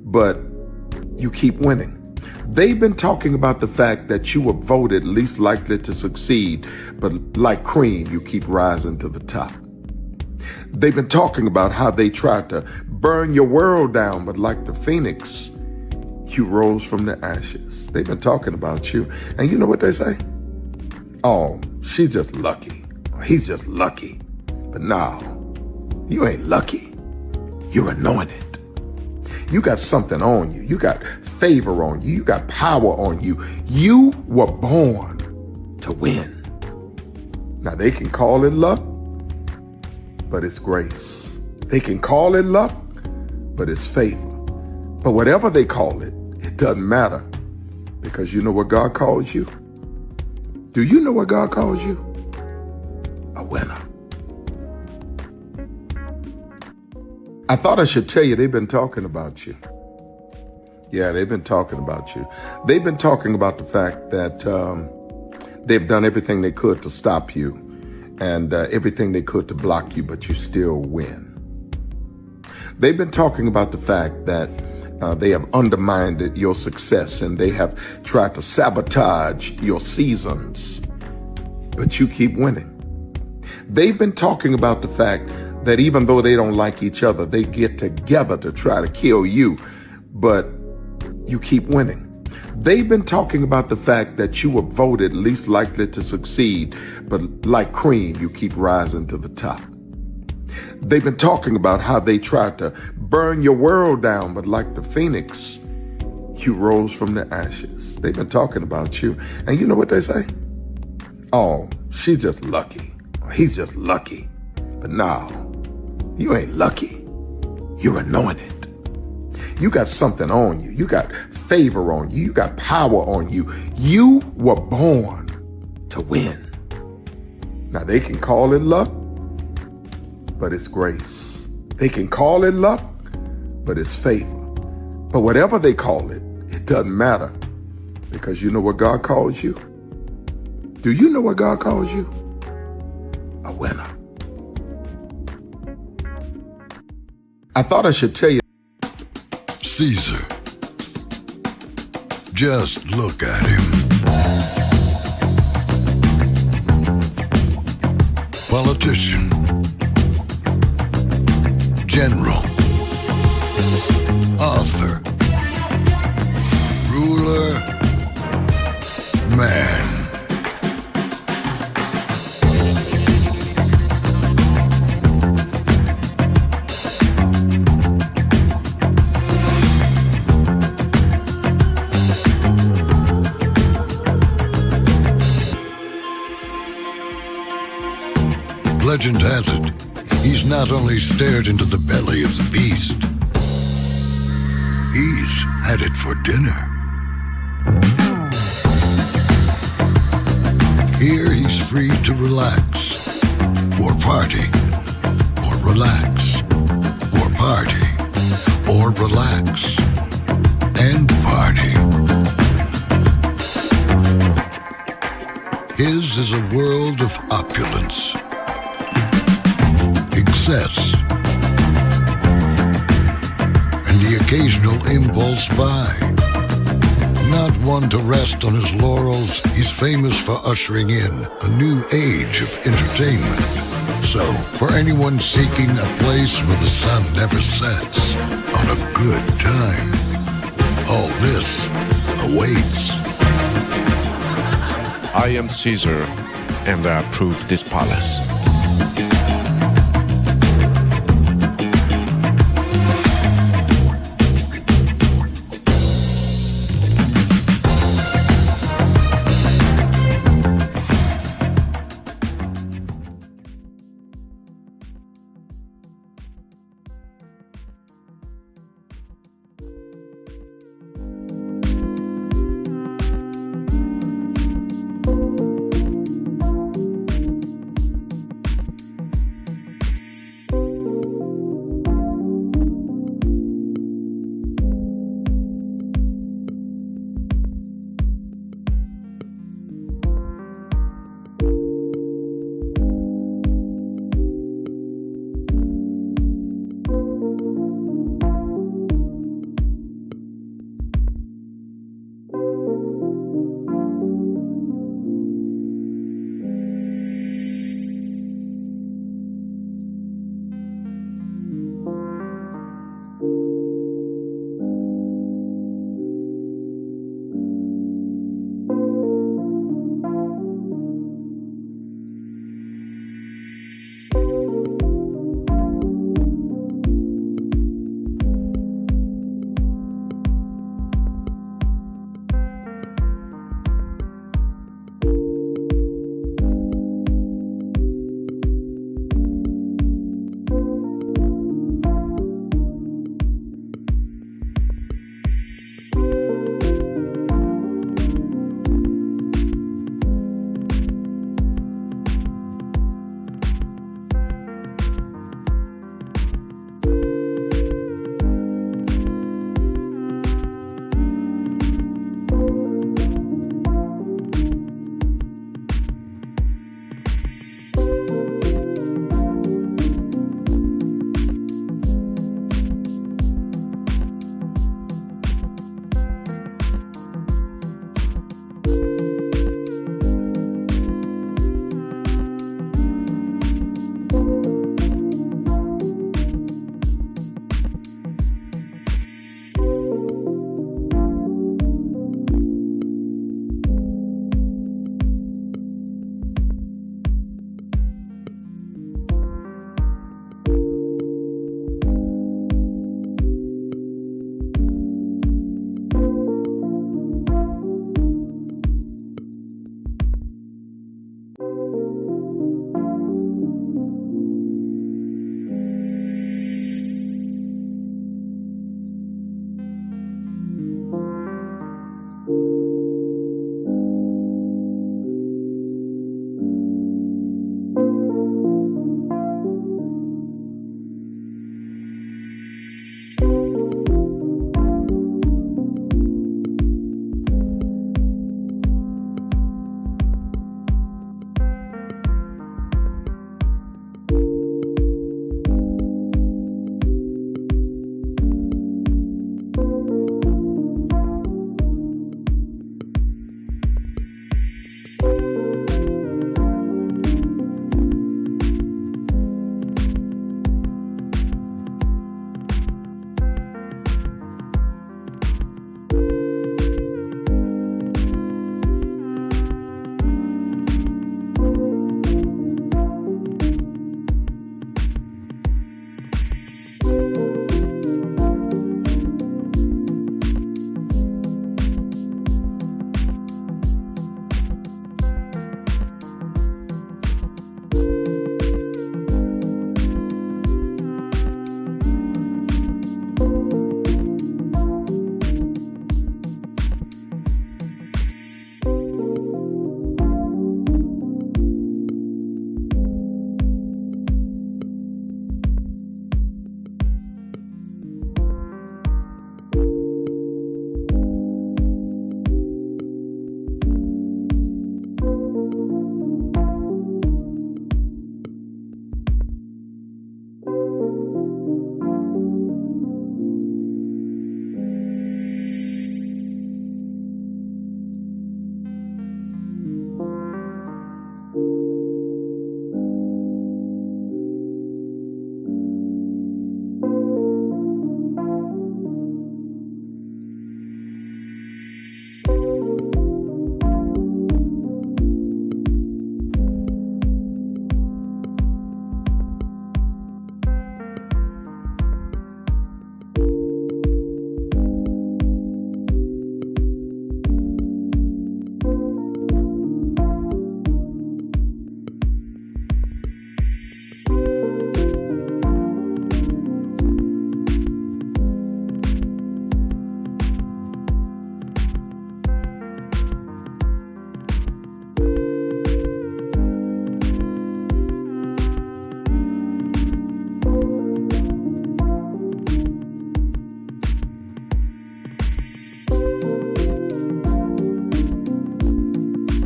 but you keep winning. They've been talking about the fact that you were voted least likely to succeed, but like cream, you keep rising to the top. They've been talking about how they tried to burn your world down, but like the phoenix, you rose from the ashes. They've been talking about you. And you know what they say? Oh, she's just lucky. He's just lucky. But no, you ain't lucky. You're anointed. You got something on you. You got favor on you. You got power on you. You were born to win. Now they can call it luck, but it's grace. They can call it luck, but it's favor. But whatever they call it, it doesn't matter, because you know what God calls you? Do you know what God calls you? A winner. I thought I should tell you they've been talking about you. Yeah, they've been talking about you. They've been talking about the fact that they've done everything they could to stop you and everything they could to block you, but you still win. They've been talking about the fact that they have undermined your success and they have tried to sabotage your seasons, but you keep winning. They've been talking about the fact that even though they don't like each other, they get together to try to kill you, but you keep winning. They've been talking about the fact that you were voted least likely to succeed, but like cream, you keep rising to the top. They've been talking about how they tried to burn your world down, but like the phoenix, you rose from the ashes. They've been talking about you. And you know what they say? Oh, she's just lucky. He's just lucky. But no, you ain't lucky. You're anointed. You got something on you. You got favor on you. You got power on you. You were born to win. Now they can call it luck, but it's grace. They can call it luck, but it's favor. But whatever they call it, it doesn't matter, because you know what God calls you? Do you know what God calls you? A winner. I thought I should tell you. Caesar. Just look at him. Politician. General. Author. legend has it, he's not only stared into the belly of the beast, he's had it for dinner. Here he's free to relax, or party, or relax, or party, or relax, and party. His is a world of opulence, excess, and the occasional impulse buy. Not one to rest on his laurels, he's famous for ushering in a new age of entertainment. So, for anyone seeking a place where the sun never sets on a good time, all this awaits. I am Caesar, and I approve this palace.